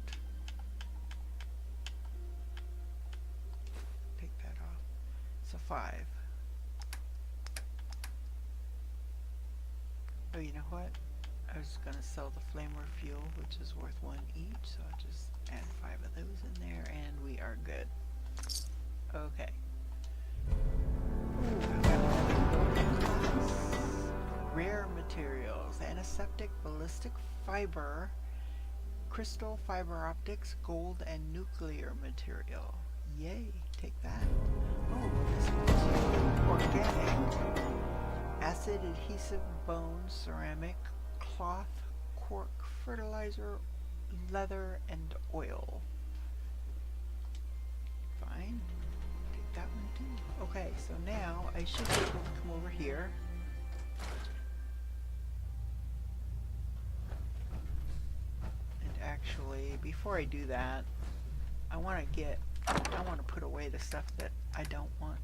Take that off. So 5. Oh, you know what? I was gonna sell the flamer fuel, which is worth 1 each. So I'll just add 5 of those in there, and we are good. Okay. Rare materials: antiseptic, ballistic fiber, crystal fiber optics, gold, and nuclear material. Yay! Take that. Oh, this one's organic. Acid adhesive, bone, ceramic, cloth, cork, fertilizer, leather, and oil. Fine. Take that one too. Okay, so now I should be able to come over here. And actually, before I do that, I want to put away the stuff that I don't want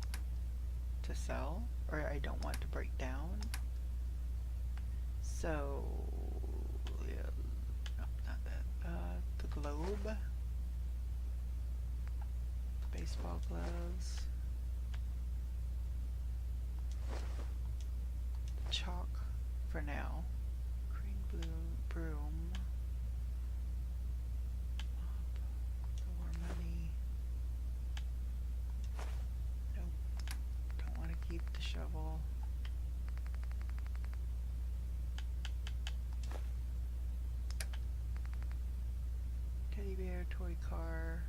to sell, or I don't want to break down. So, yeah, no, not that. The globe, baseball gloves, chalk for now, green blue broom, more money. Nope, don't want to keep the shovel. Teddy bear, toy car,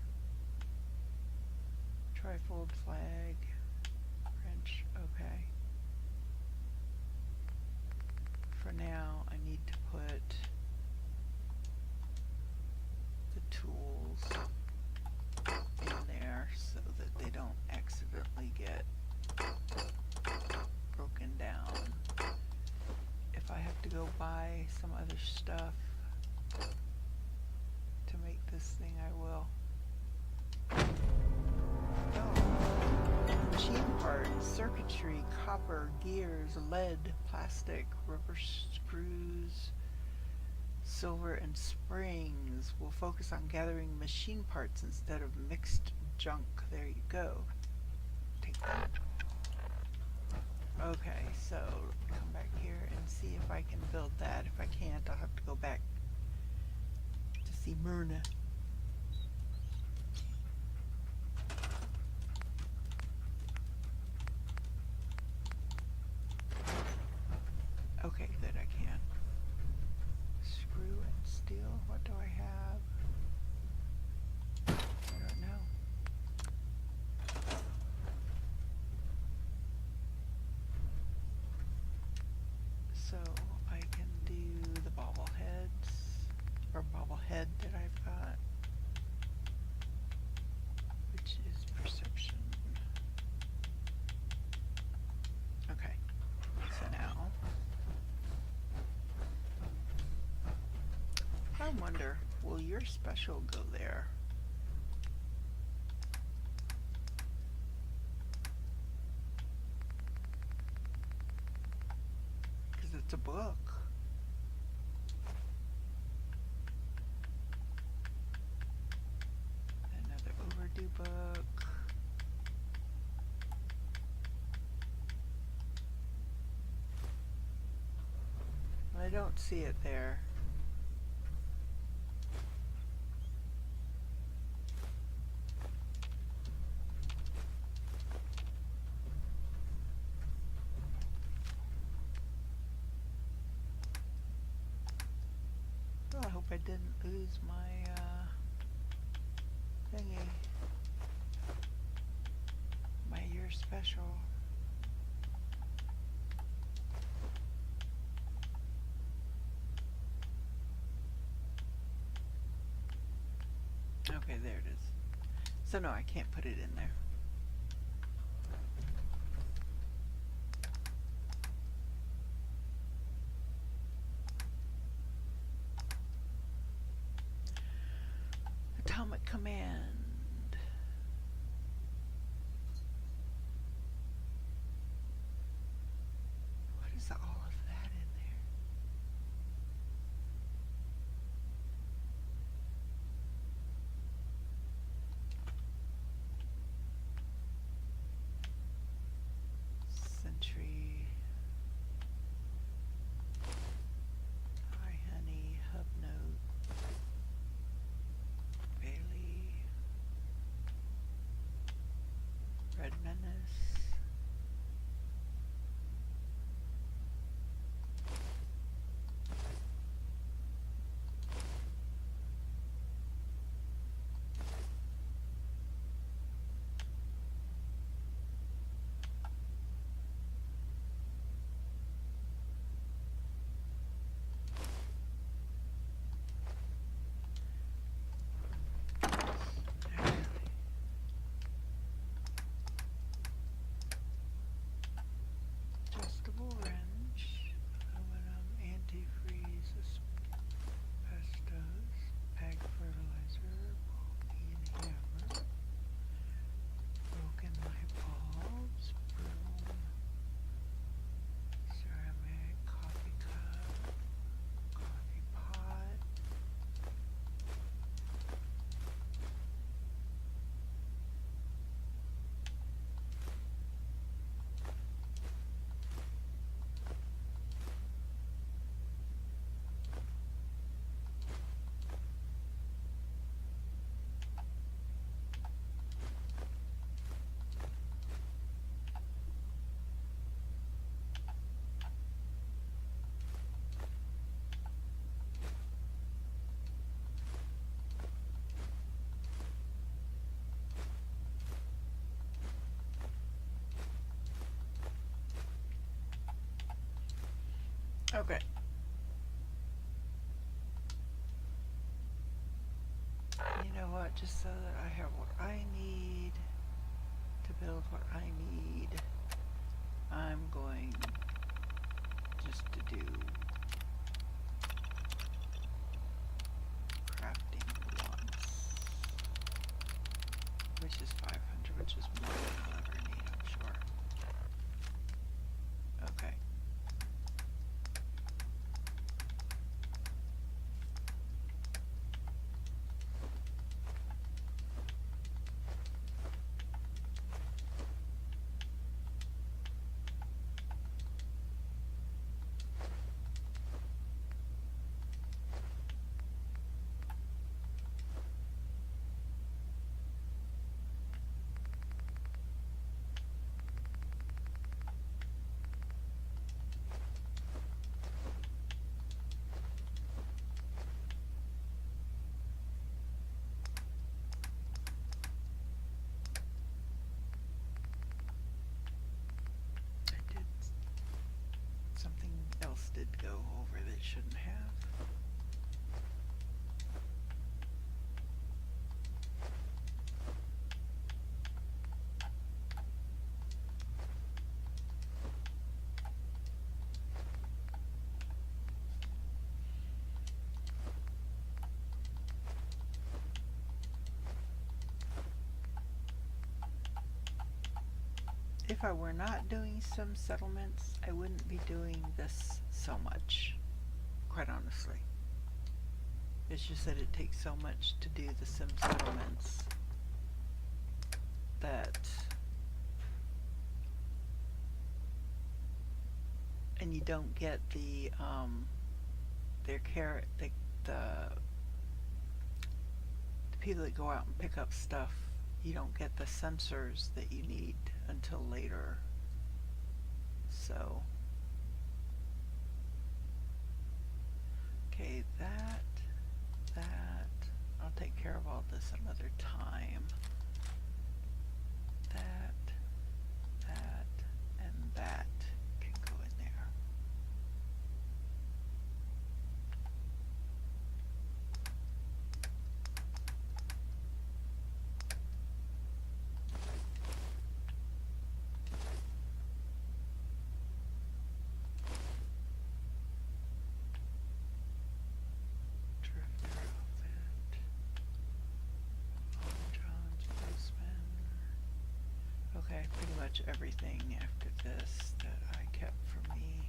trifold flag, wrench, okay. For now, I need to put the tools in there so that they don't accidentally get broken down. If I have to go buy some other stuff to make this thing, I will. Oh. Machine parts, circuitry, copper, gears, lead, plastic, rubber screws, silver, and springs. We'll focus on gathering machine parts instead of mixed junk. There you go. Take that. Okay, so come back here and see if I can build that. If I can't, I'll have to go back to see Myrna. Okay, good, I can. Screw and steel, what do I have? I don't know. So I can do the bobbleheads, or bobblehead that I've got, which is perception. Okay, so now I wonder, will your special go there? Because it's a book. Another overdue book. I don't see it there. Well, I hope I didn't lose my thingy. My year special. Okay, there it is. So no, I can't put it in there. Atomic Command. What is all of that in there? Sentry. Hi, honey. Hub note. Bailey. Okay. You know what? Just so that I have what I need to build what I need, I'm going just to do crafting once, which is 500, which is more than I'll ever need, I'm sure. Okay. Something else did go over that shouldn't have. If I were not doing some settlements, I wouldn't be doing this so much, quite honestly. It's just that it takes so much to do the sim settlements that, and you don't get the people that go out and pick up stuff, you don't get the sensors that you need until later. So, okay, that, I'll take care of all this another time. That, and that can go in there. Okay, pretty much everything after this that I kept for me.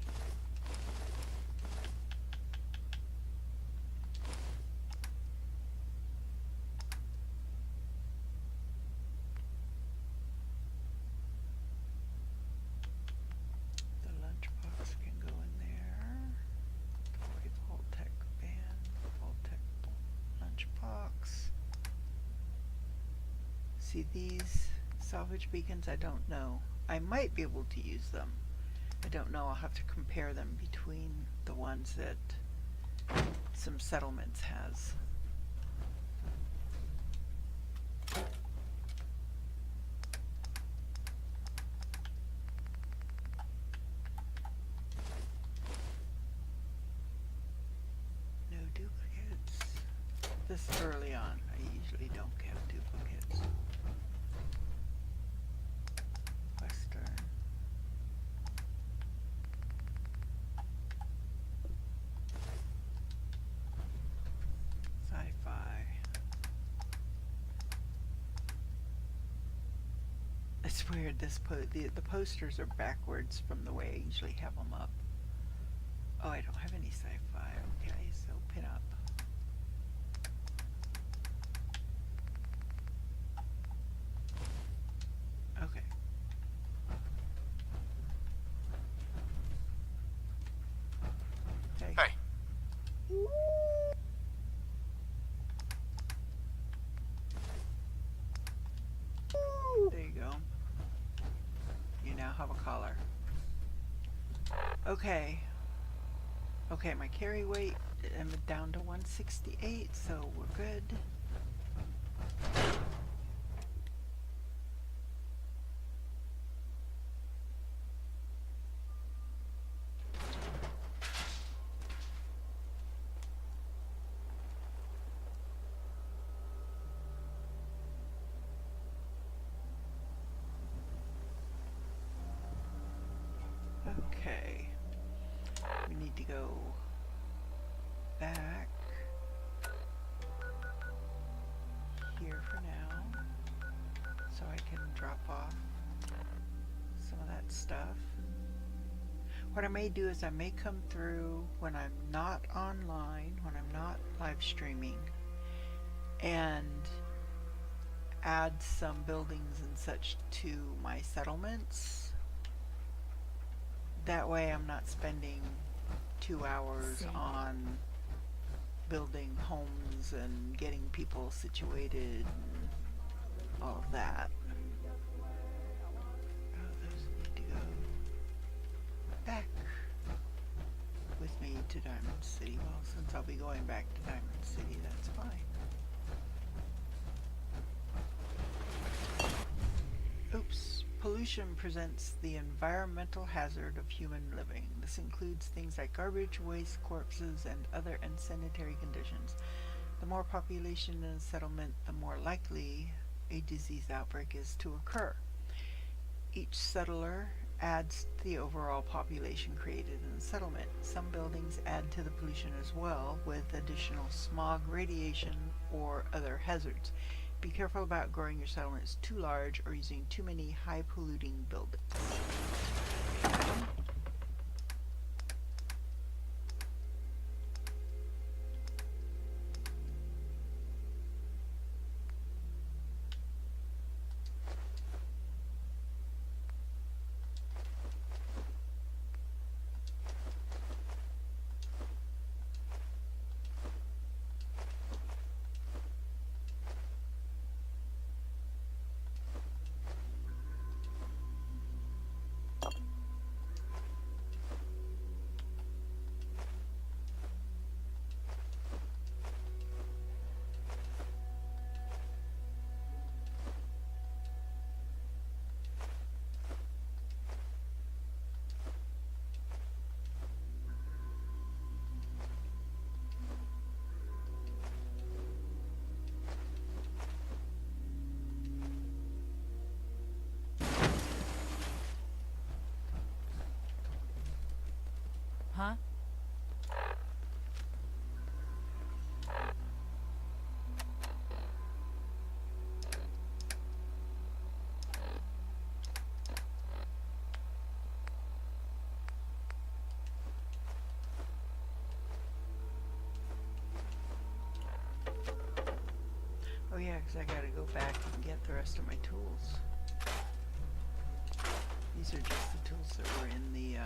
The lunchbox can go in there. Avoid Voltec ban, Voltec lunchbox. See these salvage beacons? I don't know. I might be able to use them. I don't know. I'll have to compare them between the ones that some settlements has. No duplicates. This early on, I usually don't get duplicates. Western. Sci-fi. It's weird. The posters are backwards from the way I usually have them up. Oh, I don't have any sci-fi. Okay, so pin up. Okay. Hey. Hey. There you go. You now have a collar. Okay. Okay, my carry weight, I'm down to 168, so we're good. to go back here for now, so I can drop off some of that stuff. What I may do is I may come through when I'm not online, when I'm not live streaming, and add some buildings and such to my settlements. That way I'm not spending 2 hours on building homes and getting people situated and all of that. Oh, those need to go back with me to Diamond City. Well, since I'll be going back to Diamond City, that's fine. Oops. Pollution presents the environmental hazard of human living. This includes things like garbage, waste, corpses, and other unsanitary conditions. The more population in a settlement, the more likely a disease outbreak is to occur. Each settler adds to the overall population created in the settlement. Some buildings add to the pollution as well, with additional smog, radiation, or other hazards. Be careful about growing your settlements too large or using too many high polluting buildings. Huh? Oh yeah, because I gotta go back and get the rest of my tools. These are just the tools that were in the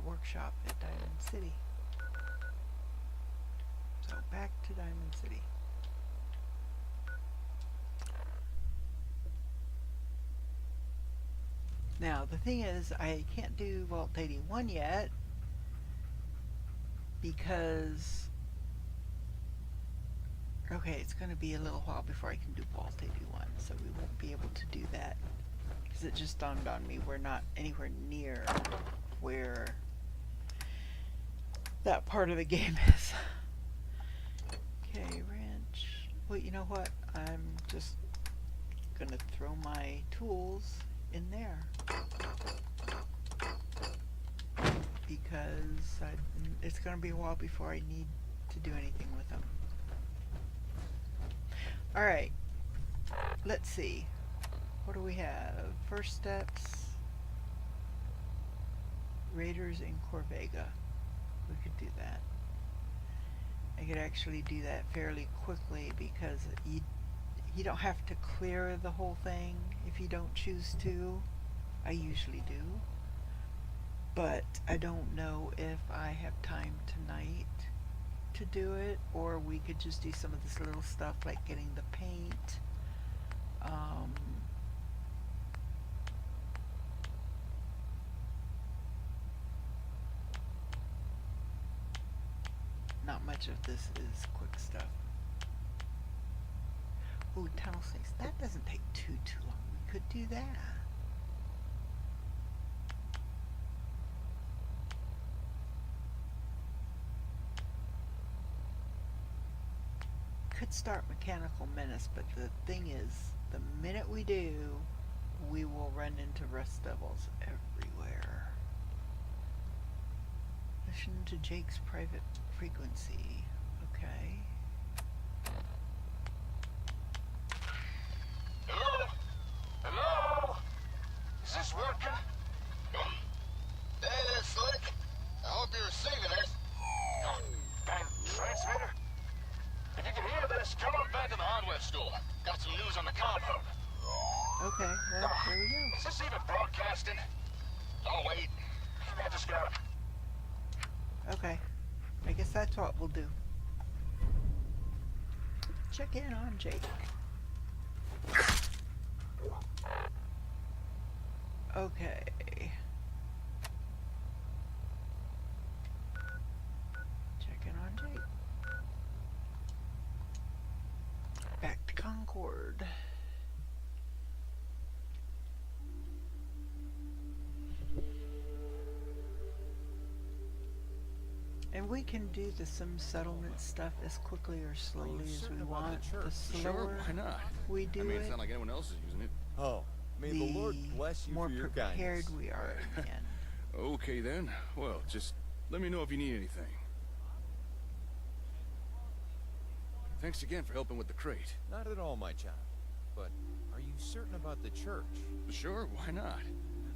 workshop at Diamond City. So back to Diamond City. Now the thing is, I can't do Vault 81 yet because okay, it's going to be a little while before I can do Vault 81, so we won't be able to do that because it just dawned on me we're not anywhere near where that part of the game is. Okay, ranch. Well, you know what? I'm just gonna throw my tools in there because it's gonna be a while before I need to do anything with them. Alright, let's see. What do we have? First steps. Raiders in Corvega. We could do that. I could actually do that fairly quickly because you don't have to clear the whole thing if you don't choose to. I usually do. But I don't know if I have time tonight to do it, or we could just do some of this little stuff like getting the paint. Not much of this is quick stuff. Ooh, tunnel snakes. That doesn't take too long. We could do that. Could start Mechanical Menace, but the thing is, the minute we do, we will run into rust devils everywhere. Listen to Jake's private frequency. Okay. Hello? Hello? Is this working? Hey there, Slick. I hope you're receiving it. Bang, transmitter? If you can hear this, come on back to the hardware store. Got some news on the comm hub. Okay, well, there we go. Is this even broadcasting? Oh, wait. I just got... Okay. I guess that's what we'll do. Check in on Jake. Okay. Check in on Jake. Back to Concord. And we can do the sim settlement stuff as quickly or slowly as we want. The slower Sure, why not? we do I mean, it, it's not like anyone else is using it. Oh, may the Lord bless you more for your prepared kindness. we are again. Okay then. Well, just let me know if you need anything. Thanks again for helping with the crate. Not at all, my child. But are you certain about the church? Sure, why not?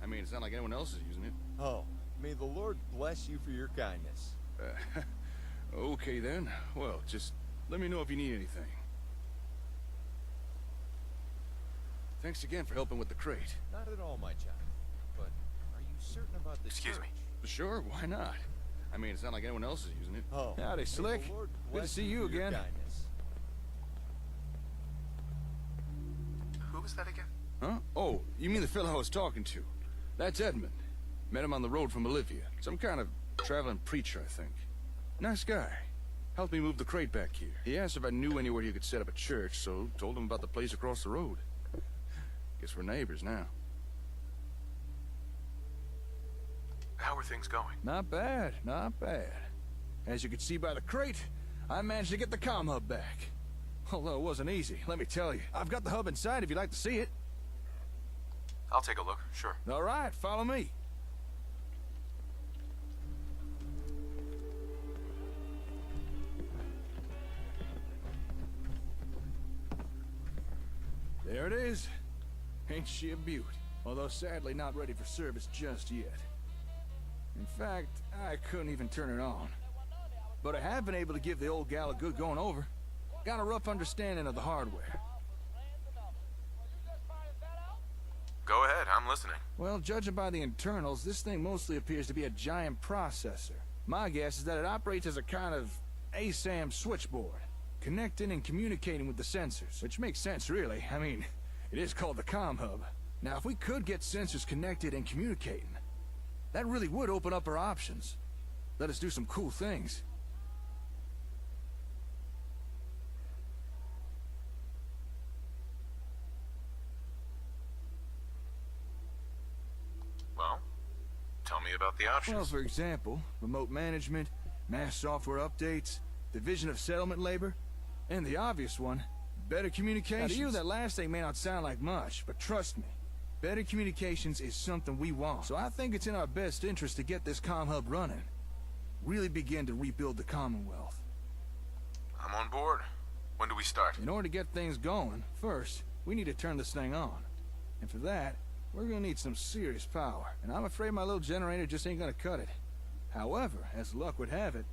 I mean, it's not like anyone else is using it. Oh, may the Lord bless you for your kindness. Okay then. Well, just let me know if you need anything. Thanks again for helping with the crate. Not at all, my child. But are you certain about the Excuse church? me. Sure, why not? I mean, it's not like anyone else is using it. Oh, Howdy, may the Slick. Lord Good to bless see you for your again. kindness. Who was that again? Huh? Oh, you mean the fellow I was talking to? That's Edmund. Met him on the road from Bolivia. Some kind of traveling preacher, I think. Nice guy. Helped me move the crate back here. He asked if I knew anywhere you could set up a church, so told him about the place across the road. Guess we're neighbors now. How are things going? Not bad, not bad. As you can see by the crate, I managed to get the comm hub back. Although it wasn't easy, let me tell you. I've got the hub inside if you'd like to see it. I'll take a look, sure. All right, follow me. There it is. Ain't she a beaut? Although sadly not ready for service just yet. In fact, I couldn't even turn it on. But I have been able to give the old gal a good going over. Got a rough understanding of the hardware. Go ahead, I'm listening. Well, judging by the internals, this thing mostly appears to be a giant processor. My guess is that it operates as a kind of ASAM switchboard, connecting and communicating with the sensors, which makes sense, really. I mean, it is called the comm hub. Now, if we could get sensors connected and communicating, that really would open up our options. Let us do some cool things. Well, tell me about the options. Well, for example, remote management, mass software updates, division of settlement labor, and the obvious one, better communications. Now, to you, that last thing may not sound like much, but trust me, better communications is something we want. So I think it's in our best interest to get this comm hub running. Really begin to rebuild the Commonwealth. I'm on board. When do we start? In order to get things going, first, we need to turn this thing on. And for that, we're gonna need some serious power. And I'm afraid my little generator just ain't gonna cut it. However, as luck would have it,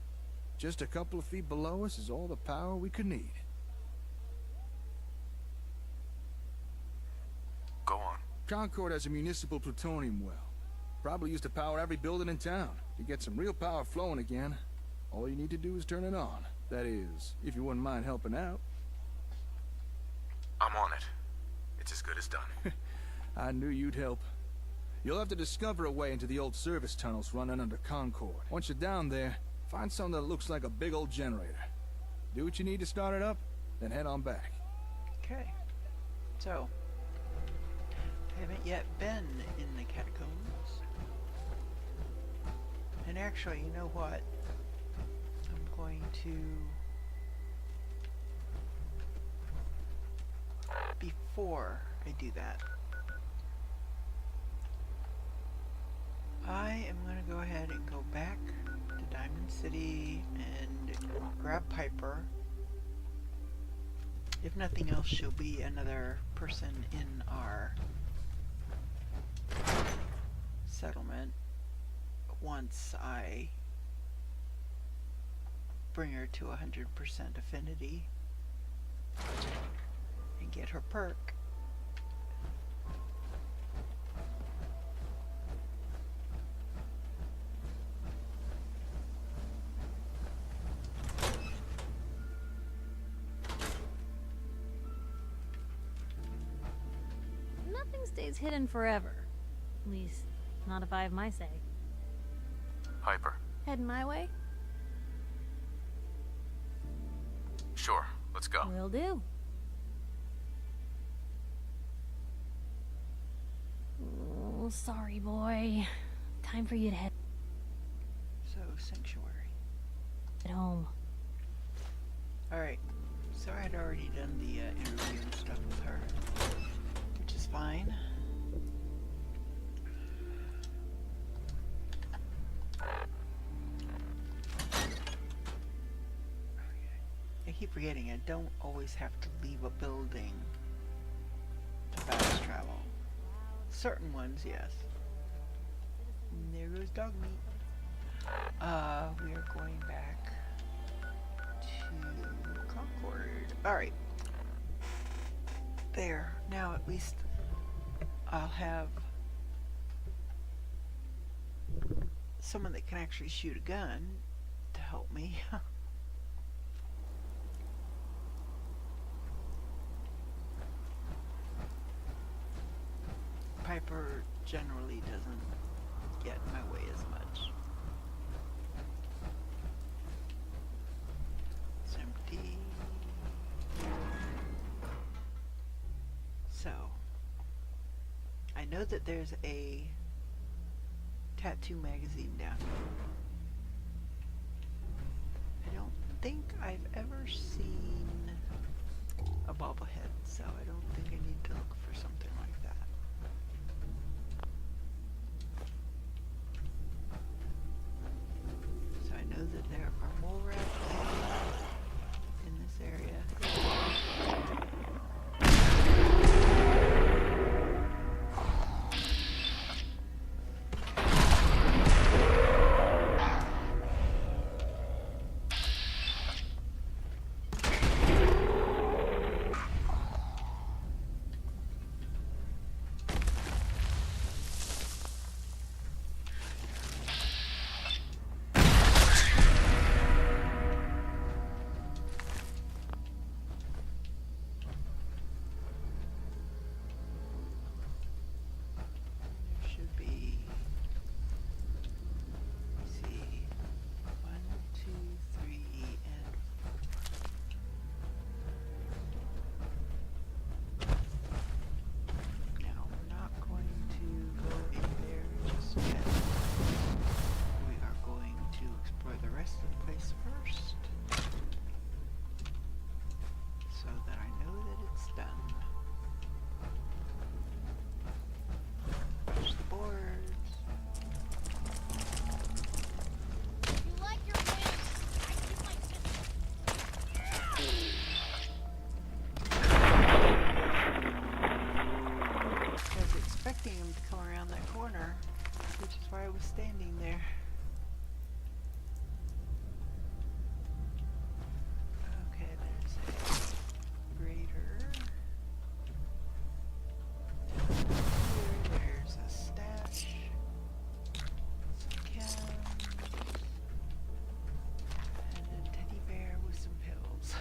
just a couple of feet below us is all the power we could need. Go on. Concord has a municipal plutonium well. Probably used to power every building in town. To get some real power flowing again, all you need to do is turn it on. That is, if you wouldn't mind helping out. I'm on it. It's as good as done. I knew you'd help. You'll have to discover a way into the old service tunnels running under Concord. Once you're down there, find something that looks like a big old generator. Do what you need to start it up, then head on back. Okay. So, I haven't yet been in the catacombs. And actually, you know what? I'm going to... Before I do that, I am going to go ahead and go back to Diamond City and grab Piper. If nothing else, she'll be another person in our settlement once I bring her to 100% affinity and get her perk. Nothing stays hidden forever. At least, not if I have my say. Piper. Heading my way? Sure, let's go. Will do. Oh, sorry, boy. Time for you to head Sanctuary. home. Alright, so I had already done the interview and stuff with her, which is fine. I keep forgetting I don't always have to leave a building to fast travel. Certain ones, yes. And there goes dog meat. We are going back to Concord. Alright. There. Now at least I'll have someone that can actually shoot a gun to help me. Piper generally doesn't get in my way as much. It's empty. So, I know that there's a tattoo magazine down here. I don't think I've ever seen a bobblehead, so I don't think I need to look for something like that. So I know that there are mole rats in this area. Him to come around that corner, which is why I was standing there. Okay, there's a grader. Here, there's a stash. Some cans. And a teddy bear with some pills.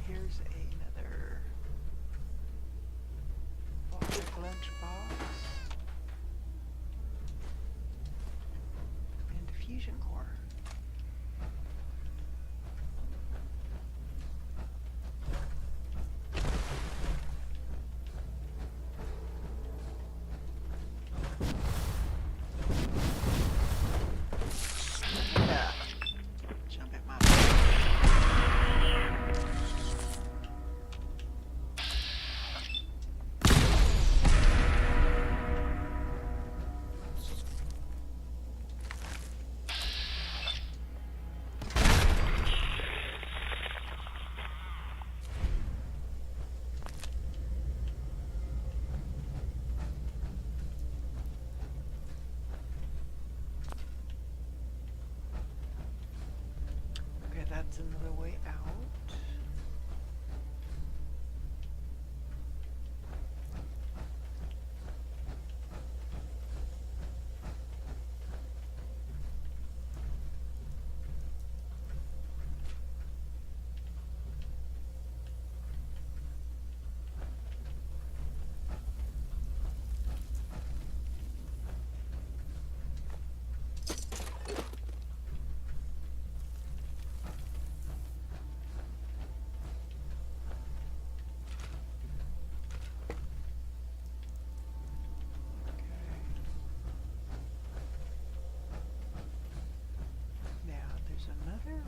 Here's another lunchbox and a fusion core. Yeah. Jump at my way out. Another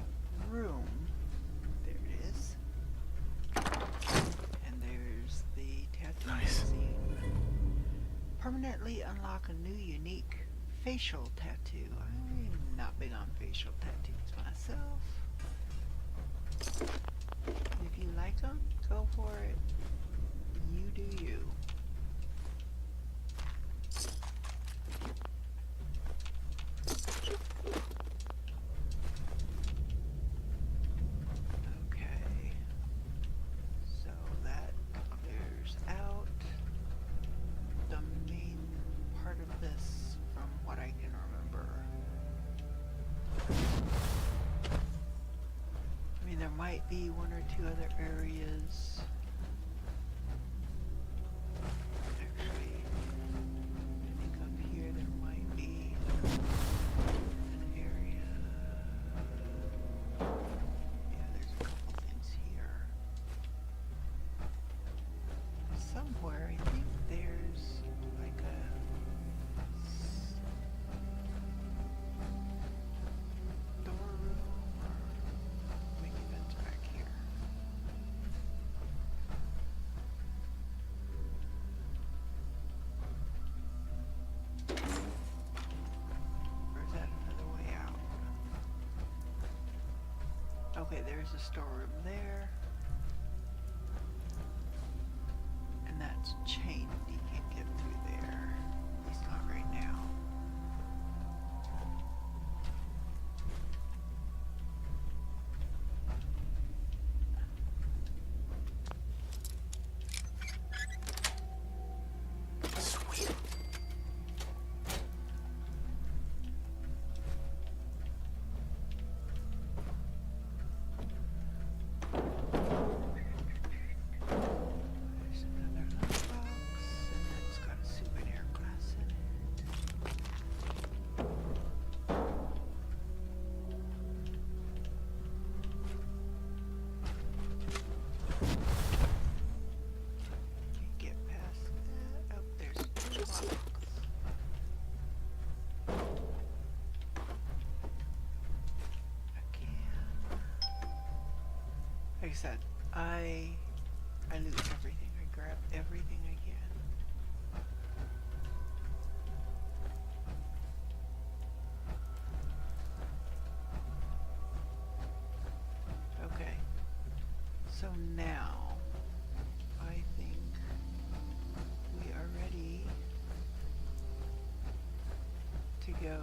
room. There it is. And there's the tattoo scene. Permanently unlock a new unique facial tattoo. I'm not big on facial tattoos myself. If you like them, go for it. You do you. Might be one or two other areas. Actually, I think up here there might be an area. Yeah, there's a couple things here. Somewhere, I think there's like a storeroom. Okay, there's a storeroom there. And that's chained. You can't get through there. At least not right now. Like I said, I loot everything. I grab everything I can. Okay. So now I think we are ready to go.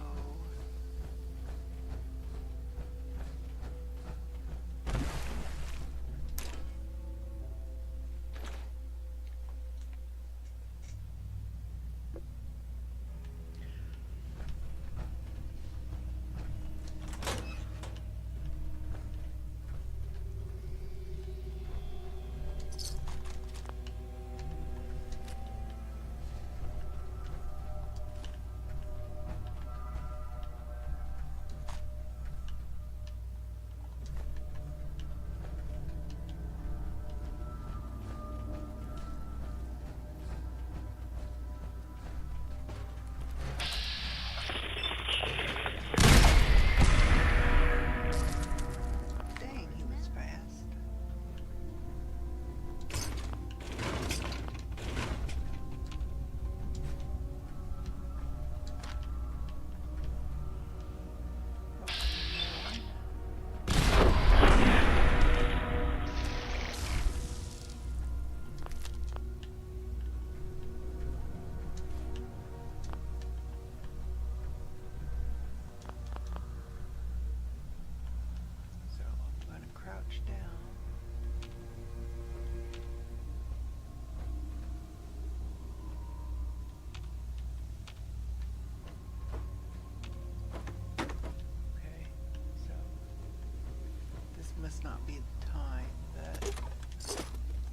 this not be the time that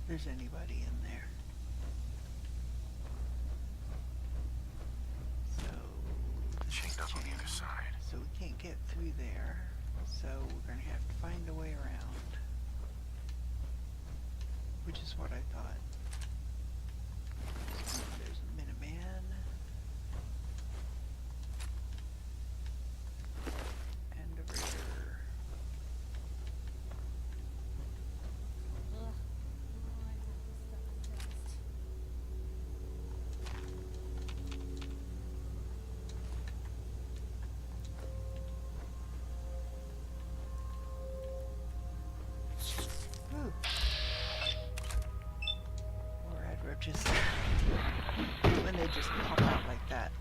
there's anybody in there. So this Chained is up on the other chained, side. so we can't get through there. So we're gonna have to find a way around, which is what I thought. There's a Minuteman. And a Raider. Ugh. Oh, I hope this stuff is fixed. Ooh. More red roaches. When they just pop out like that.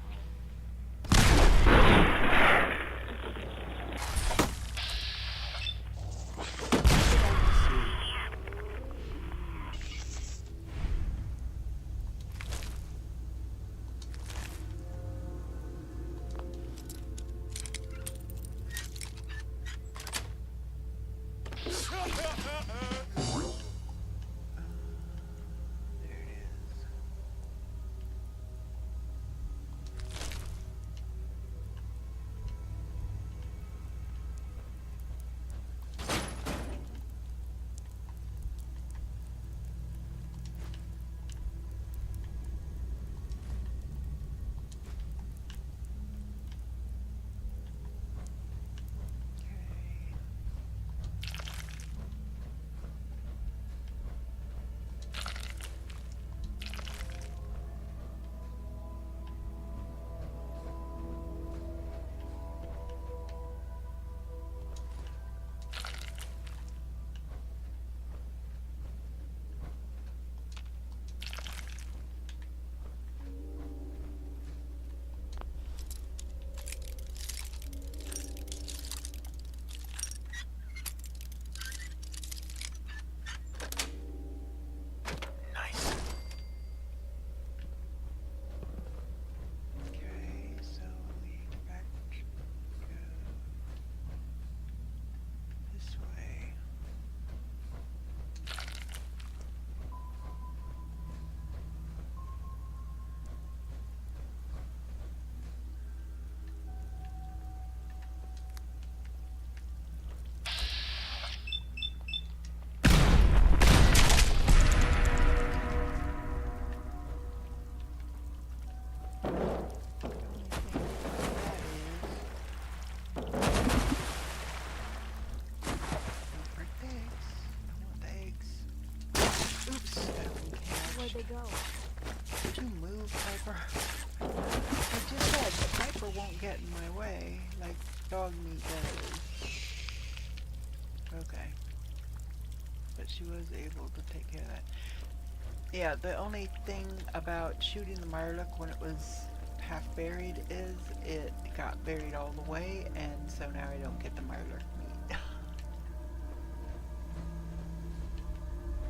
There it is. Nice. Okay, so we back go this way. Where'd they go? Did you move, Piper? I just said Piper won't get in my way like dog meat does. Okay. But she was able to take care of that. Yeah, the only thing about shooting the Mirelurk when it was half buried is it got buried all the way, and so now I don't get the Mirelurk meat.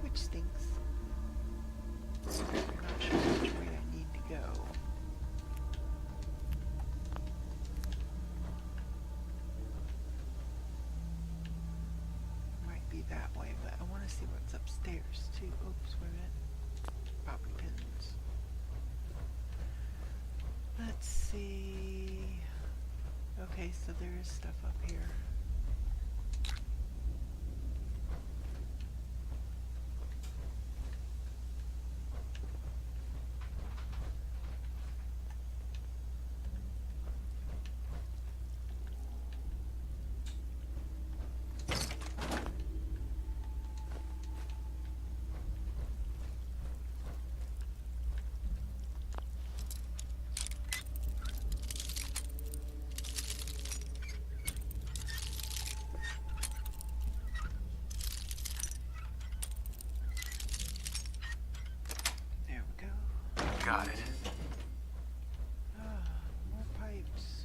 Which stinks. I'm not sure which way I need to go. Might be that way, but I want to see what's upstairs too. Oops, wait a minute. Bobby pins. Let's see. Okay, so there is stuff up here. Got it. Ah, more pipes.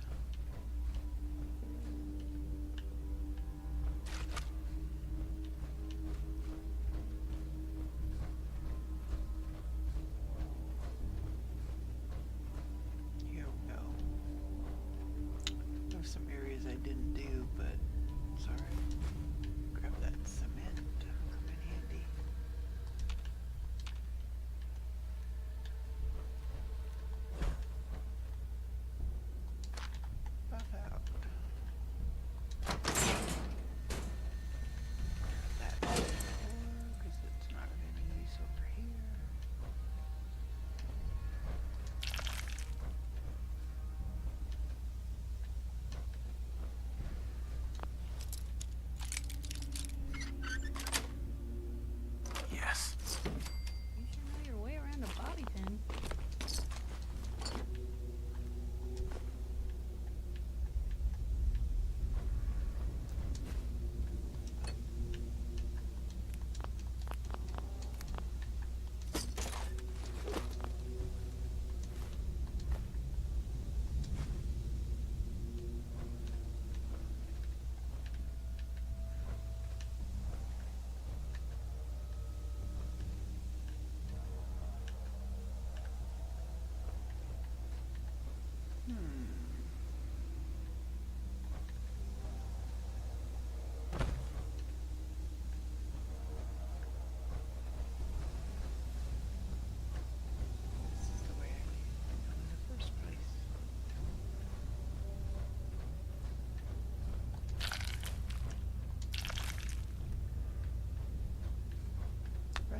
Here we go. There's some areas I didn't do, but sorry. Grab that cement.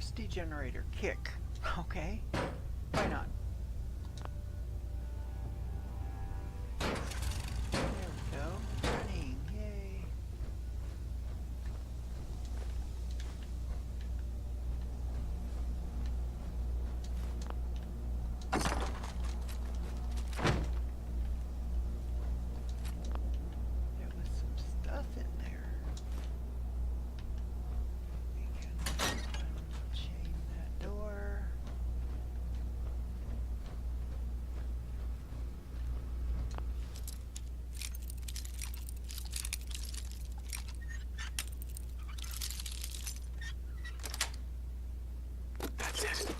Electricity generator. Kick. Okay. Why not? There we go. Running. Yay. There was some stuff in there. We can chain that door. That's it.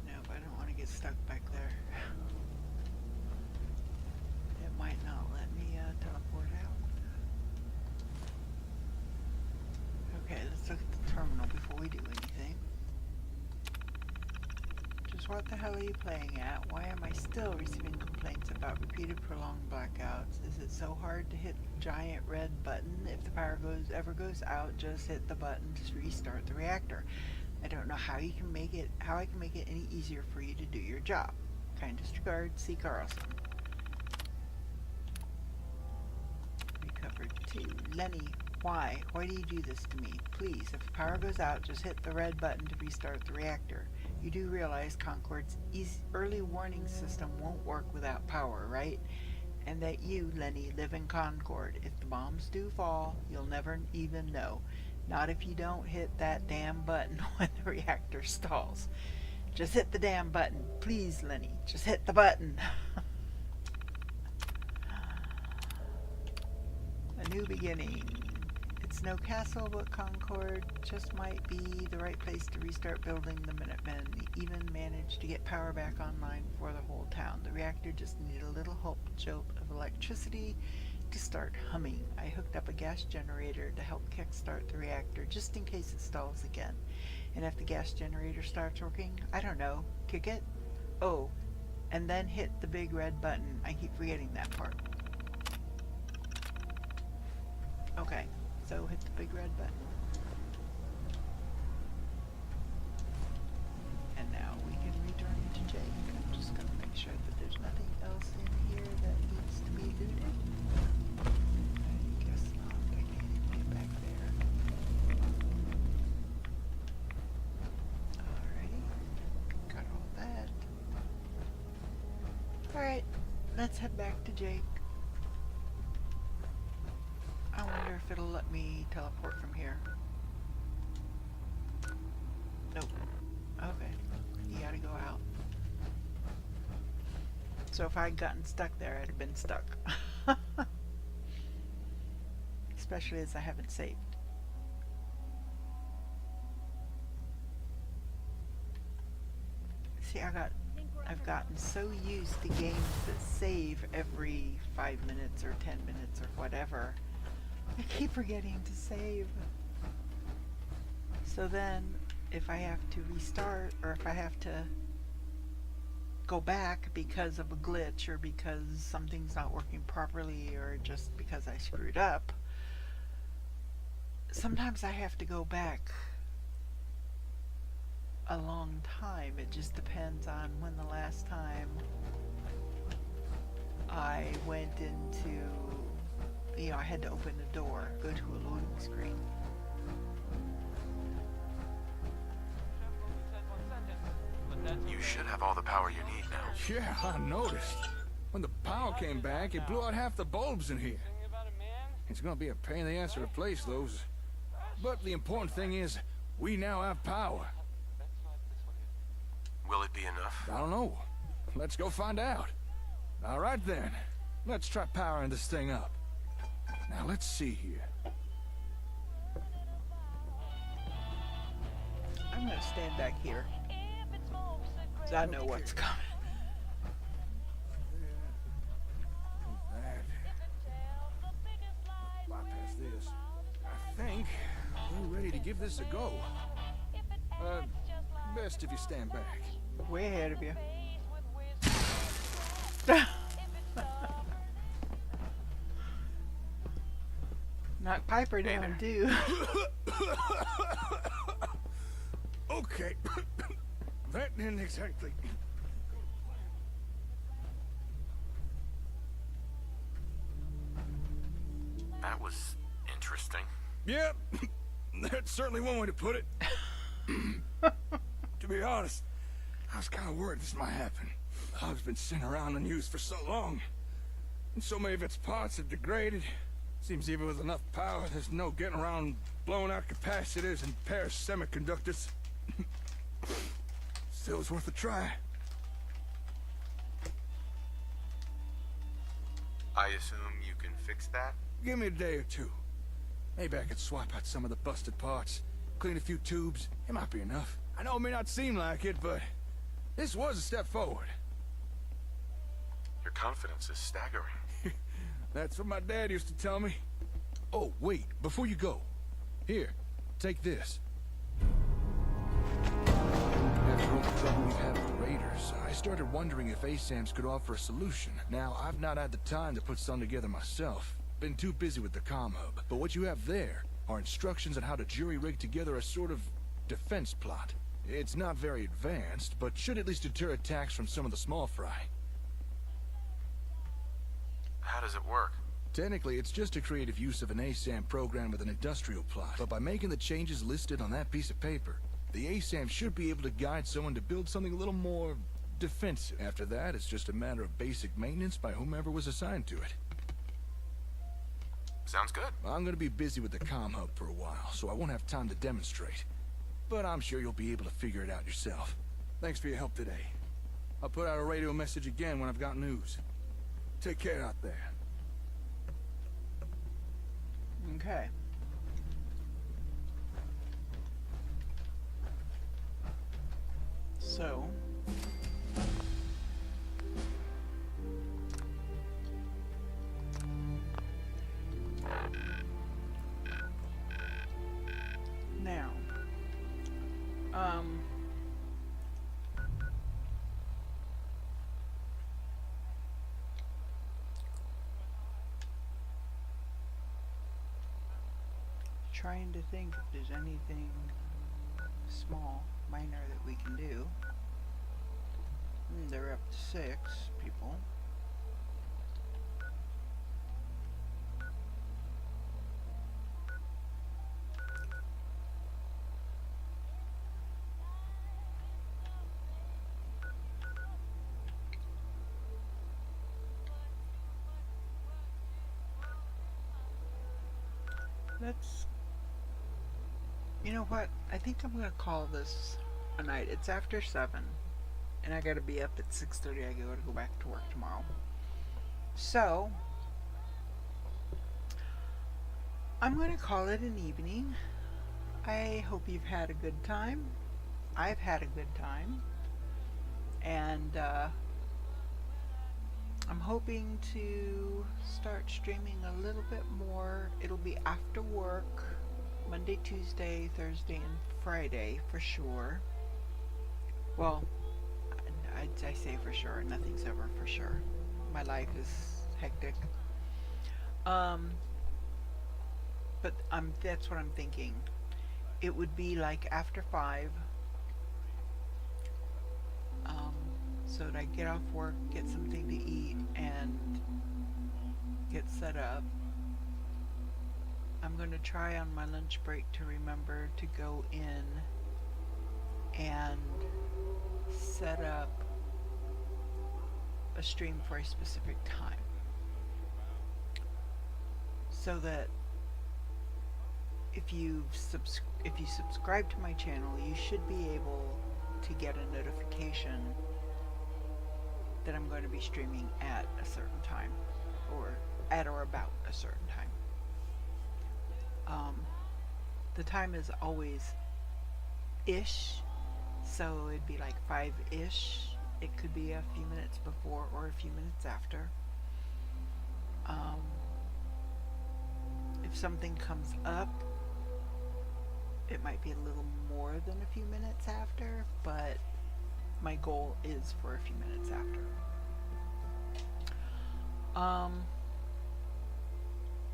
Nope, I don't want to get stuck back there. It might not let me teleport out. Okay, let's look at the terminal before we do anything. Just what the hell are you playing at? Why am I still receiving complaints about repeated prolonged blackouts? Is it so hard to hit the giant red button? If the power ever goes out, just hit the button to restart the reactor. I don't know how I can make it any easier for you to do your job. Kindest regards, C. Carlson. Recovered 2. Lenny, why? Why do you do this to me? Please, if the power goes out, just hit the red button to restart the reactor. You do realize Concord's early warning system won't work without power, right? And that you, Lenny, live in Concord. If the bombs do fall, you'll never even know. Not if you don't hit that damn button when the reactor stalls. Just hit the damn button. Please, Lenny, just hit the button. A new beginning. It's no castle, but Concord just might be the right place to restart building the Minutemen. Even managed to get power back online for the whole town. The reactor just needed a little jolt of electricity to start humming. I hooked up a gas generator to help kickstart the reactor just in case it stalls again. And if the gas generator starts working, I don't know, kick it? Oh, and then hit the big red button. I keep forgetting that part. Okay, so hit the big red button. And now we can return to Jake. I'm just going to make sure that there's nothing else in here that needs to be looted. I guess not. I can't even get back there. Alrighty. Got all that. Alright, let's head back to Jake. I wonder if it'll let me teleport from here. Nope. Okay. You gotta go out. So if I'd gotten stuck there, I'd have been stuck. Especially as I haven't saved. See, I've gotten so used to games that save every 5 minutes or 10 minutes or whatever. I keep forgetting to save. So then, if I have to restart, or if I have to go back because of a glitch, or because something's not working properly, or just because I screwed up, sometimes I have to go back a long time. It just depends on when the last time I went into, you know, I had to open the door, go to a loading screen. You should have all the power you need now. Yeah, I noticed. When the power came back, it blew out half the bulbs in here. It's gonna be a pain in the ass to replace those. But the important thing is, we now have power. Will it be enough? I don't know. Let's go find out. All right then. Let's try powering this thing up. Now let's see here. I'm gonna stand back here, because I know what's coming. Bypass this. I think we're ready to give this a go. Best if you stand back. Way ahead of you. knock Piper down, too. Okay. That didn't exactly... That was interesting. Yeah, that's certainly one way to put it. To be honest, I was kind of worried this might happen. The hub's been sitting around unused for so long, and so many of its parts have degraded. Seems even with enough power, there's no getting around blown out capacitors and pairs semiconductors. Still, it's worth a try. I assume you can fix that? Give me a day or two. Maybe I could swap out some of the busted parts, clean a few tubes. It might be enough. I know it may not seem like it, but this was a step forward. Your confidence is staggering. That's what my dad used to tell me. Oh, wait, before you go. Here, take this. After all the trouble we've had with the Raiders, I started wondering if ASAMs could offer a solution. Now, I've not had the time to put some together myself. Been too busy with the comm hub. But what you have there are instructions on how to jury-rig together a sort of defense plot. It's not very advanced, but should at least deter attacks from some of the small fry. How does it work? Technically, it's just a creative use of an ASAM program with an industrial plot. But by making the changes listed on that piece of paper, the ASAM should be able to guide someone to build something a little more defensive. After that, it's just a matter of basic maintenance by whomever was assigned to it. Sounds good. I'm gonna be busy with the comm hub for a while, so I won't have time to demonstrate. But I'm sure you'll be able to figure it out yourself. Thanks for your help today. I'll put out a radio message again when I've got news. Take care out there. Okay. So... now... trying to think if there's anything small, minor that we can do. They're up to 6 people. Let's... You know what? I think I'm gonna call this a night. It's after 7. And I gotta be up at 6:30. I gotta go back to work tomorrow. So... I'm gonna call it an evening. I hope you've had a good time. I've had a good time. And, I'm hoping to start streaming a little bit more. It'll be after work. Monday, Tuesday, Thursday, and Friday for sure. Well, I say for sure. Nothing's ever for sure. My life is hectic. But that's what I'm thinking. It would be like after 5. So that I get off work, get something to eat, and get set up. I'm going to try on my lunch break to remember to go in and set up a stream for a specific time. So that if you subscribe to my channel, you should be able to get a notification that I'm going to be streaming at a certain time, or at or about a certain time. The time is always ish, so it'd be like 5-ish. It could be a few minutes before or a few minutes after. If something comes up, it might be a little more than a few minutes after, but my goal is for a few minutes after.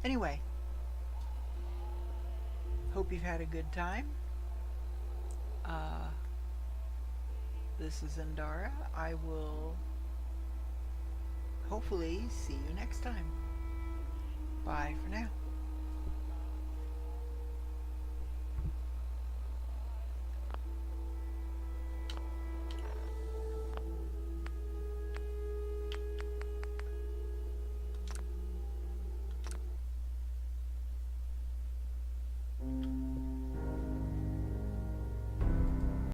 Anyway, Hope you've had a good time. This is Zendara. I will hopefully see you next time. Bye for now.